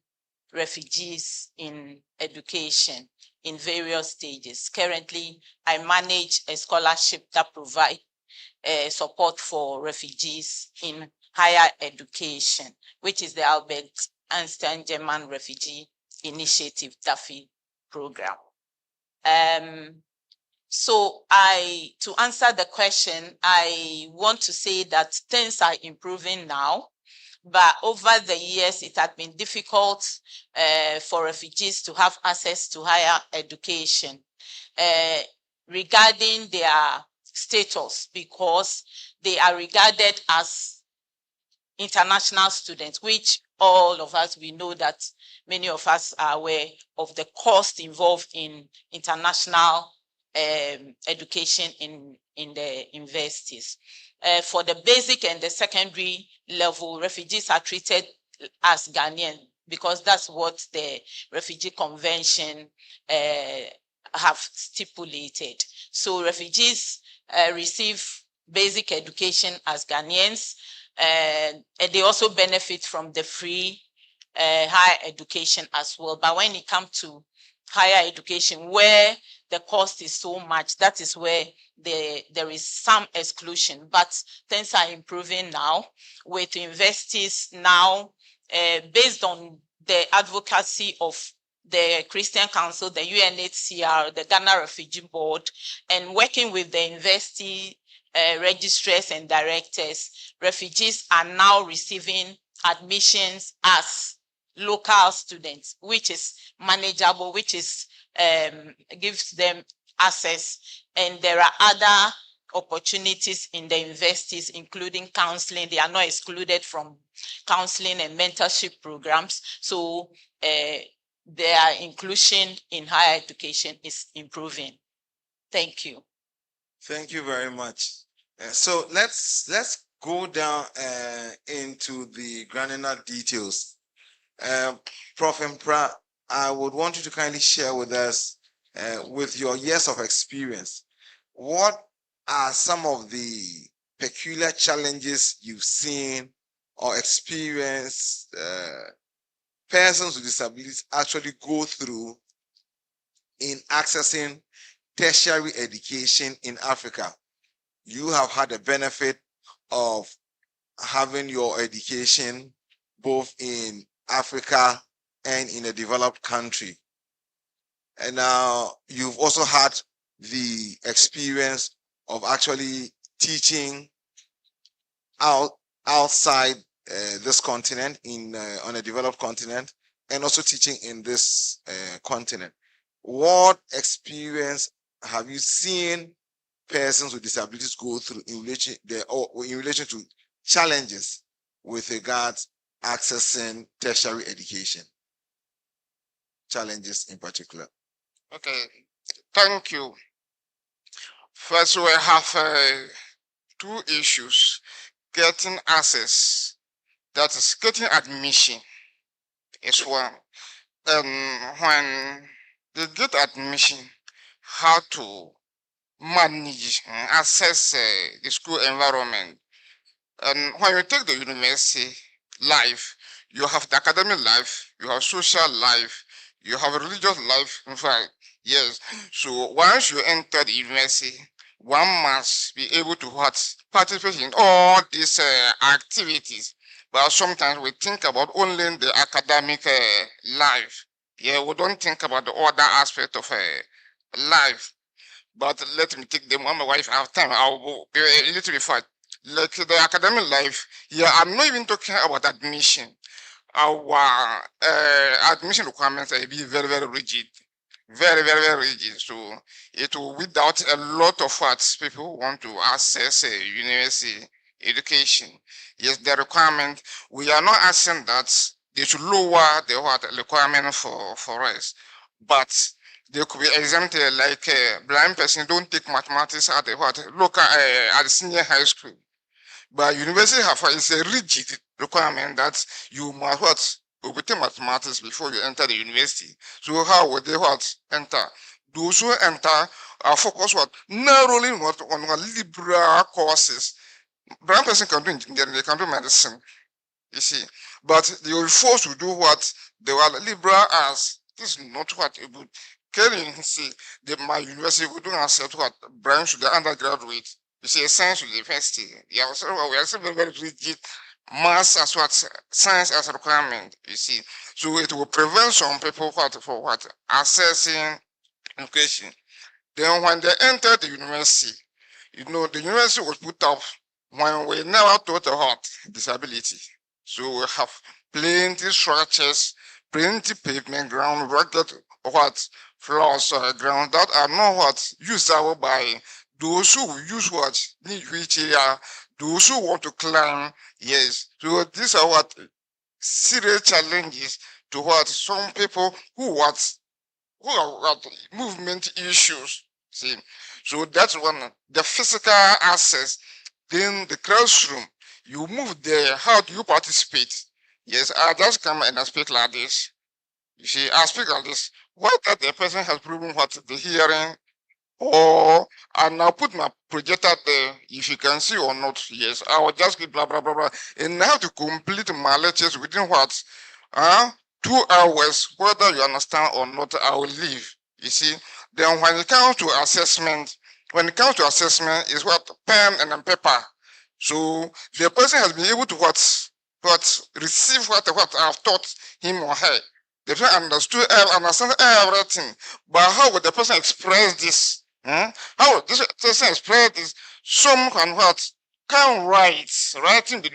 refugees in education in various stages. Currently, I manage a scholarship that provides support for refugees in higher education, which is the Albert Einstein German Refugee Initiative DAFI program. So to answer the question, I want to say that things are improving now, but over the years, it had been difficult for refugees to have access to higher education regarding their status, because they are regarded as international students, which all of us, we know that many of us are aware of the cost involved in international education in the universities. For the basic and the secondary level, refugees are treated as Ghanaian because that's what the Refugee Convention have stipulated. So refugees receive basic education as Ghanaians, and they also benefit from the free higher education as well. But when it comes to higher education, where the cost is so much, that is where there is some exclusion. But things are improving now with universities now, based on the advocacy of the Christian Council, the UNHCR, the Ghana Refugee Board, and working with the university registrars and directors, refugees are now receiving admissions as local students, which is manageable, which is gives them access. And there are other opportunities in the universities, including counseling. They are not excluded from counseling and mentorship programs. So their inclusion in higher education is improving. Thank you. Thank you very much. So let's go down into the granular details. Prof. Mpra, I would want you to kindly share with us, with your years of experience, what are some of the peculiar challenges you've seen or experienced persons with disabilities actually go through in accessing tertiary education in Africa? You have had the benefit of having your education both in Africa and in a developed country. And now you've also had the experience of actually teaching outside this continent, on a developed continent, and also teaching in this continent. What experience have you seen persons with disabilities go through in relation to challenges with regards accessing tertiary education? Challenges in particular. Okay, thank you. First, we have two issues: getting access, that is getting admission is one. When they get admission, how to manage and assess the school environment. And when you take the university life, you have the academic life, you have social life, you have religious life. In fact, yes. So once you enter the university, one must be able to participate in all these activities. But sometimes we think about only the academic life. Yeah, we don't think about the other aspect of life. But let me take them when my wife have time. I'll go a little bit fast. Like the academic life, yeah, I'm not even talking about admission. Our admission requirements will be very, very rigid. Very, very, very rigid. So it will without a lot of what people want to access a university education. Yes, the requirement, we are not asking that they should lower the requirement for us. But they could be exempted, like a blind person don't take mathematics at the local at the senior high school. But university is a rigid requirement that you must obtain mathematics before you enter the university. So how would they enter? Those who enter are focused narrowly on liberal courses. Blind person can do engineering, they can do medicine. You see, but they will be forced to do what they were liberal as. This is not what a good. Can you see my university we don't accept what branch the undergraduate. You see, a science university. Yeah, so we are very, very rigid maths as what science as a requirement. You see, so it will prevent some people for accessing education. Then when they enter the university, you know, the university was put up when we never taught about disability. So we have plenty structures, plenty pavement ground, rugged floors ground that are not usable by those who use need wheelchair, those who want to climb. Yes, so these are serious challenges to some people who are movement issues. See, so that's one. The physical access, then the classroom. You move there. How do you participate? Yes, I just come and I speak like this. You see, I speak like this. What that the person has proven what the hearing, or and I'll put my projector there. If you can see or not, yes, I will just keep blah blah blah blah. And now to complete my lectures within 2 hours, whether you understand or not, I will leave. You see, then when it comes to assessment, is what pen and then paper. So the person has been able to receive what I've taught him or her. The person understand everything. But how would the person express this? How would this person express this? Some can write. Writing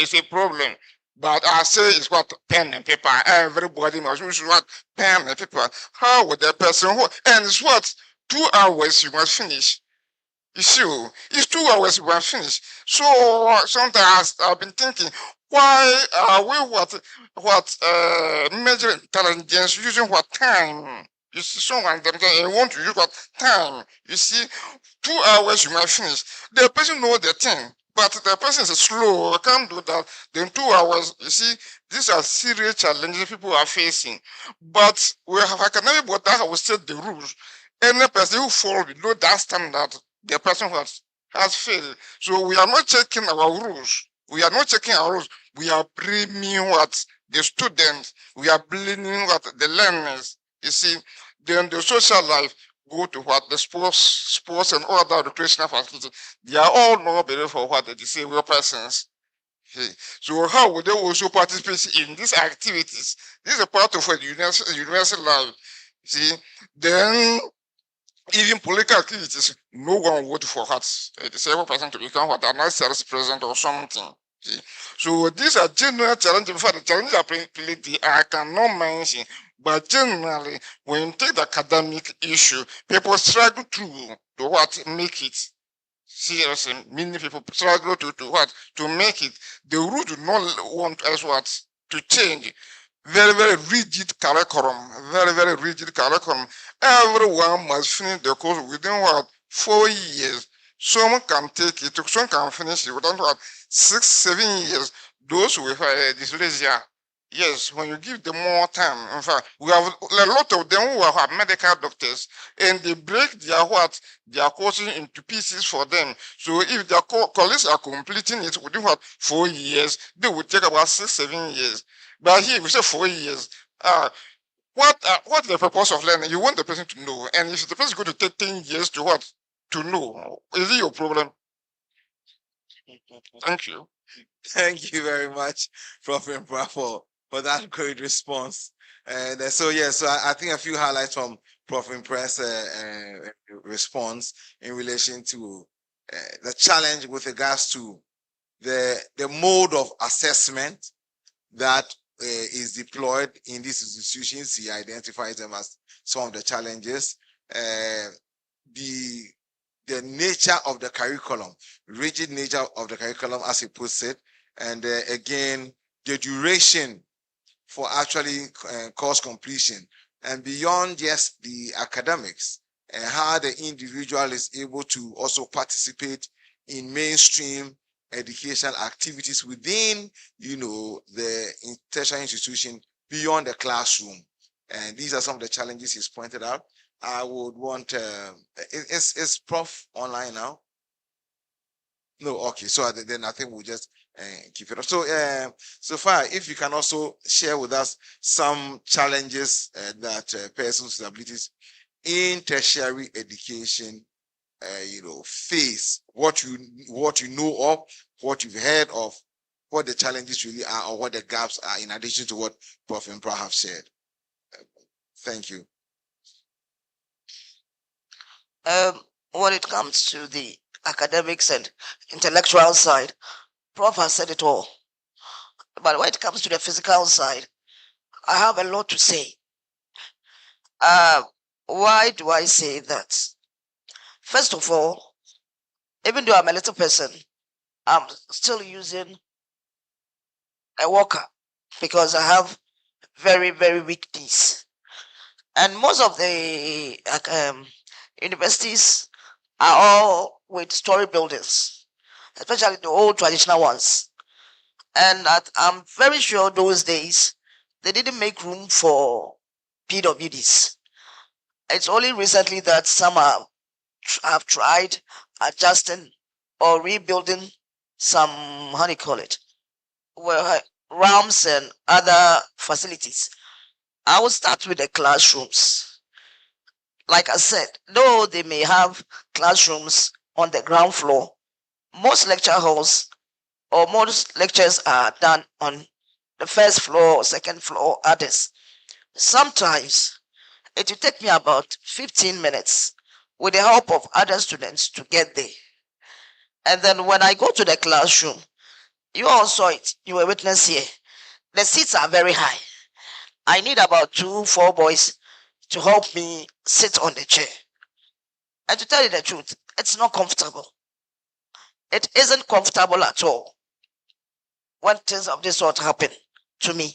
is a problem. But I say it's what pen and paper. Everybody must use what pen and paper. How would the person and it's what 2 hours you must finish. You see, it's 2 hours you must finish. So sometimes I've been thinking, why are we measure intelligence using what time? You see, someone they want to use what time. You see, 2 hours you might finish. The person knows the thing, but the person is slow. I can't do that. Then 2 hours. You see, these are serious challenges people are facing. But we have academic board that will set the rules. Any person who falls below that standard, the person who has failed. So we are not checking our rules. We are not checking our rules. We are blaming the students. We are blaming the learners. You see, then the social life go to the sports and other recreational facilities. They are all not better for the disabled persons. Okay. So how would they also participate in these activities? This is a part of the university life. See, then even political activities, no one would for a disabled person to become a nice president or something. See? So these are general challenges. For the challenges I cannot mention, but generally, when you take the academic issue, people struggle to make it. Seriously, many people struggle to make it. The root do not want us to change. Very, very rigid curriculum. Very, very rigid curriculum. Everyone must finish the course within 4 years. Some can take it, some can finish it within 6, 7 years. Those with dyslexia, Yes, when you give them more time. In fact, we have a lot of them who are medical doctors, and they break their courses into pieces for them. So if their colleagues are completing it within 4 years, they will take about 6-7 years. But here we say 4 years. What's the purpose of learning? You want the person to know, and if the person is going to take 10 years to know, is it your problem? Thank you. Thank you very much, Prof. Impra, for that great response. And so I think a few highlights from Prof. Impra's response in relation to the challenge with regards to the mode of assessment that is deployed in these institutions. He identifies them as some of the challenges. The nature of the curriculum, rigid nature of the curriculum, as he puts it, and again, the duration for actually course completion, and beyond just the academics, and how the individual is able to also participate in mainstream educational activities within, the tertiary institution beyond the classroom. And these are some of the challenges he's pointed out. I would want, is Prof online now? No, okay. So then I think we'll just keep it up. So, Sophia, if you can also share with us some challenges that persons with disabilities in tertiary education, face, what you know of, what you've heard of, what the challenges really are, or what the gaps are, in addition to what Prof. Impra have shared. Thank you. When it comes to the academics and intellectual side, Prof has said it all. But when it comes to the physical side, I have a lot to say. Why do I say that? First of all, even though I'm a little person, I'm still using a walker because I have very, very weak knees. And most of the universities are all with story buildings, especially the old traditional ones. And I'm very sure those days they didn't make room for PWDs. It's only recently that some have tried adjusting or rebuilding some, how do you call it, ramps and other facilities. I will start with the classrooms. Like I said, though they may have classrooms on the ground floor, most lecture halls or most lectures are done on the first floor or second floor, others. Sometimes it will take me about 15 minutes with the help of other students to get there. And then when I go to the classroom, you all saw it, you were witness here. The seats are very high. I need about 2-4 boys to help me sit on the chair. And to tell you the truth, it's not comfortable. It isn't comfortable at all when things of this sort happen to me.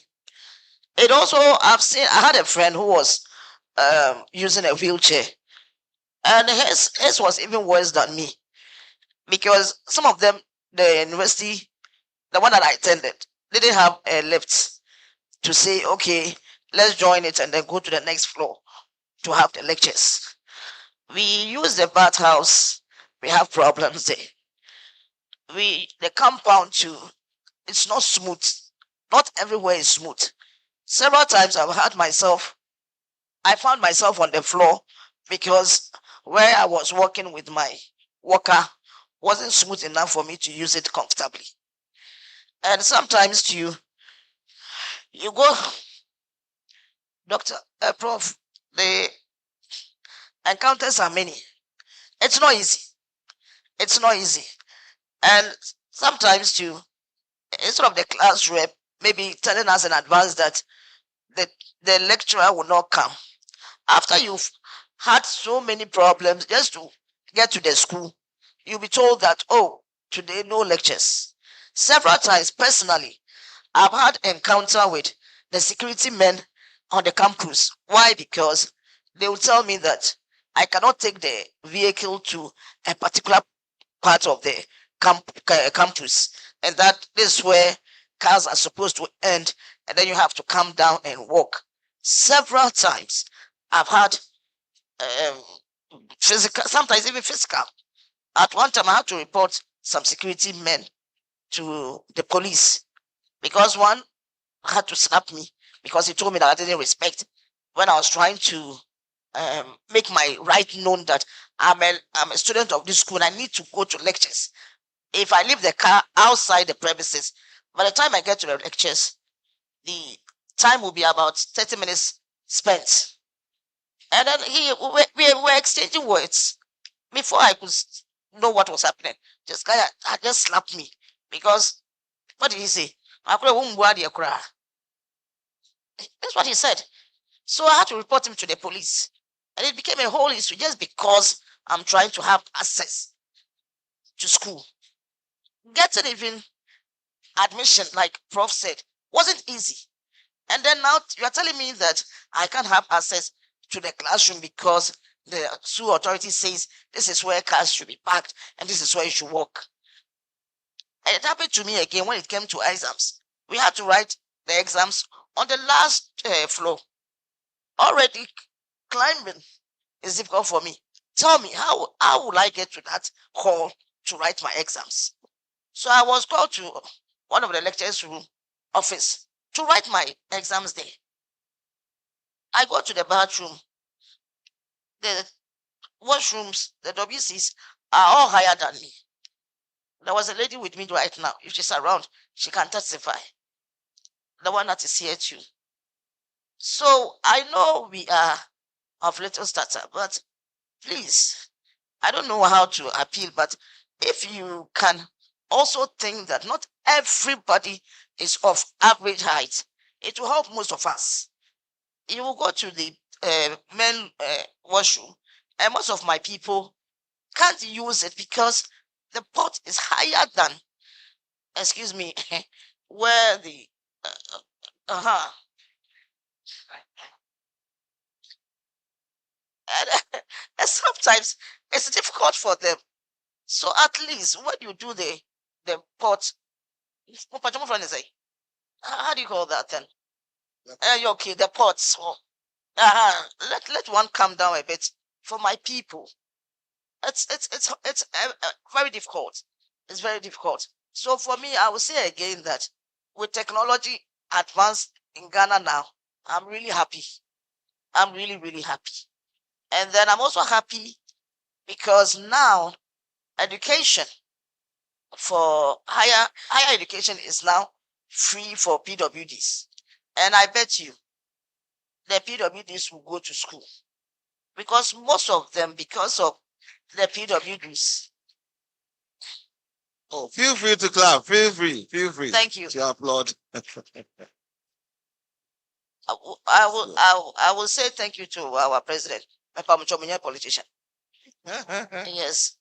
It also, I had a friend who was using a wheelchair, and his was even worse than me, because some of them, the university, the one that I attended, they didn't have a lift to say, okay, let's join it and then go to the next floor to have the lectures. We use the bathhouse, we have problems there. The compound too, it's not smooth. Not everywhere is smooth. Several times I found myself on the floor because where I was working with my walker wasn't smooth enough for me to use it comfortably. And sometimes too, you go, Prof, the encounters are many. It's not easy. It's not easy. And sometimes too, instead of the class rep maybe telling us in advance that the lecturer will not come, after you've had so many problems just to get to the school, you'll be told that, oh, today no lectures. Several times personally, I've had encounter with the security men on the campus. Why? Because they will tell me that I cannot take the vehicle to a particular part of the campus, and that this is where cars are supposed to end, and then you have to come down and walk. Several times I've had physical, sometimes even physical. At one time I had to report some security men to the police because one had to slap me because he told me that I didn't respect when I was trying to make my right known that I'm a student of this school and I need to go to lectures. If I leave the car outside the premises, by the time I get to the lectures, the time will be about 30 minutes spent. And then we were exchanging words before I could know what was happening. This guy had just slapped me because, what did he say? That's what he said. So I had to report him to the police. And it became a whole issue just because I'm trying to have access to school. Getting even admission, like Prof said, wasn't easy. And then now you're telling me that I can't have access to the classroom because the school authority says this is where cars should be parked and this is where you should walk. And it happened to me again when it came to exams. We had to write the exams on the last floor. Already climbing is difficult for me. Tell me, how will I get to that hall to write my exams? So I was called to one of the lecturers' room office to write my exams there. I go to the bathroom. The washrooms, the WCs are all higher than me. There was a lady with me right now. If she's around, she can testify. The one that is here too. So I know we are of little stature, but please, I don't know how to appeal, but if you can also think that not everybody is of average height, it will help most of us. You will go to the men washroom, and most of my people can't use it because the pot is higher than, excuse me, where the and sometimes it's difficult for them. So at least when you do the pot, how do you call that then? Okay, the pots. Let one come down a bit for my people. It's very difficult. It's very difficult. So for me, I will say again that with technology advanced in Ghana now, I'm really happy. I'm really, really happy. And then I'm also happy because now education for higher education is now free for PWDs. And I bet you the PWDs will go to school because most of them, because of the PWDs. Oh, feel free to clap. Feel free. Thank you. To applaud. I will say thank you to our president, a politician. Yes,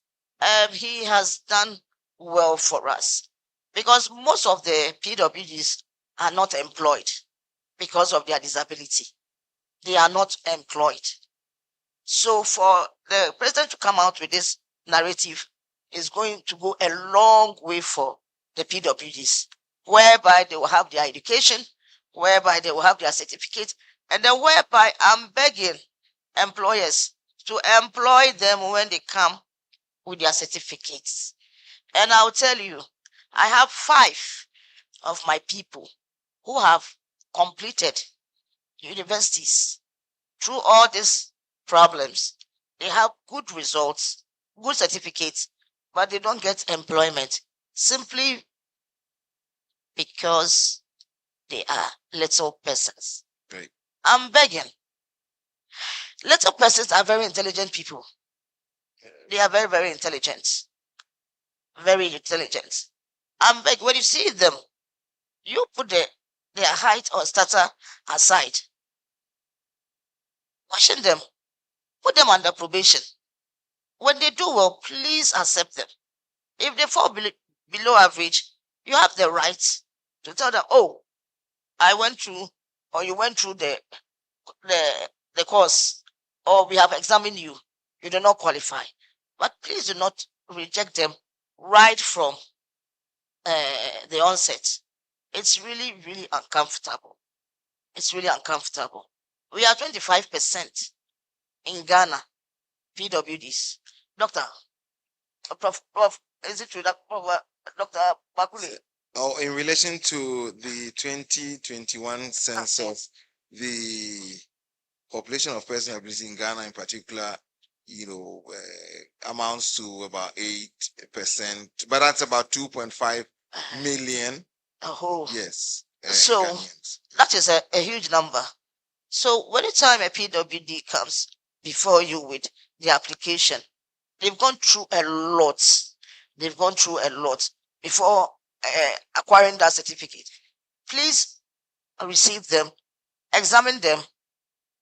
he has done well for us because most of the PWDs are not employed because of their disability. They are not employed. So for the president to come out with this narrative is going to go a long way for the PWDs, whereby they will have their education, whereby they will have their certificate, and then whereby I'm begging employers to employ them when they come with their certificates. And I'll tell you, I have 5 of my people who have completed universities through all these problems. They have good results, good certificates, but they don't get employment simply because they are little persons. Right. I'm begging. Little persons are very intelligent people. They are very, very intelligent. Very intelligent. I'm begging, when you see them, you put their height or stature aside. Question them. Put them under probation. When they do well, please accept them. If they fall below average, you have the right to tell them, oh, I went through, or you went through the course, or we have examined you. You do not qualify. But please do not reject them right from the onset. It's really, really uncomfortable. It's really uncomfortable. We are 25% in Ghana, PWDs. Doctor, Prof, is it true that Dr. Bakule? Oh, in relation to the 2021 census, the population of persons with ability in Ghana in particular, amounts to about 8%, but that's about 2.5 million. Oh, yes. So Ghanaians. that is a huge number. So when the time a PWD comes before you with the application, they've gone through a lot. They've gone through a lot before acquiring that certificate. Please receive them, examine them,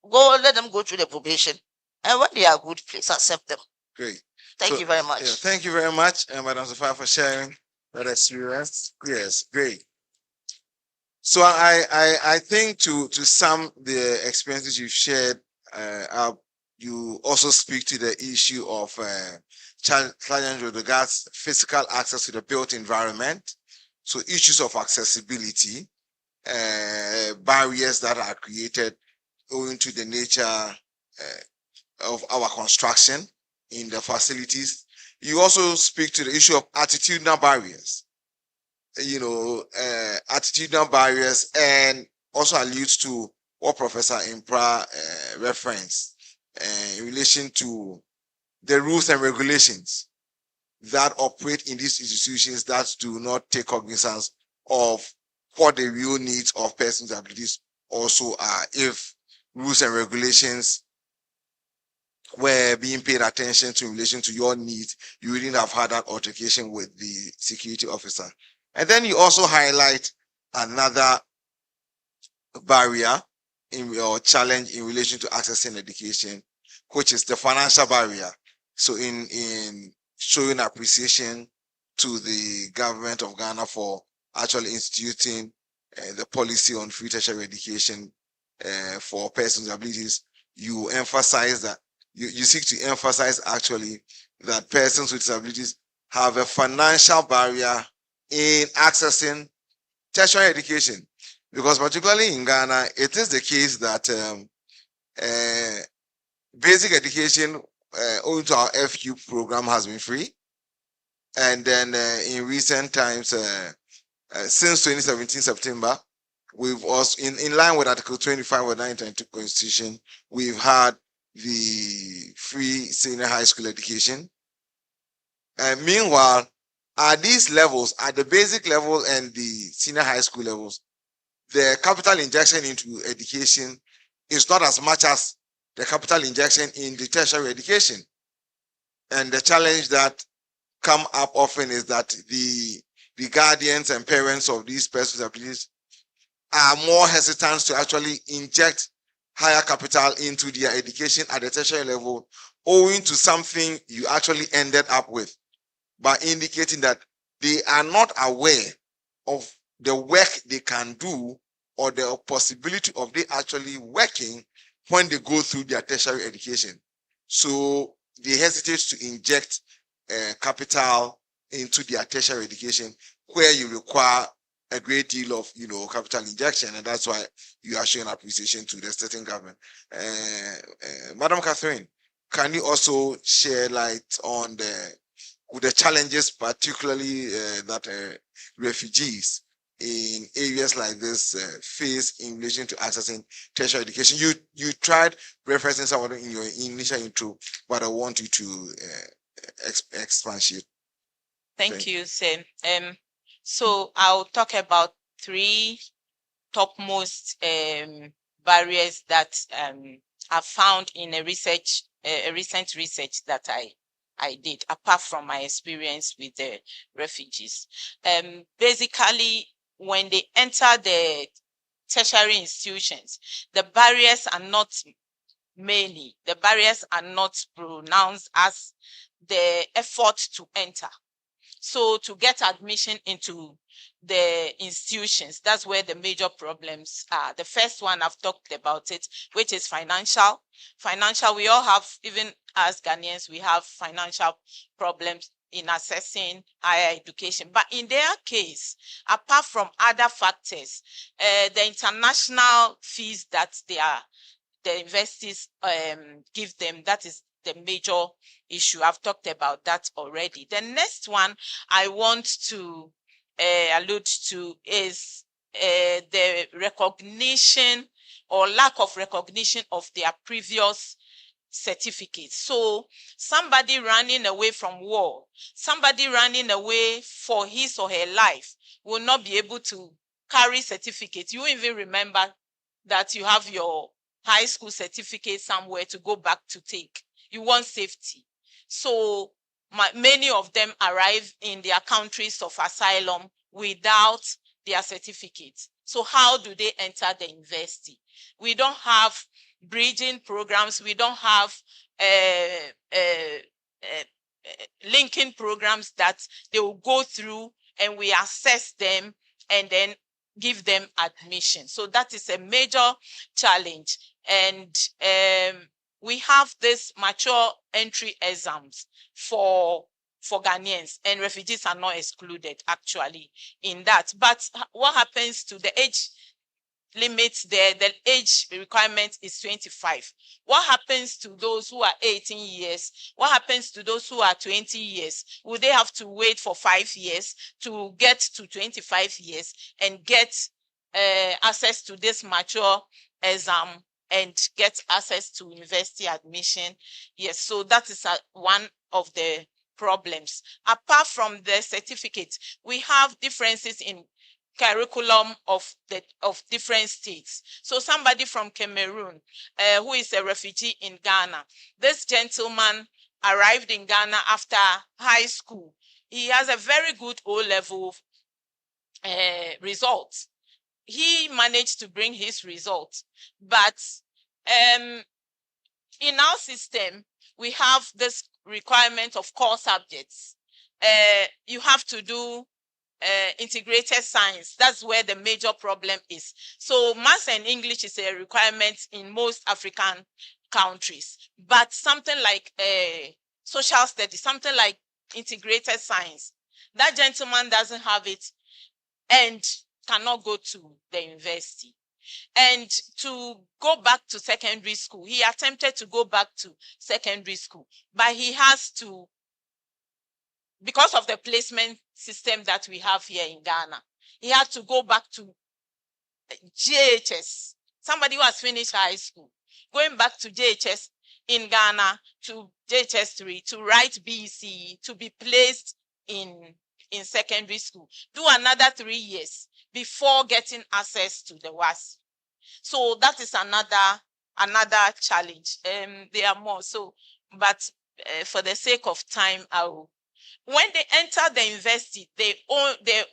let them go through the probation, and when they are good, please accept them. Great. Thank you very much. Yeah, thank you very much, Madam Sophia, for sharing that experience. Yes, great. So I think to sum the experiences you've shared up, you also speak to the issue of challenge with regards physical access to the built environment. So issues of accessibility, barriers that are created owing to the nature of our construction in the facilities. You also speak to the issue of attitudinal barriers, attitudinal barriers, and also alludes to what Professor Impra referenced in relation to the rules and regulations that operate in these institutions that do not take cognizance of what the real needs of persons with abilities also are. If rules and regulations were being paid attention to in relation to your needs, you wouldn't have had that altercation with the security officer. And then you also highlight another barrier or challenge in relation to accessing education, which is the financial barrier. So in showing appreciation to the government of Ghana for actually instituting the policy on free tertiary education for persons with abilities, you emphasize that you seek to emphasize actually that persons with disabilities have a financial barrier in accessing tertiary education, because particularly in Ghana, it is the case that basic education owing to our FU program has been free. And then in recent times, since 2017 September, we've also, in line with Article 25 of the 1992 Constitution, we've had the free senior high school education. And meanwhile, at these levels, at the basic level and the senior high school levels, the capital injection into education is not as much as the capital injection in the tertiary education. And the challenge that come up often is that the guardians and parents of these persons with abilities are more hesitant to actually inject higher capital into their education at the tertiary level, owing to something you actually ended up with, by indicating that they are not aware of the work they can do or the possibility of they actually working when they go through their tertiary education. So they hesitate to inject capital into their tertiary education, where you require a great deal of capital injection, and that's why you are showing appreciation to the state government. Madam Catherine, can you also share light on the challenges, particularly that refugees in areas like this face in relation to accessing tertiary education? You tried referencing some of them in your initial intro, but I want you to expatiate. Thank you, Sam. So I'll talk about three topmost barriers that are found in a recent research that I did, apart from my experience with the refugees. Basically, when they enter the tertiary institutions, the barriers are not many. The barriers are not pronounced as the effort to enter. So to get admission into the institutions, that's where the major problems are. The first one, I've talked about it, which is financial. Financial, we all have, even as Ghanaians, we have financial problems in assessing higher education. But in their case, apart from other factors, the international fees that the universities give them, that is the major issue. I've talked about that already. The next one I want to allude to is the recognition or lack of recognition of their previous certificates. So somebody running away from war, somebody running away for his or her life will not be able to carry certificates. You even remember that you have your high school certificate somewhere to go back to take. You want safety. So many of them arrive in their countries of asylum without their certificates. So how do they enter the university? We don't have bridging programs. We don't have linking programs that they will go through and we assess them and then give them admission. So that is a major challenge. And we have this mature entry exams for Ghanaians, and refugees are not excluded actually in that. But what happens to the age limits there? The age requirement is 25. What happens to those who are 18 years? What happens to those who are 20 years? Will they have to wait for 5 years to get to 25 years and get access to this mature exam and get access to university admission? Yes, so that is one of the problems. Apart from the certificate, we have differences in curriculum of different states. So somebody from Cameroon who is a refugee in Ghana, this gentleman arrived in Ghana after high school. He has a very good O-level result. He managed to bring his result, but in our system, we have this requirement of core subjects. You have to do integrated science. That's where the major problem is. So maths and English is a requirement in most African countries, but something like social studies, something like integrated science, that gentleman doesn't have it and cannot go to the university. And to go back to secondary school, he attempted to go back to secondary school, but he has to, because of the placement system that we have here in Ghana, he had to go back to JHS. Somebody who has finished high school, going back to JHS in Ghana, to JHS 3, to write BECE, to be placed in secondary school, do another 3 years before getting access to the WASSCE. So that is another challenge. There are more. So, but for the sake of time, when they enter the university, the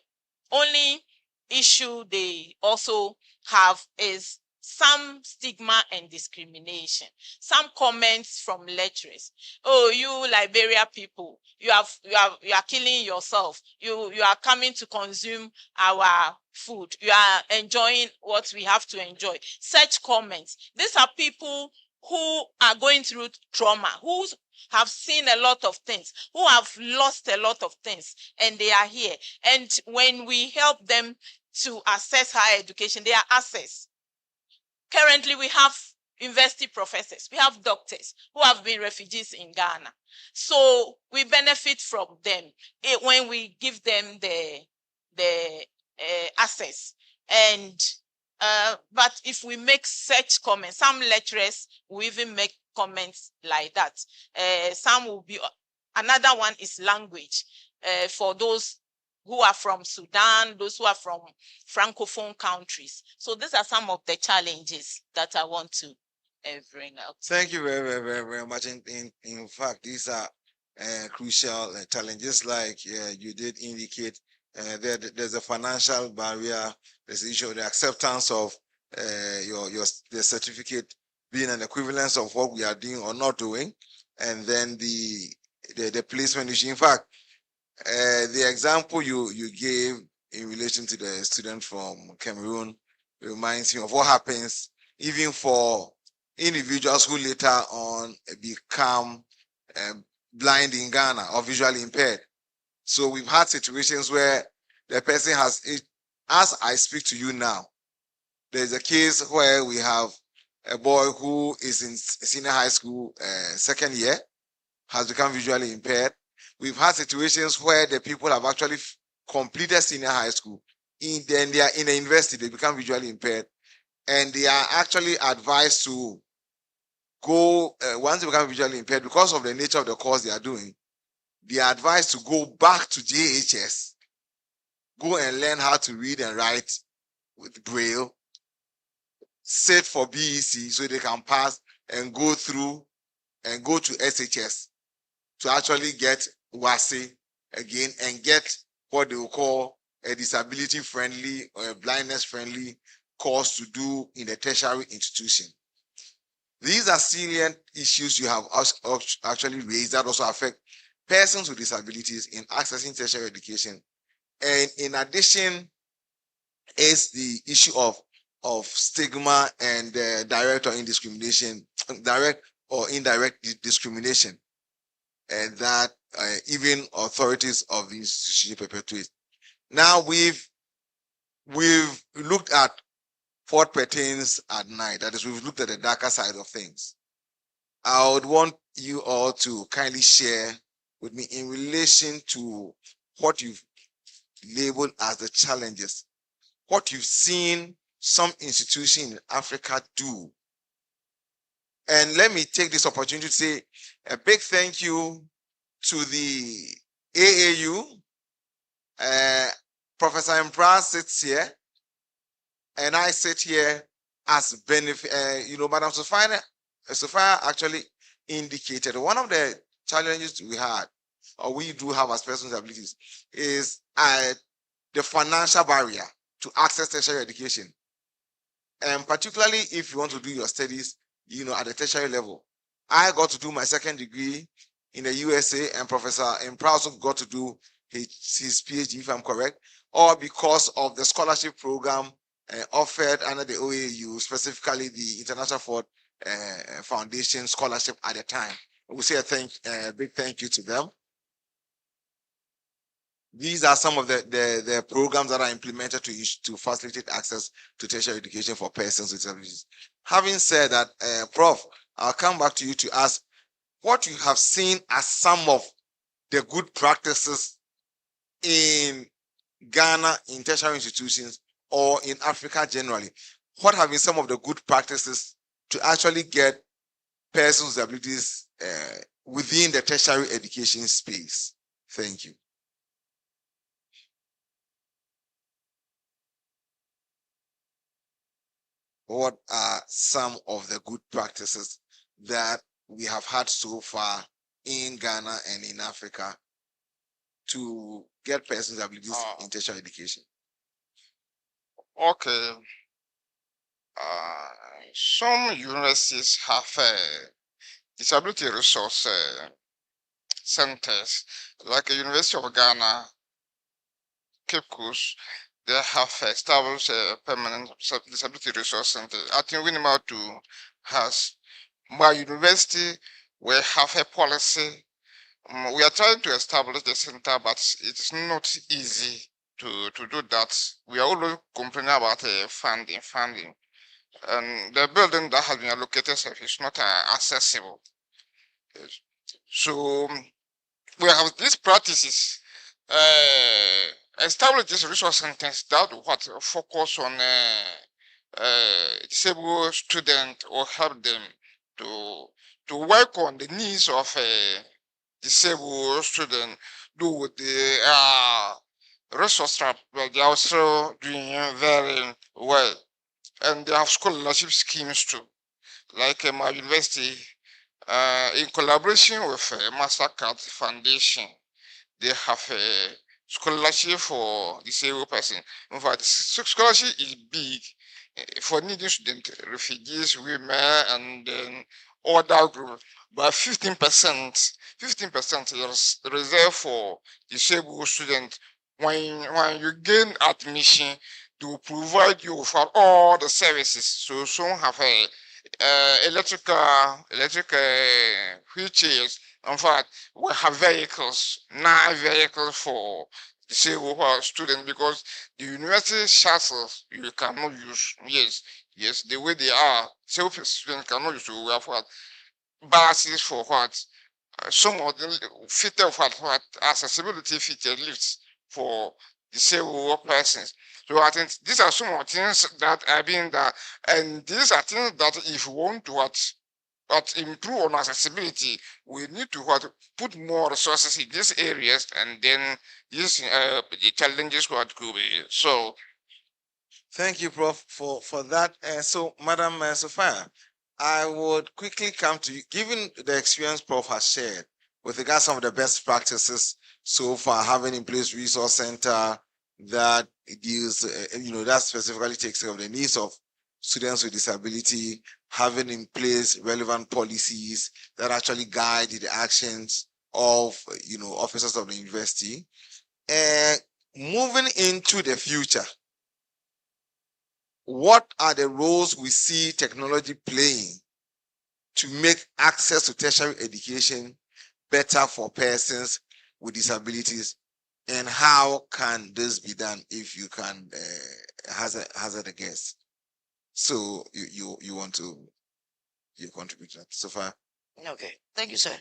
only issue they also have is some stigma and discrimination. Some comments from lecturers. Oh, you Liberia people, you are killing yourself. You are coming to consume our food. You are enjoying what we have to enjoy. Such comments. These are people who are going through trauma, who have seen a lot of things, who have lost a lot of things, and they are here. And when we help them to access higher education, they are assessed. Currently, we have university professors, we have doctors who have been refugees in Ghana. So we benefit from them when we give them the access. And but if we make such comments, some lecturers will even make comments like that. Some will be, another one is language. For those who are from Sudan, those who are from Francophone countries. So these are some of the challenges that I want to bring out. Thank you very much. In fact, these are crucial challenges, like you did indicate. There's a financial barrier. There's the issue of the acceptance of the certificate being an equivalence of what we are doing or not doing, and then the placement issue. In fact, the example you gave in relation to the student from Cameroon reminds me of what happens even for individuals who later on become blind in Ghana or visually impaired. So we've had situations where the person has, as I speak to you now, there's a case where we have a boy who is in senior high school, second year, has become visually impaired. We've had situations where the people have actually completed senior high school, then they are in a university, they become visually impaired, and they are actually advised to go, once they become visually impaired, because of the nature of the course they are doing, they are advised to go back to JHS, go and learn how to read and write with Braille, sit for BEC so they can pass and go through and go to SHS to actually get WASI again and get what they will call a disability friendly or a blindness friendly course to do in a tertiary institution. These are salient issues you have actually raised that also affect persons with disabilities in accessing tertiary education. And in addition is the issue of stigma and direct or indirect discrimination, and that even authorities of the institution perpetuate. Now we've looked at what pertains at night. That is, we've looked at the darker side of things. I would want you all to kindly share with me in relation to what you've labeled as the challenges, what you've seen some institutions in Africa do. And let me take this opportunity to say a big thank you to the AAU. Professor Mpra sits here, and I sit here as benefit. Madam Sophia actually indicated one of the challenges we had, or we do have as persons with abilities, is the financial barrier to access tertiary education. And particularly if you want to do your studies, at the tertiary level. I got to do my second degree in the USA, and Professor Mpra also got to do his PhD, if I'm correct, or because of the scholarship program offered under the OAU, specifically the International Ford Foundation scholarship at the time. We say a big thank you to them. These are some of the programs that are implemented to facilitate access to tertiary education for persons with disabilities. Having said that, Prof, I'll come back to you to ask what you have seen as some of the good practices in Ghana, in tertiary institutions, or in Africa generally. What have been some of the good practices to actually get persons with disabilities within the tertiary education space? Thank you. What are some of the good practices that we have had so far in Ghana and in Africa to get persons with abilities in tertiary education? Okay. Some universities have disability resource centers, like the University of Ghana, Cape Coast. They have established a permanent disability resource center. I think Winimau has. My university will have a policy. We are trying to establish the center, but it is not easy to do that. We are always complaining about funding. And the building that has been allocated is not accessible. So we have these practices. Establish these resource centers that focus on disabled students or help them to work on the needs of disabled students. Do with the resource trap, but they are also doing very well, and they have scholarship schemes too. Like my university, in collaboration with Mastercard Foundation, they have a scholarship for disabled person. In fact, the scholarship is big for needy students, refugees, women, and then other groups. But 15% is reserved for disabled students. When you gain admission, they will provide you for all the services. So some have a electric wheelchairs, In fact, we have vehicles, 9 vehicles for disabled students because the university shuttles you cannot use. Yes, the way they are, disabled students cannot use. So we have what buses for what some of them fitted what accessibility fitted lifts for disabled persons. So I think these are some of the things that are being that, and these are things that if we want to what improve on accessibility, we need to what put more resources in these areas, and then these the challenges what could be so. Thank you, Prof, for that. So, Madam Sophia, I would quickly come to you, given the experience Prof has shared with regards to some of the best practices so far, having in place resource center that deals, that specifically takes care of the needs of students with disability, having in place relevant policies that actually guide the actions of, officers of the university. Moving into the future, what are the roles we see technology playing to make access to tertiary education better for persons with disabilities, and how can this be done? If you can hazard a guess. So you want to contribute to that so far? Okay, thank you, sir.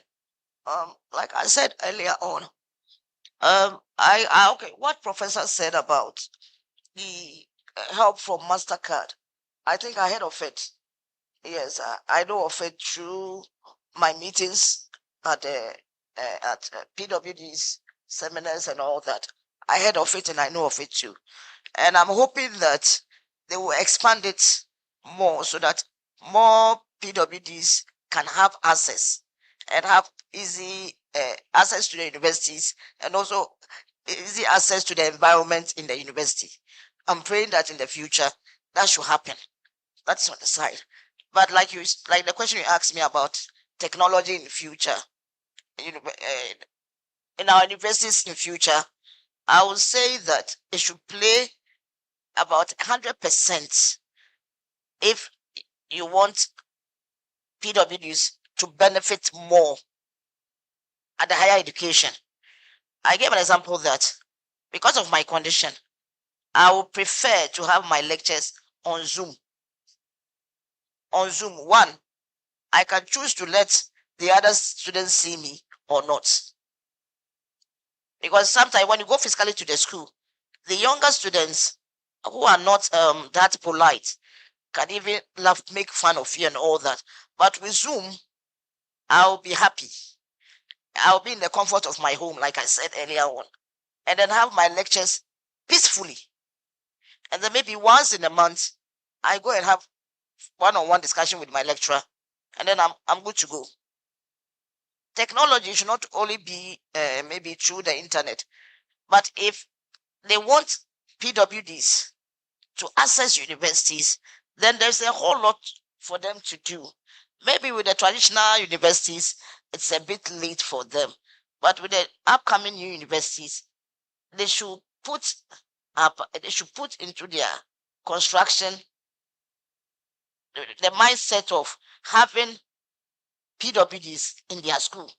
Like I said earlier on, I okay, what Professor said about the help from MasterCard, I think I heard of it. Yes, I know of it through my meetings at PWD's seminars and all that. I heard of it and I know of it too. And I'm hoping that they will expand it more so that more PWDs can have access and have easy access to the universities, and also easy access to the environment in the university. I'm praying that in the future that should happen. That's on the side. But like the question you asked me about technology in the future, in our universities in future, I would say that it should play about 100% if you want PWDs to benefit more at the higher education. I gave an example that because of my condition, I would prefer to have my lectures on Zoom. On Zoom, one, I can choose to let the other students see me or not. Because sometimes when you go physically to the school, the younger students who are not that polite can even laugh, make fun of you and all that. But with Zoom, I'll be happy. I'll be in the comfort of my home, like I said earlier on, and then have my lectures peacefully. And then maybe once in a month, I go and have one-on-one discussion with my lecturer, and then I'm good to go. Technology should not only be maybe through the internet, but if they want PWDs to access universities, then there's a whole lot for them to do. Maybe with the traditional universities, it's a bit late for them, but with the upcoming new universities, they should put into their construction the mindset of having PWDs in their school.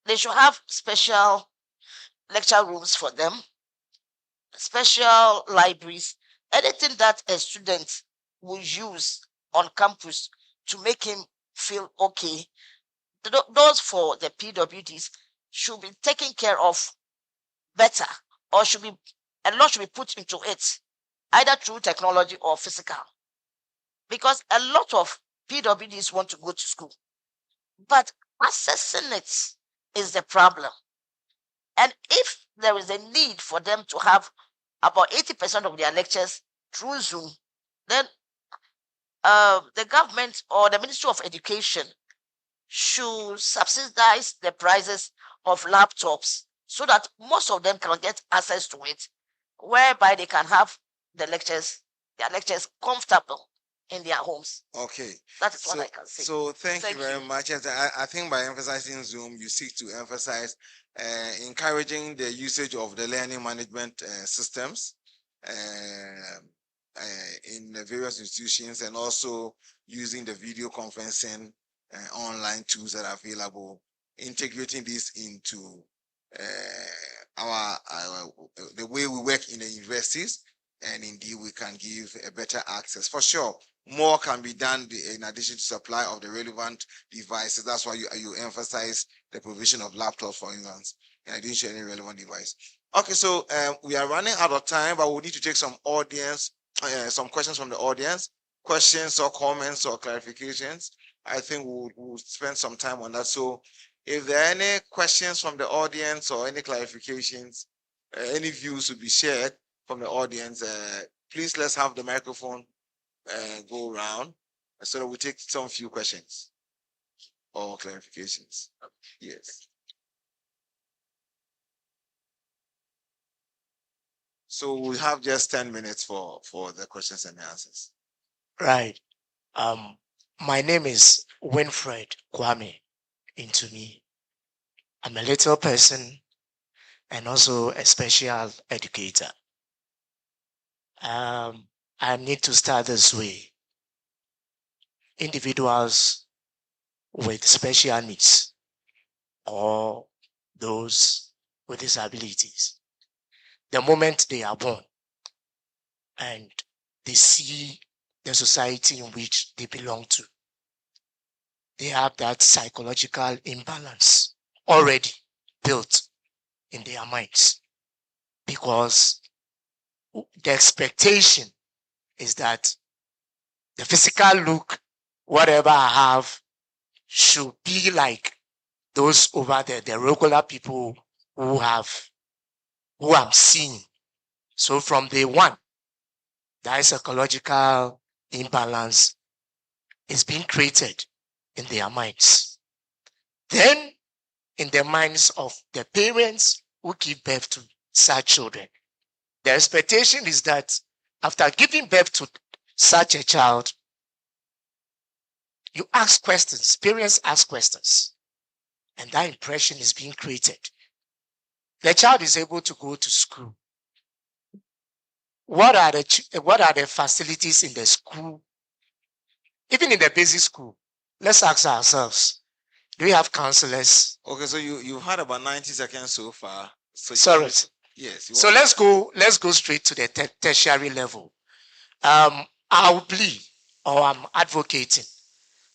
They should have special lecture rooms for them, special libraries, anything that a student will use on campus to make him feel okay. Those for the PWDs should be taken care of better, or a lot should be put into it, either through technology or physical. Because a lot of PWDs want to go to school, but accessing it is the problem. And if there is a need for them to have about 80% of their lectures through Zoom, then the government or the Ministry of Education should subsidize the prices of laptops so that most of them can get access to it, whereby they can have their lectures comfortable in their homes. Okay. That is what I can say. So thank you very much. And I think by emphasizing Zoom, you seek to emphasize encouraging the usage of the learning management systems in the various institutions, and also using the video conferencing online tools that are available integrating this into the way we work in the universities, and indeed we can give a better access. For sure, more can be done in addition to supply of the relevant devices. That's why you emphasize the provision of laptops, for instance, in addition to any relevant device. Okay, so we are running out of time, but we need to take some some questions from the audience, questions or comments or clarifications. I think we'll spend some time on that. So if there are any questions from the audience or any clarifications, any views to be shared from the audience, please let's have the microphone go around so that we take some few questions or clarifications. Yes. So we have just 10 minutes for the questions and answers. Right. My name is Winfred Kwame Intumi. I'm a little person and also a special educator. I need to start this way. Individuals with special needs or those with disabilities, the moment they are born and they see the society in which they belong to, they have that psychological imbalance already built in their minds, because the expectation is that the physical look, whatever I have, should be like those over there, the regular people who I'm seeing. So from day one, that psychological imbalance is being created in their minds. Then in the minds of the parents who give birth to such children, the expectation is that after giving birth to such a child, you ask questions, parents ask questions, and that impression is being created. The child is able to go to school. What are the facilities in the school? Even in the basic school, let's ask ourselves, do we have counselors? Okay, so you've had about 90 seconds so far. So Sorry. Yes. So let's go straight to the tertiary level. I believe, or I'm advocating,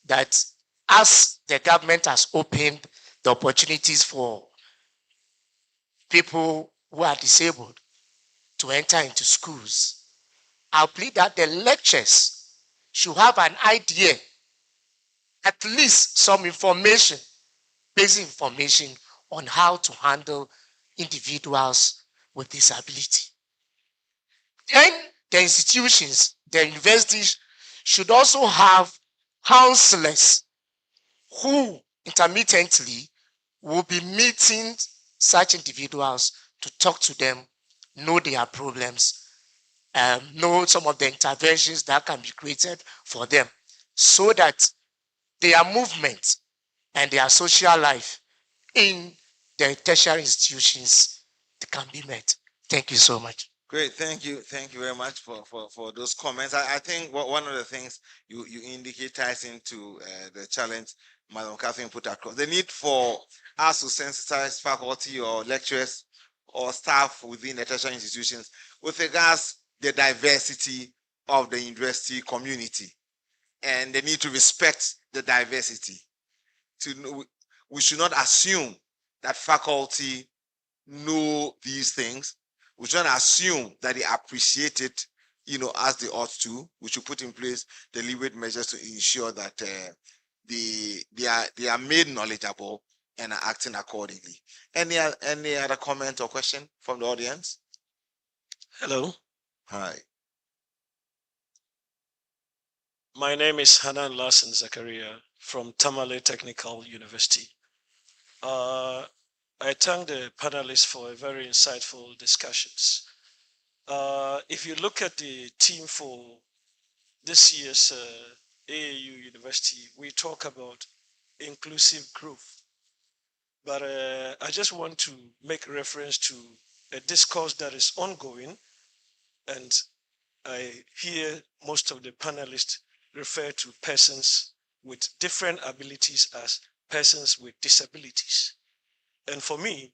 that as the government has opened the opportunities for people who are disabled to enter into schools, I believe that the lecturers should have an idea, at least some information, basic information on how to handle individuals with disability. Then the institutions, the universities should also have counselors who intermittently will be meeting such individuals to talk to them, know their problems, know some of the interventions that can be created for them, so that their movement and their social life in the tertiary institutions can be met. Thank you so much. Great, thank you very much for those comments. I think one of the things you indicate ties into the challenge Madam Catherine put across, the need for us to sensitize faculty or lecturers or staff within the tertiary institutions with regards the diversity of the university community and the need to respect the diversity. We should not assume that faculty know these things. We should not assume that they appreciate it, as they ought to. We should put in place deliberate measures to ensure that they are made knowledgeable and are acting accordingly. Any other comment or question from the audience? Hello. Hi. My name is Hanan Larsen Zakaria from Tamale Technical University. I thank the panelists for a very insightful discussions. If you look at the theme for this year's AAU University, we talk about inclusive growth. But I just want to make reference to a discourse that is ongoing, and I hear most of the panelists refer to persons with different abilities as persons with disabilities. And for me,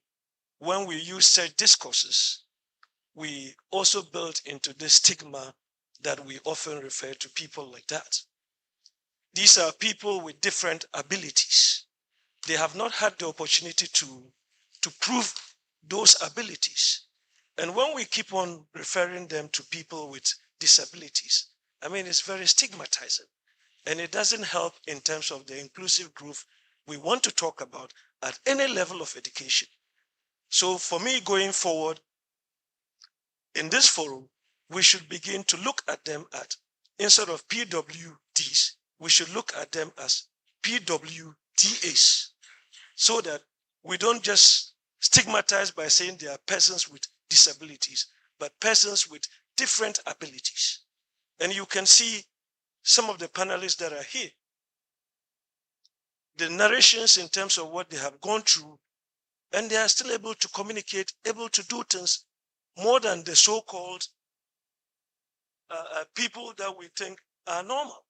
when we use such discourses, we also build into the stigma that we often refer to people like that. These are people with different abilities. They have not had the opportunity to prove those abilities. And when we keep on referring them to people with disabilities, I mean, it's very stigmatizing. And it doesn't help in terms of the inclusive growth we want to talk about at any level of education. So for me, going forward, in this forum, we should begin to look at them instead of PWDs, we should look at them as PWDAs, so that we don't just stigmatize by saying they are persons with disabilities, but persons with different abilities. And you can see some of the panelists that are here, the narrations in terms of what they have gone through, and they are still able to communicate, able to do things more than the so-called people that we think are normal.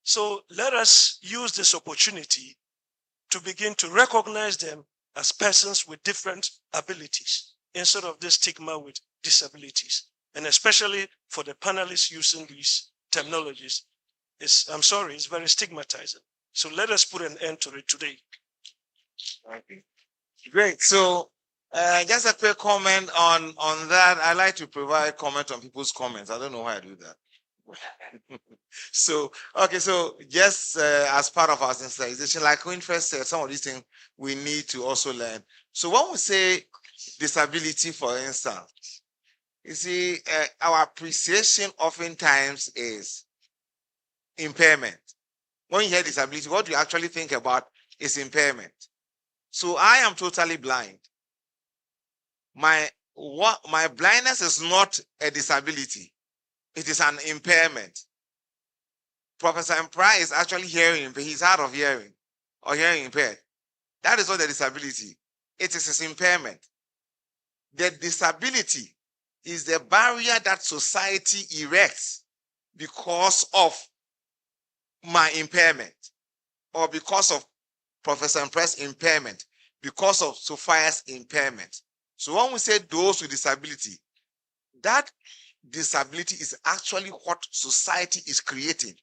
So let us use this opportunity to begin to recognize them as persons with different abilities instead of this stigma with disabilities. And especially for the panelists using these terminologies, I'm sorry, it's very stigmatizing. So let us put an end to it today. Great. So just a quick comment on that. I like to provide comment on people's comments. I don't know why I do that. So, okay, so just as part of our sensitization, like Winfred said, some of these things we need to also learn. So when we say disability, for instance, you see, our appreciation oftentimes is impairment. When you hear disability, what you actually think about is impairment. So I am totally blind. My blindness is not a disability. It is an impairment. Professor Mprai is actually hearing impaired. He's hard of hearing or hearing impaired. That is not a disability. It is his impairment. The disability is the barrier that society erects because of my impairment or because of Professor Mprai's impairment, because of Sophia's impairment. So when we say those with disability, that disability is actually what society is creating.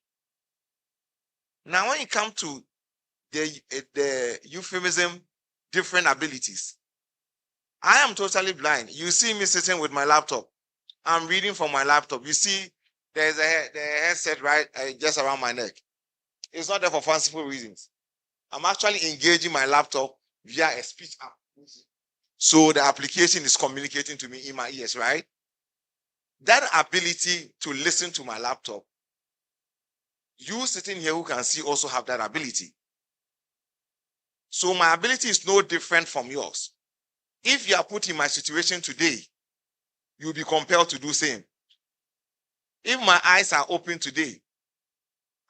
Now, when you come to the euphemism, different abilities, I am totally blind. You see me sitting with my laptop. I'm reading from my laptop. You see there's the headset right just around my neck. It's not there for fanciful reasons. I'm actually engaging my laptop via a speech app. So the application is communicating to me in my ears, right? That ability to listen to my laptop, you sitting here who can see also have that ability. So my ability is no different from yours. If you are put in my situation today, you'll be compelled to do same. If my eyes are open today,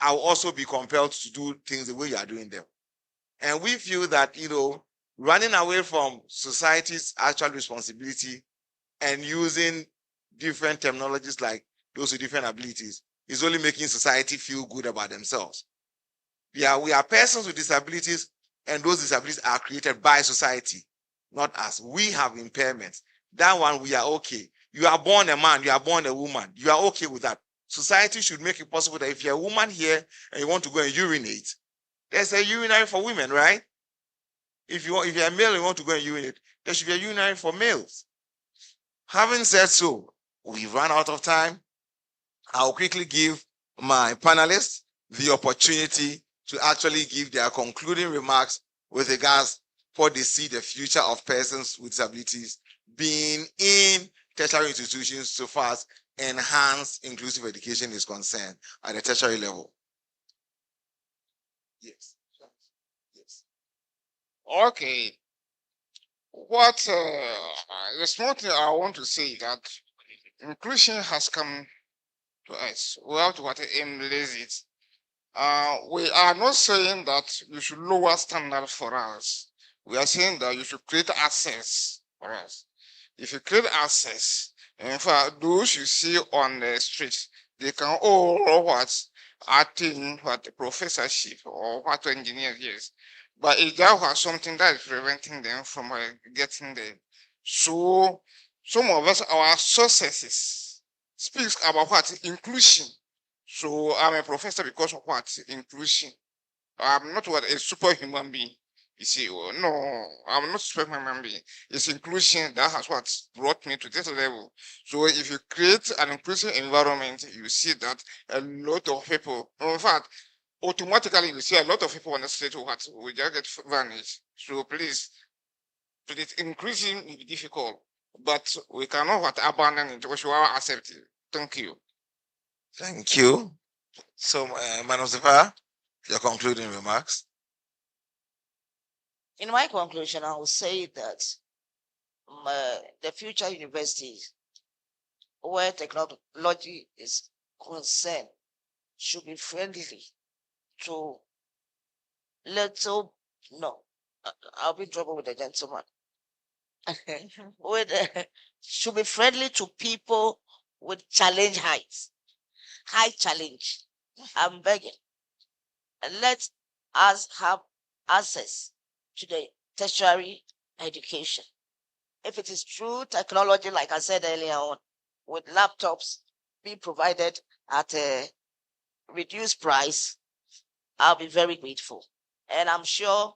I'll also be compelled to do things the way you are doing them. And we feel that, running away from society's actual responsibility and using different terminologies like those with different abilities is only making society feel good about themselves. We are persons with disabilities, and those disabilities are created by society, not us. We have impairments. That one, we are okay. You are born a man, you are born a woman. You are okay with that. Society should make it possible that if you're a woman here and you want to go and urinate, there's a urinary for women, right? If you're a male and you want to go and urinate, there should be a urinary for males. Having said so, we've run out of time. I'll quickly give my panelists the opportunity to actually give their concluding remarks with regards what they see the future of persons with disabilities being in tertiary institutions so far as enhanced inclusive education is concerned at the tertiary level. Yes. Yes. Okay. What the small thing I want to say that inclusion has come to us. We have to embrace it. We are not saying that you should lower standards for us. We are saying that you should create access for us. If you create access, in fact, those you see on the streets, they can all attain what professorship or what engineer is. But is that what something that is preventing them from getting there? So some of us, our successes speaks about what inclusion. So I'm a professor because of what inclusion. I'm not what a superhuman being. You see, oh, no, I'm not superhuman being. It's inclusion that has what brought me to this level. So if you create an inclusive environment, you see that a lot of people, in fact, automatically you see a lot of people on the street who what will just get vanished. So please, increasing will be difficult, but we cannot what abandon it. We should accept it. Thank you. Thank you. So, Man of the Power, your concluding remarks. In my conclusion, I will say that the future universities where technology is concerned should be friendly to I'll be in trouble with the gentleman. Should be friendly to people with challenge heights, high challenge. I'm begging. And let us have access to the tertiary education. If it is true technology, like I said earlier on, with laptops being provided at a reduced price, I'll be very grateful. And I'm sure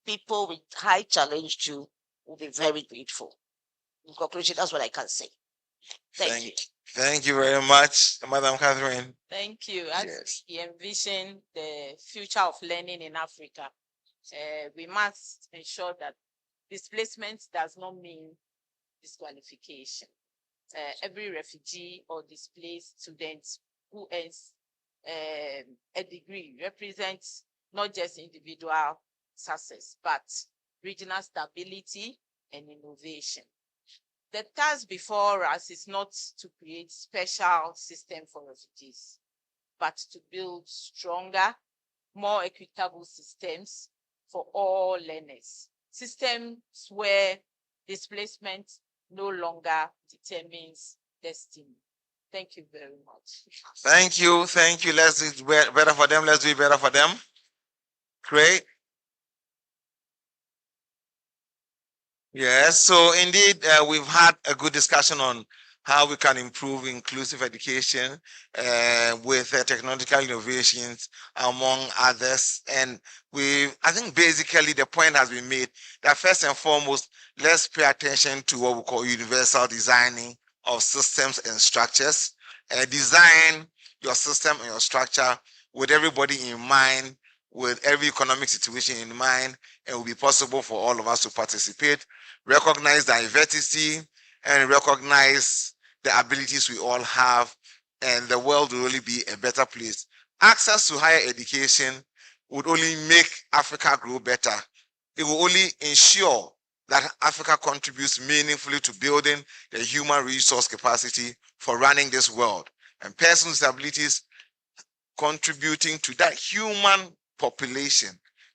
people with high challenge too will be very grateful. In conclusion, that's what I can say. Thank you. Thank you very much, Madam Catherine. Thank you. As we envision the future of learning in Africa, we must ensure that displacement does not mean disqualification. Every refugee or displaced student who earns a degree represents not just individual success, but regional stability and innovation. The task before us is not to create special system for refugees, but to build stronger, more equitable systems for all learners. Systems where displacement no longer determines destiny. Thank you very much. Thank you. Thank you. Let's do it better for them. Let's do it better for them. Great. Yes, so indeed, we've had a good discussion on how we can improve inclusive education with technological innovations, among others. And I think basically the point has been made that first and foremost, let's pay attention to what we call universal designing of systems and structures. Design your system and your structure with everybody in mind, with every economic situation in mind, and it will be possible for all of us to participate, recognize diversity, and recognize the abilities we all have, and the world will really be a better place. Access to higher education would only make Africa grow better. It will only ensure that Africa contributes meaningfully to building the human resource capacity for running this world, and persons with disabilities contributing to that human population.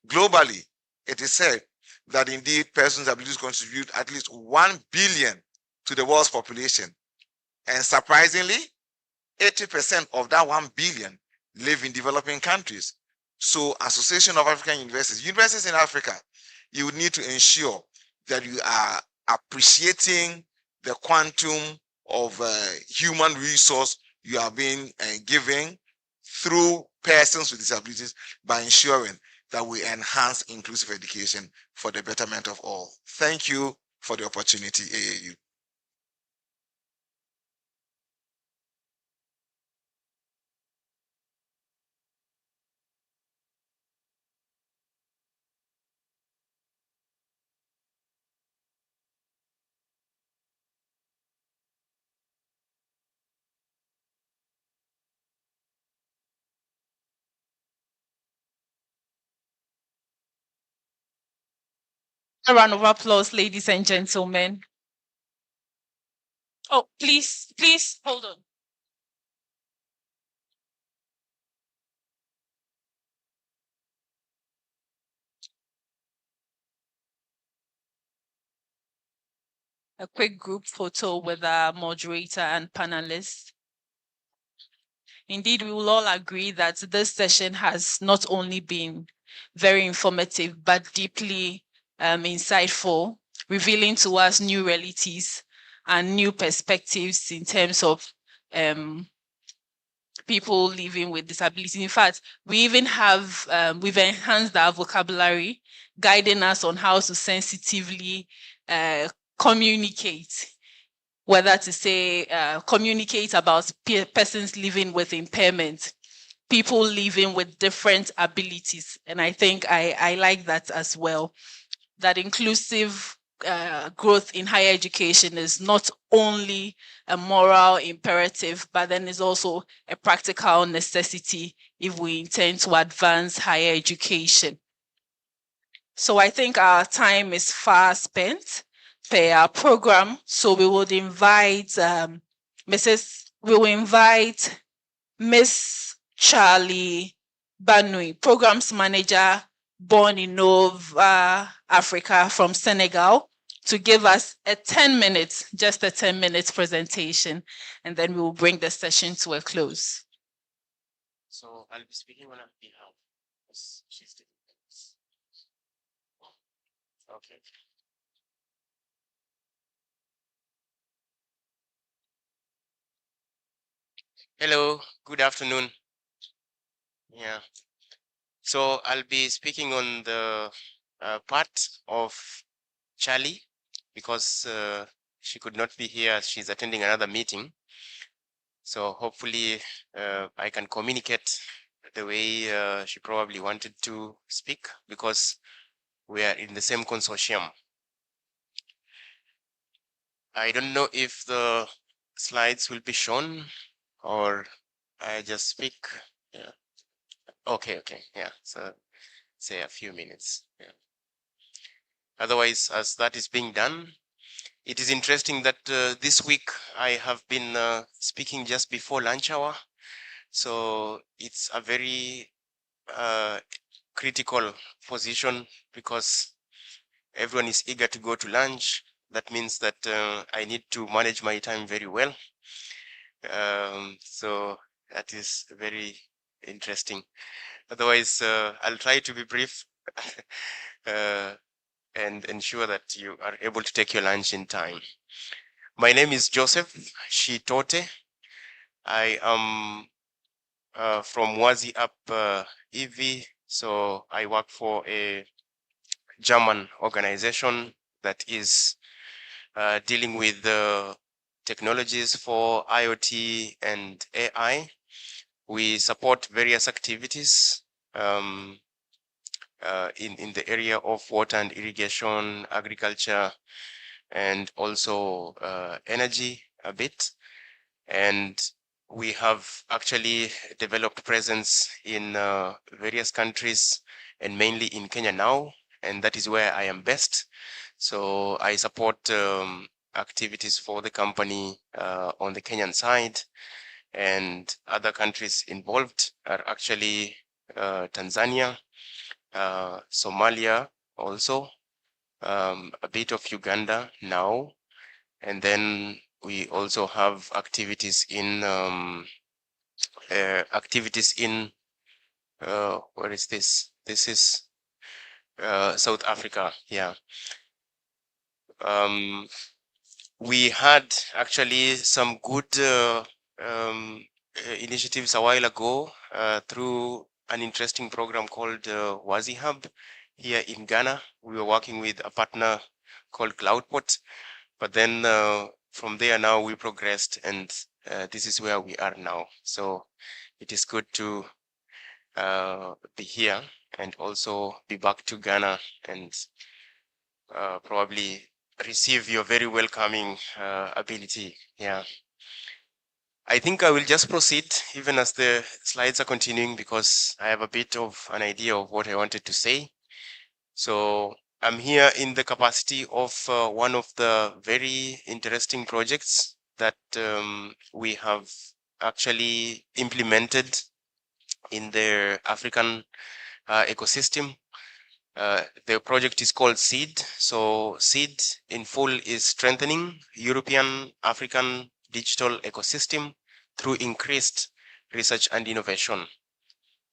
Globally, it is said that indeed persons with disabilities contribute at least 1 billion to the world's population. And surprisingly, 80% of that 1 billion live in developing countries. So Association of African Universities in Africa, you would need to ensure that you are appreciating the quantum of human resource you are being given through persons with disabilities by ensuring that we enhance inclusive education for the betterment of all. Thank you for the opportunity, AAU. A round of applause, ladies and gentlemen. Oh, please, hold on. A quick group photo with our moderator and panelists. Indeed, we will all agree that this session has not only been very informative, but deeply insightful, revealing to us new realities and new perspectives in terms of people living with disability. In fact, we even have, we've enhanced our vocabulary, guiding us on how to sensitively communicate, whether to say, communicate about persons living with impairment, people living with different abilities. And I think I like that as well, that inclusive growth in higher education is not only a moral imperative, but then is also a practical necessity if we intend to advance higher education. So I think our time is far spent per our program. So we would invite Miss Charlie Banui, Programs Manager, born in Nova Africa from Senegal, to give us a 10 minutes, just a 10 minutes presentation, and then we will bring the session to a close. So I'll be speaking on her behalf. She's taking this. Okay. Hello, good afternoon. Yeah. So I'll be speaking on the part of Charlie, because she could not be here. She's attending another meeting. So hopefully I can communicate the way she probably wanted to speak, because we are in the same consortium. I don't know if the slides will be shown or I just speak. Yeah. Okay, yeah. So say a few minutes. Yeah. Otherwise, as that is being done, it is interesting that this week I have been speaking just before lunch hour. So it's a very critical position, because everyone is eager to go to lunch. That means that I need to manage my time very well. So that is very interesting. Otherwise, I'll try to be brief and ensure that you are able to take your lunch in time. My name is Joseph Shitote. I am from Wazi Up EV. So I work for a German organization that is dealing with the technologies for IoT and AI. We support various activities in the area of water and irrigation, agriculture, and also energy a bit. And we have actually developed presence in various countries, and mainly in Kenya now, and that is where I am based. So I support activities for the company on the Kenyan side, and other countries involved are actually Tanzania, Somalia also, a bit of Uganda now, and then we also have activities in where is this? This is South Africa. Yeah. We had actually some good initiatives a while ago through an interesting program called Wazi Hub here in Ghana. We were working with a partner called Cloudport, but then from there now we progressed, and this is where we are now. So it is good to be here and also be back to Ghana and probably receive your very welcoming ability. Yeah. I think I will just proceed even as the slides are continuing, because I have a bit of an idea of what I wanted to say. So I'm here in the capacity of one of the very interesting projects that we have actually implemented in the African ecosystem. The project is called SEED. So SEED in full is strengthening European African digital ecosystem through increased research and innovation.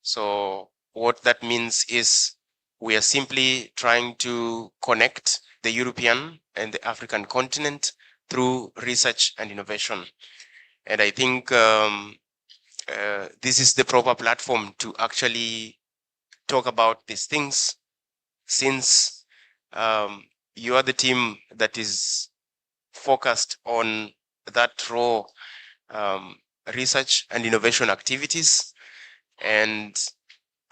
So what that means is we are simply trying to connect the European and the African continent through research and innovation. And I think this is the proper platform to actually talk about these things, since you are the team that is focused on that raw research and innovation activities, and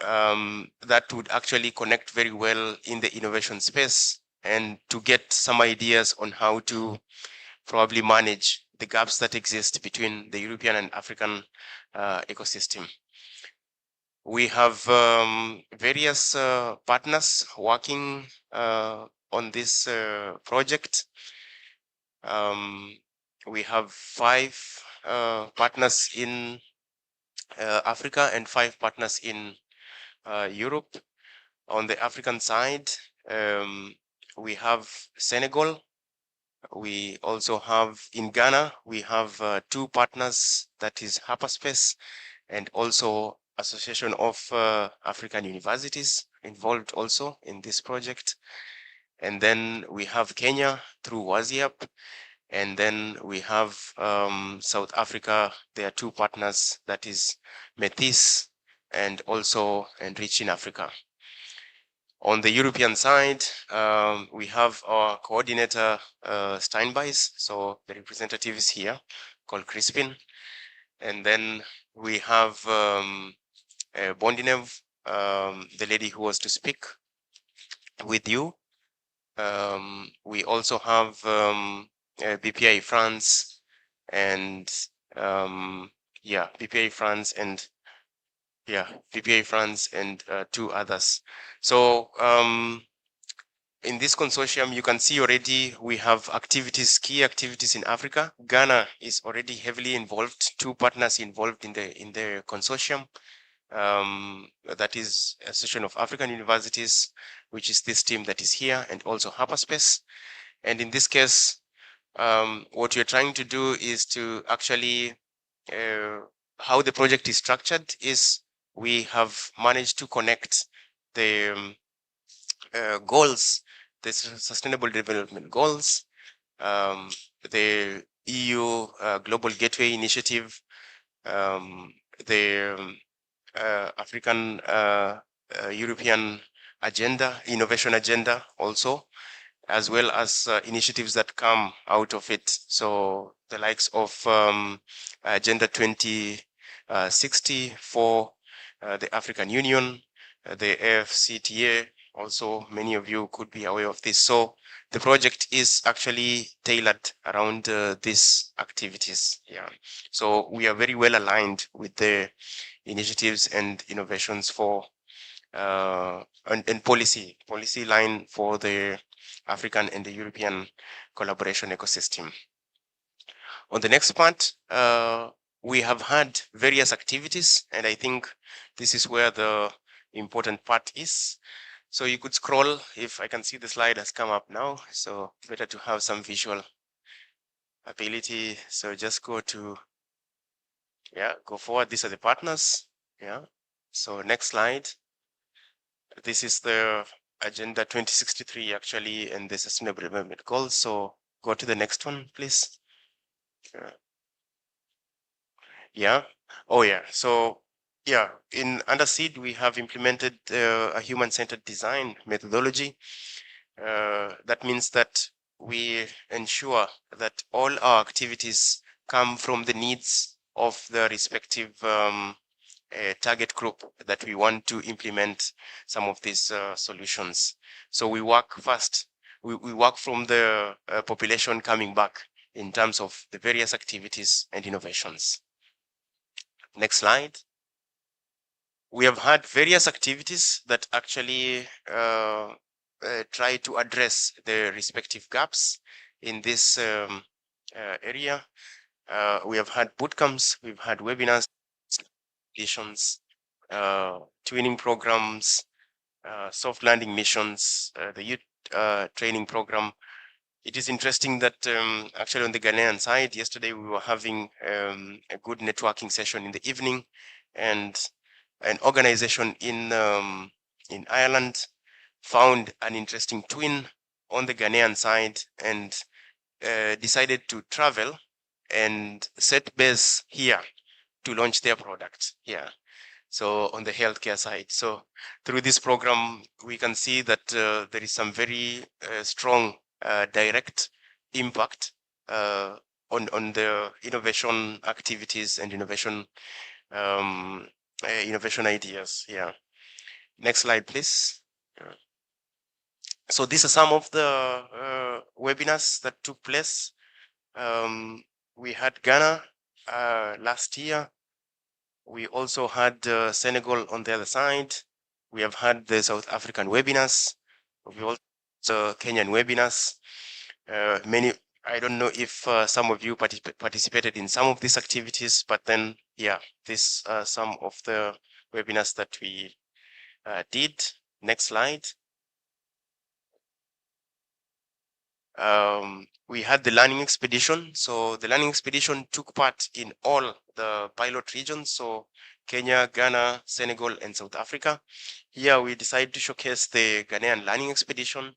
that would actually connect very well in the innovation space, and to get some ideas on how to probably manage the gaps that exist between the European and African ecosystem. We have various partners working on this project. We have 5 partners in Africa and 5 partners in Europe. On the African side, we have Senegal. We also have in Ghana, we have 2 partners, that is Hyperspace and also Association of African Universities involved also in this project. And then we have Kenya through WASIAP. And then we have South Africa. There are 2 partners, that is Metis and also Enrich in Africa. On the European side, we have our coordinator, Steinbeis. So the representative is here, called Crispin. And then we have Bondinev, the lady who was to speak with you. We also have BPI France and BPI France and BPI France and 2 others. So in this consortium, you can see already we have activities, key activities in Africa. Ghana is already heavily involved, 2 partners involved in the consortium. That is Association of African Universities, which is this team that is here, and also Hyperspace. And in this case, what you're trying to do is to actually, how the project is structured is we have managed to connect the goals, the Sustainable Development Goals, the EU Global Gateway Initiative, the African European Agenda, Innovation Agenda also, as well as initiatives that come out of it. So the likes of Agenda 2060 for the African Union, the AFCTA, also many of you could be aware of this. So the project is actually tailored around these activities. So we are very well aligned with the initiatives and innovations for and policy line for the African and the European collaboration ecosystem. On the next part, we have had various activities, and I think this is where the important part is. So you could scroll, if I can see the slide has come up now, so better to have some visual ability. So just go to, go forward. These are the partners. So next slide. This is the Agenda 2063 actually, and the Sustainable Development Goals. So go to the next one, please. So in UNDERSEED, we have implemented a human-centered design methodology. That means that we ensure that all our activities come from the needs of the respective target group that we want to implement some of these solutions. So we work first, we work from the population coming back in terms of the various activities and innovations. Next slide. We have had various activities that actually try to address the respective gaps in this area. We have had bootcamps, we've had webinars, twinning programs, soft landing missions, the youth training program. it is interesting that actually on the Ghanaian side, yesterday we were having a good networking session in the evening, and an organization in Ireland found an interesting twin on the Ghanaian side and decided to travel and set base here to launch their product here. So on the healthcare side. So through this program, we can see that there is some very strong direct impact on the innovation activities and innovation ideas. Yeah. Next slide, please. So these are some of the webinars that took place. We had Ghana last year. We also had Senegal on the other side. We have had the South African webinars. We also Kenyan webinars. Many, I don't know if some of you participated in some of these activities, but then, yeah, these are some of the webinars that we did. Next slide. We had the learning expedition. So the learning expedition took part in all the pilot regions. So Kenya, Ghana, Senegal, and South Africa. Here we decided to showcase the Ghanaian learning expedition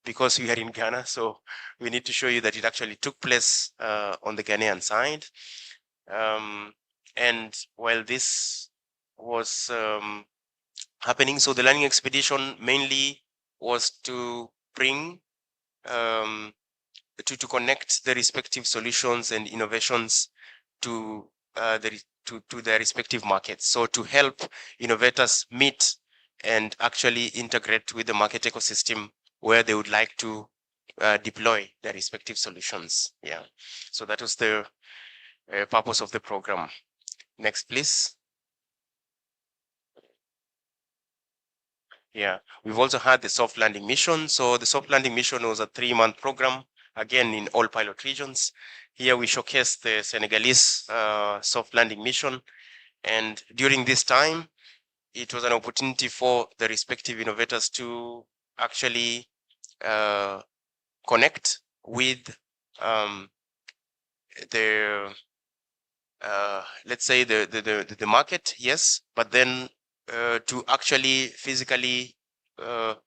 because we are in Ghana. So we need to show you that it actually took place on the Ghanaian side. And while this was happening, so the learning expedition mainly was to bring to connect the respective solutions and innovations to their respective markets. So to help innovators meet and actually integrate with the market ecosystem where they would like to deploy their respective solutions. Yeah. So that was the purpose of the program. Next, please. Yeah, we've also had the soft landing mission. So the soft landing mission was a 3-month program, again in all pilot regions. Here we showcase the Senegalese soft landing mission. And during this time, it was an opportunity for the respective innovators to actually connect with let's say the market, yes, but then to actually physically, or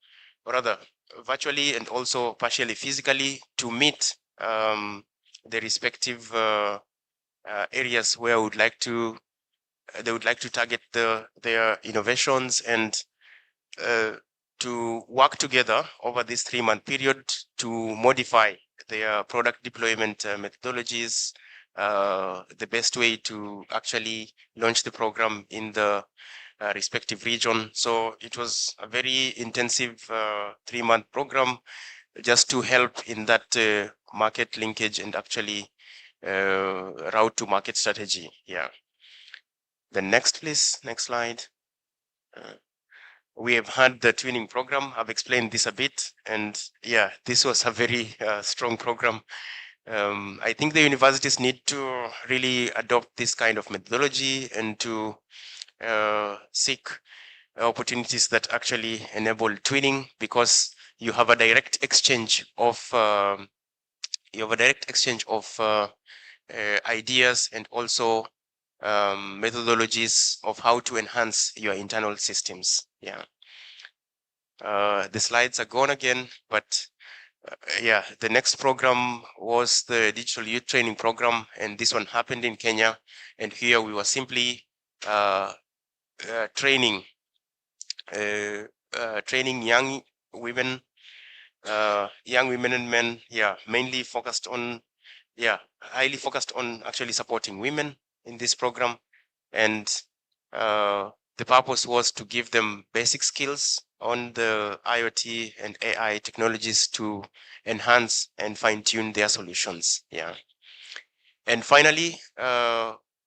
rather virtually and also partially physically, to meet the respective areas where they would like to target their innovations, and to work together over this 3-month period to modify their product deployment methodologies, the best way to actually launch the program in the respective region. So it was a very intensive 3-month program just to help in that market linkage and actually route to market strategy. Yeah. The next, please. Next slide. We have had the twinning program. I've explained this a bit, and yeah, this was a very strong program. I think the universities need to really adopt this kind of methodology and to seek opportunities that actually enable twinning, because you have a direct exchange of ideas and also methodologies of how to enhance your internal systems. Yeah. The slides are gone again, but yeah, the next program was the digital youth training program, and this one happened in Kenya. And here we were simply training young women and men. Yeah, mainly focused on, highly focused on actually supporting women in this program. And the purpose was to give them basic skills on the IoT and AI technologies to enhance and fine-tune their solutions. Yeah. And finally,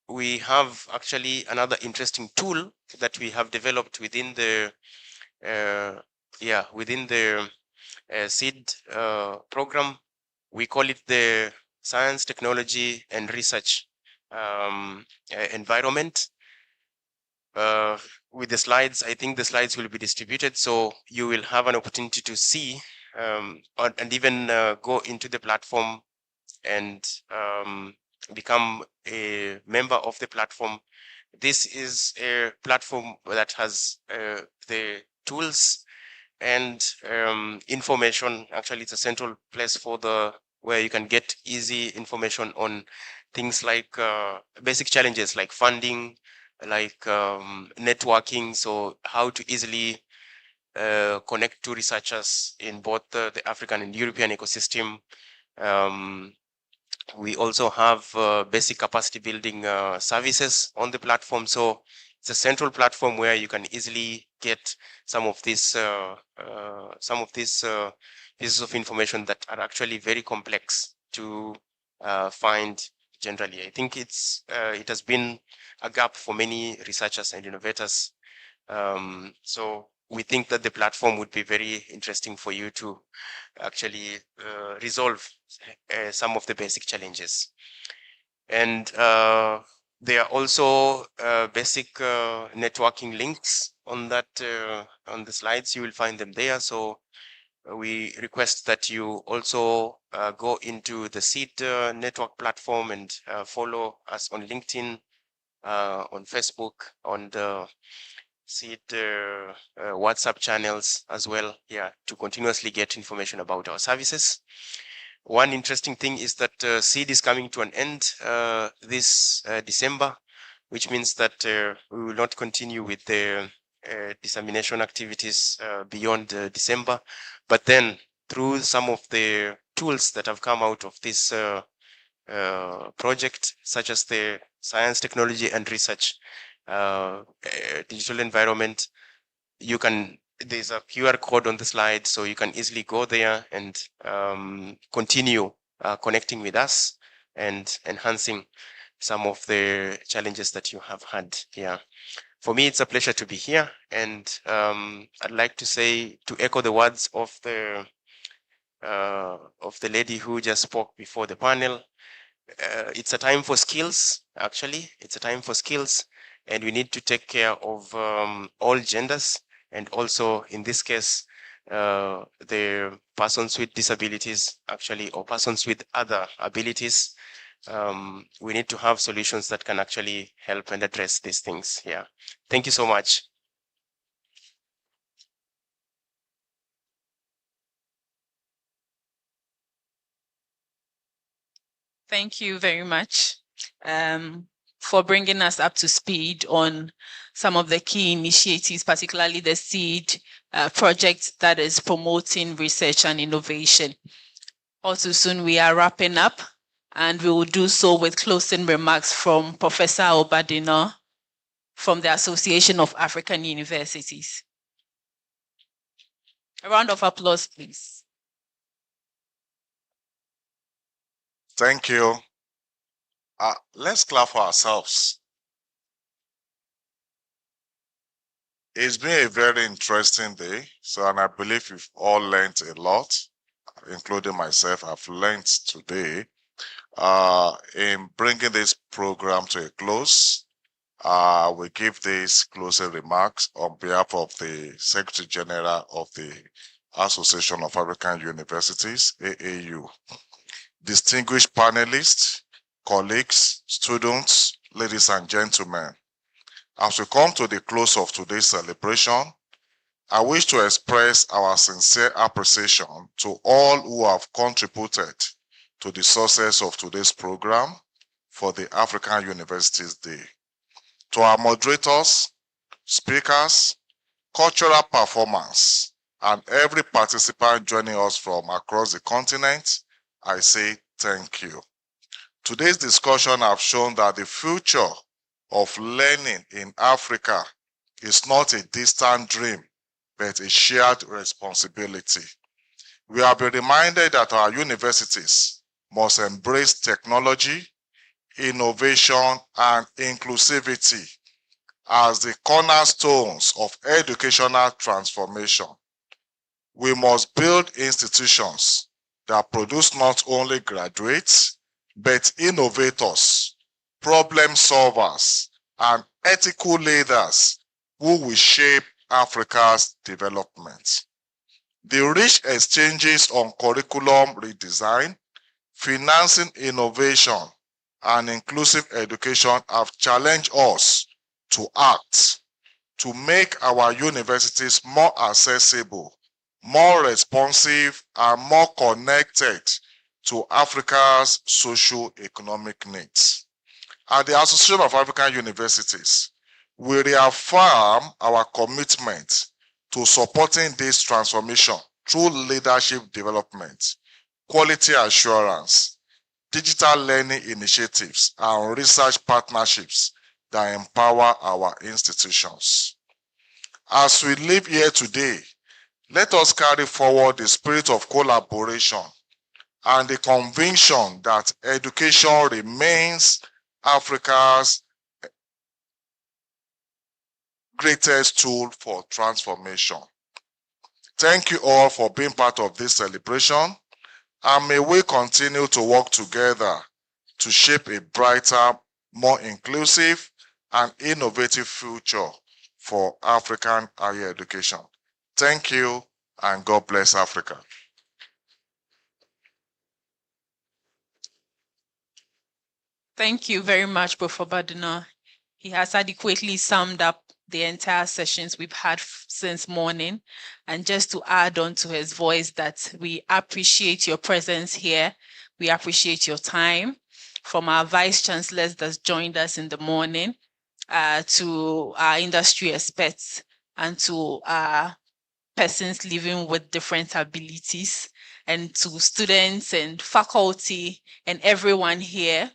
we have actually another interesting tool that we have developed within the SEED program. We call it the Science, Technology, and Research environment. With the slides, I think the slides will be distributed, so you will have an opportunity to see and even go into the platform and become a member of the platform. This is a platform that has the tools and information. Actually, it's a central place for where you can get easy information on things like basic challenges like funding, like networking. So how to easily connect to researchers in both the African and European ecosystem. We also have basic capacity building services on the platform. So it's a central platform where you can easily get some of these pieces of information that are actually very complex to find generally. I think it has been a gap for many researchers and innovators. So we think that the platform would be very interesting for you to actually resolve some of the basic challenges. And there are also basic networking links on that on the slides. You will find them there. So we request that you also go into the SEED network platform and follow us on LinkedIn, on Facebook, on the SEED WhatsApp channels as well, to continuously get information about our services. One interesting thing is that SEED is coming to an end this December, which means that we will not continue with the dissemination activities beyond December. But then through some of the tools that have come out of this project, such as the science, technology, and research digital environment, there's a QR code on the slide, so you can easily go there and continue connecting with us and enhancing some of the challenges that you have had here. For me, it's a pleasure to be here, and I'd like to echo the words of the lady who just spoke before the panel. It's a time for skills, actually. It's a time for skills, and we need to take care of all genders, and also in this case, the persons with disabilities, actually, or persons with other abilities. We need to have solutions that can actually help and address these things. Thank you so much. Thank you very much for bringing us up to speed on some of the key initiatives, particularly the SEED project that is promoting research and innovation. Also soon we are wrapping up, and we will do so with closing remarks from Professor Obadino from the Association of African Universities. A round of applause, please. Thank you. Let's clap for ourselves. It's been a very interesting day, and I believe you've all learned a lot, including myself. I've learned today in bringing this program to a close. We give these closing remarks on behalf of the Secretary General of the Association of African Universities, AAU. Distinguished panelists, colleagues, students, ladies and gentlemen, as we come to the close of today's celebration, I wish to express our sincere appreciation to all who have contributed to the success of today's program for the African Universities Day. To our moderators, speakers, cultural performers, and every participant joining us from across the continent, I say thank you. Today's discussion has shown that the future of learning in Africa is not a distant dream, but a shared responsibility. We have been reminded that our universities must embrace technology, innovation, and inclusivity as the cornerstones of educational transformation. We must build institutions that produce not only graduates, but innovators, problem solvers, and ethical leaders who will shape Africa's development. The rich exchanges on curriculum redesign, financing innovation, and inclusive education have challenged us to act to make our universities more accessible, more responsive, and more connected to Africa's socio-economic needs. At the Association of African Universities, we reaffirm our commitment to supporting this transformation through leadership development, quality assurance, digital learning initiatives, and research partnerships that empower our institutions. As we live here today, let us carry forward the spirit of collaboration and the conviction that education remains Africa's greatest tool for transformation. Thank you all for being part of this celebration, and may we continue to work together to shape a brighter, more inclusive, and innovative future for African higher education. Thank you, and God bless Africa. Thank you very much, Professor Baduna. He has adequately summed up the entire sessions we've had since morning. And just to add on to his voice, that we appreciate your presence here. We appreciate your time. From our vice chancellors that joined us in the morning, to our industry experts, and to our persons living with different abilities, and to students and faculty and everyone here.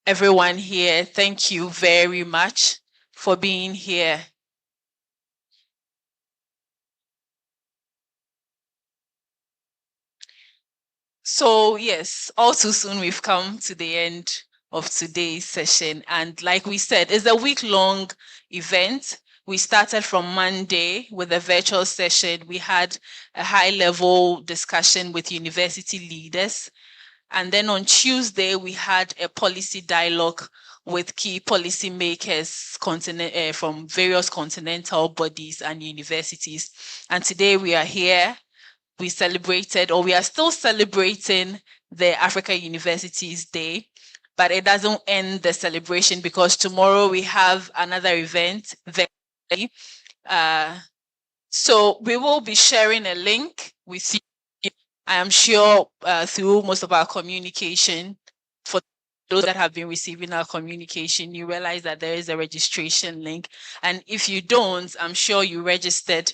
Everyone here, thank you very much for being here. So yes, all too soon we've come to the end of today's session. And like we said, it's a week-long event. We started from Monday with a virtual session. We had a high-level discussion with university leaders. And then on Tuesday, we had a policy dialogue with key policymakers from various continental bodies and universities. And today we are here. We celebrated, or we are still celebrating, the Africa Universities Day, but it doesn't end the celebration because tomorrow we have another event. So we will be sharing a link with you. I am sure through most of our communication, for those that have been receiving our communication, you realize that there is a registration link. And if you don't, I'm sure you registered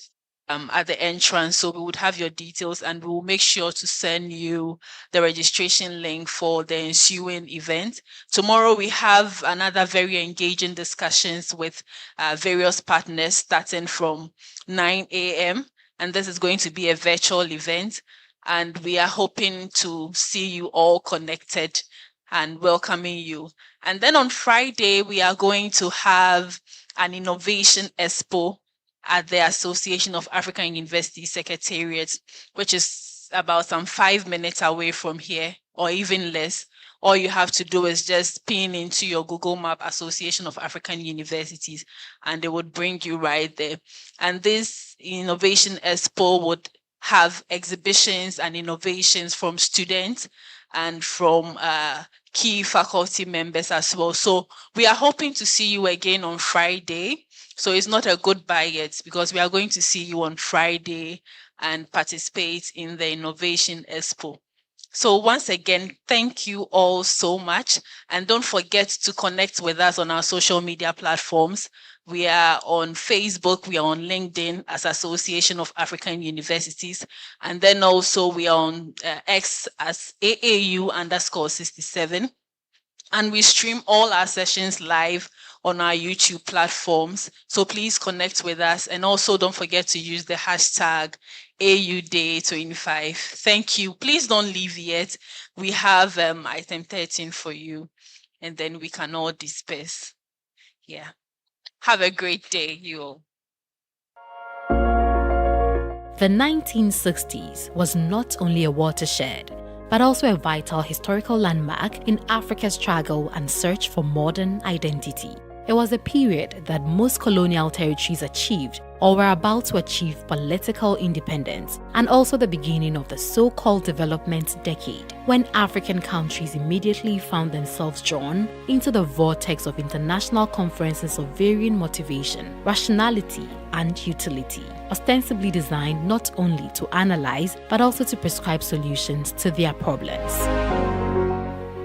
at the entrance. So we would have your details, and we will make sure to send you the registration link for the ensuing event. Tomorrow we have another very engaging discussions with various partners starting from 9 a.m. And this is going to be a virtual event. And we are hoping to see you all connected and welcoming you. And then on Friday, we are going to have an innovation expo at the Association of African University Secretariat, which is about some 5 minutes away from here, or even less. All you have to do is just pin into your Google Map Association of African Universities, and they would bring you right there. And this innovation expo would have exhibitions and innovations from students and from key faculty members as well. So we are hoping to see you again on Friday. So it's not a goodbye yet, because we are going to see you on Friday and participate in the Innovation Expo. So once again, thank you all so much. And don't forget to connect with us on our social media platforms. We are on Facebook, we are on LinkedIn as Association of African Universities. And then also we are on X as AAU_67. And we stream all our sessions live on our YouTube platforms. So please connect with us. And also don't forget to use the hashtag AUDay25. Thank you. Please don't leave yet. We have item 13 for you, and then we can all disperse. Yeah. Have a great day, you all. The 1960s was not only a watershed, but also a vital historical landmark in Africa's struggle and search for modern identity. It was a period that most colonial territories achieved or were about to achieve political independence, and also the beginning of the so-called development decade, when African countries immediately found themselves drawn into the vortex of international conferences of varying motivation, rationality, and utility, ostensibly designed not only to analyze but also to prescribe solutions to their problems.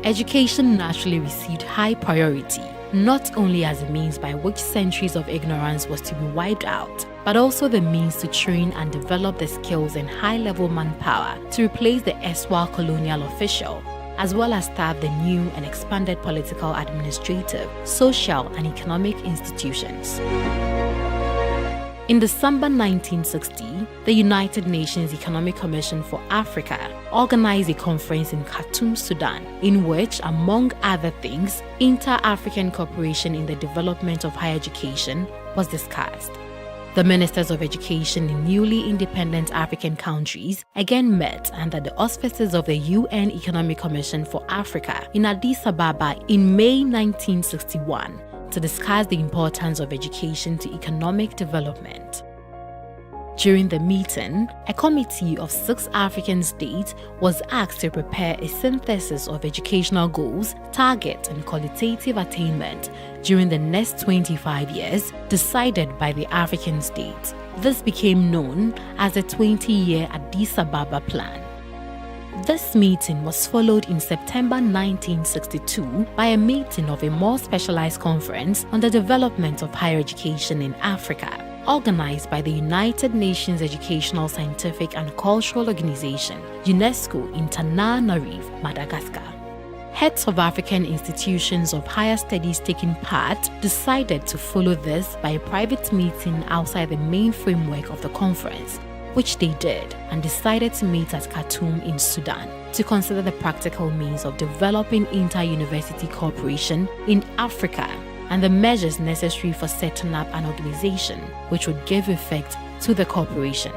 Education naturally received high priority, not only as a means by which centuries of ignorance was to be wiped out, but also the means to train and develop the skills and high-level manpower to replace the erstwhile colonial official, as well as staff the new and expanded political, administrative, social, and economic institutions. In December 1960, the United Nations Economic Commission for Africa organized a conference in Khartoum, Sudan, in which, among other things, inter-African cooperation in the development of higher education was discussed. The ministers of education in newly independent African countries again met under the auspices of the UN Economic Commission for Africa in Addis Ababa in May 1961. To discuss the importance of education to economic development. During the meeting, a committee of 6 African states was asked to prepare a synthesis of educational goals, targets, and qualitative attainment during the next 25 years, decided by the African states. This became known as the 20-year Addis Ababa Plan. This meeting was followed in September 1962 by a meeting of a more specialized conference on the development of higher education in Africa, organized by the United Nations Educational, Scientific and Cultural Organization, UNESCO, in Tananarive, Madagascar. Heads of African institutions of higher studies taking part decided to follow this by a private meeting outside the main framework of the conference, which they did, and decided to meet at Khartoum in Sudan to consider the practical means of developing inter-university cooperation in Africa and the measures necessary for setting up an organization which would give effect to the cooperation.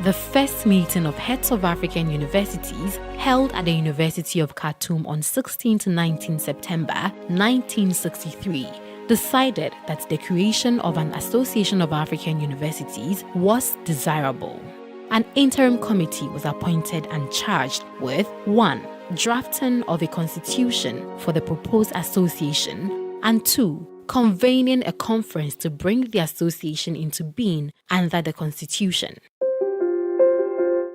The first meeting of heads of African universities, held at the University of Khartoum on 16 to 19 September 1963, decided that the creation of an Association of African Universities was desirable. An interim committee was appointed and charged with 1. Drafting of a constitution for the proposed association, and 2. Convening a conference to bring the association into being under the constitution.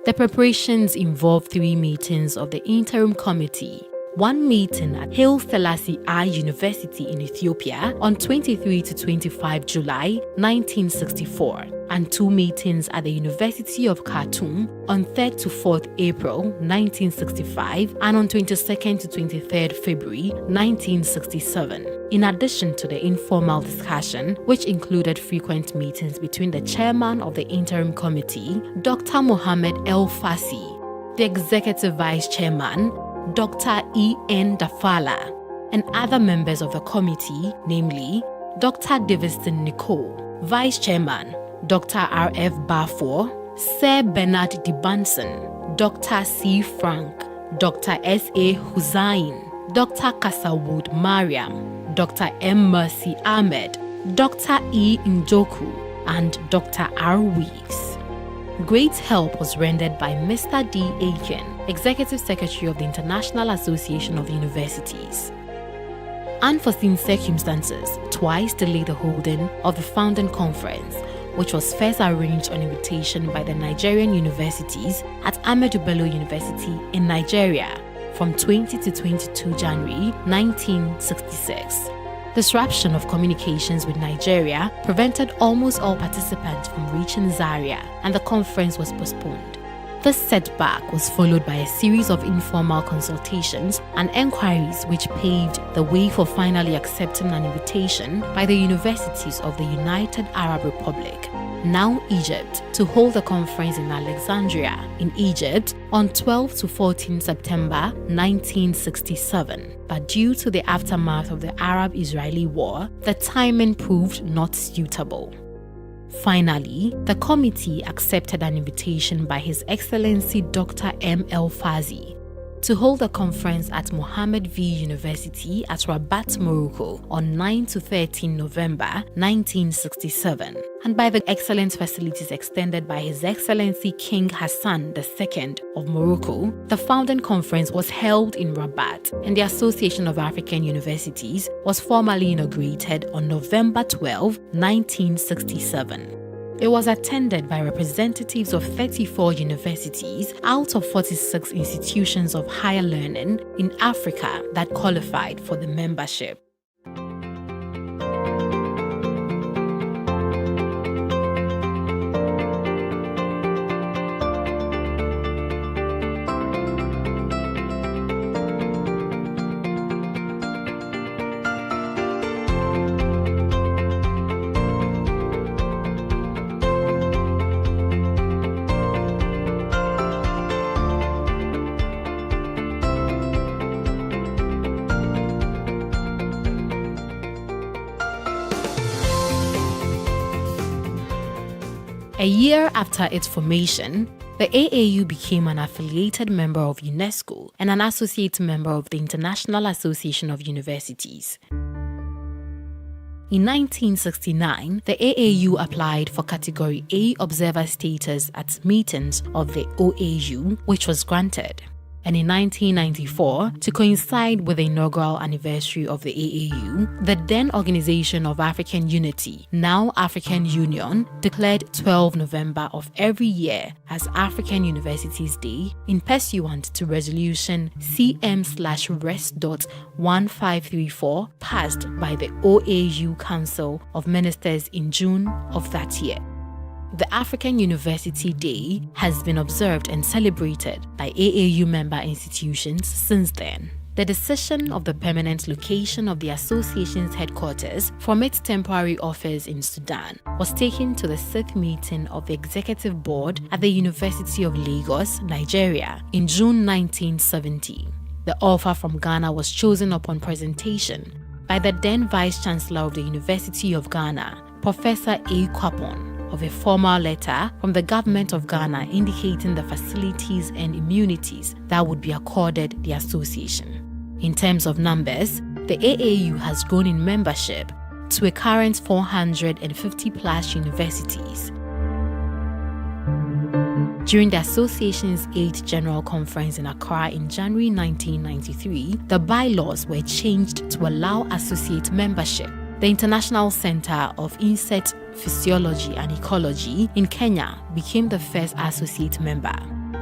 The preparations involved 3 meetings of the interim committee. 1 meeting at Haile Selassie I University in Ethiopia on 23 to 25 July 1964, and 2 meetings at the University of Khartoum on 3rd to 4th April 1965 and on 22nd to 23rd February 1967, in addition to the informal discussion, which included frequent meetings between the chairman of the interim committee, Dr. Mohamed El Fassi, the executive vice chairman, Dr. E.N. Dafala, and other members of the committee, namely Dr. Daviston Nicole, Vice Chairman, Dr. R.F. Bafor, Sir Bernard Dibanson, Dr. C. Frank, Dr. S.A. Hussain, Dr. Kasawood Mariam, Dr. M. Mercy Ahmed, Dr. E. Njoku, and Dr. R. Weeks. Great help was rendered by Mr. D. Aiken, Executive Secretary of the International Association of Universities. Unforeseen circumstances twice delayed the holding of the founding conference, which was first arranged on invitation by the Nigerian universities at Ahmadu Bello University in Nigeria from 20 to 22 January 1966. Disruption of communications with Nigeria prevented almost all participants from reaching Zaria, and the conference was postponed. This setback was followed by a series of informal consultations and enquiries which paved the way for finally accepting an invitation by the universities of the United Arab Republic, now Egypt, to hold the conference in Alexandria, in Egypt, on 12 to 14 September 1967. But due to the aftermath of the Arab-Israeli War, the timing proved not suitable. Finally, the committee accepted an invitation by His Excellency Dr. M. El Fassi, to hold a conference at Mohammed V University at Rabat, Morocco on 9 to 13 November 1967, and by the excellent facilities extended by His Excellency King Hassan II of Morocco, the founding conference was held in Rabat, and the Association of African Universities was formally inaugurated on November 12, 1967. It was attended by representatives of 34 universities out of 46 institutions of higher learning in Africa that qualified for the membership. A year after its formation, the AAU became an affiliated member of UNESCO and an associate member of the International Association of Universities. In 1969, the AAU applied for Category A observer status at meetings of the OAU, which was granted. And in 1994, to coincide with the inaugural anniversary of the AAU, the then Organization of African Unity, now African Union, declared 12 November of every year as African Universities Day in pursuant to Resolution CM/Res.1534 passed by the OAU Council of Ministers in June of that year. The African University Day has been observed and celebrated by AAU member institutions since then. The decision of the permanent location of the association's headquarters from its temporary office in Sudan was taken to the 6th meeting of the Executive Board at the University of Lagos, Nigeria, in June 1970. The offer from Ghana was chosen upon presentation by the then Vice-Chancellor of the University of Ghana, Professor A. Kwapon, of a formal letter from the government of Ghana indicating the facilities and immunities that would be accorded the association. In terms of numbers, the AAU has grown in membership to a current 450 plus universities. During the association's 8th General Conference in Accra in January 1993, the bylaws were changed to allow associate membership. The International Center of Insect Physiology and Ecology in Kenya became the first associate member.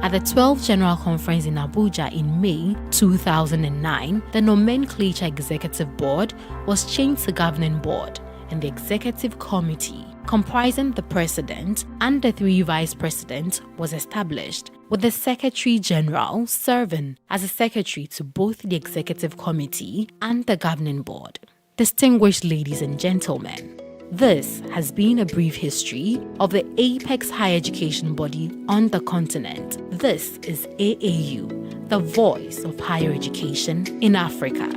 At the 12th General Conference in Abuja in May 2009, the Nomenclature Executive Board was changed to Governing Board, and the Executive Committee, comprising the President and the 3 Vice Presidents, was established, with the Secretary General serving as a secretary to both the Executive Committee and the Governing Board. Distinguished ladies and gentlemen, this has been a brief history of the apex higher education body on the continent. This is AAU, the voice of higher education in Africa.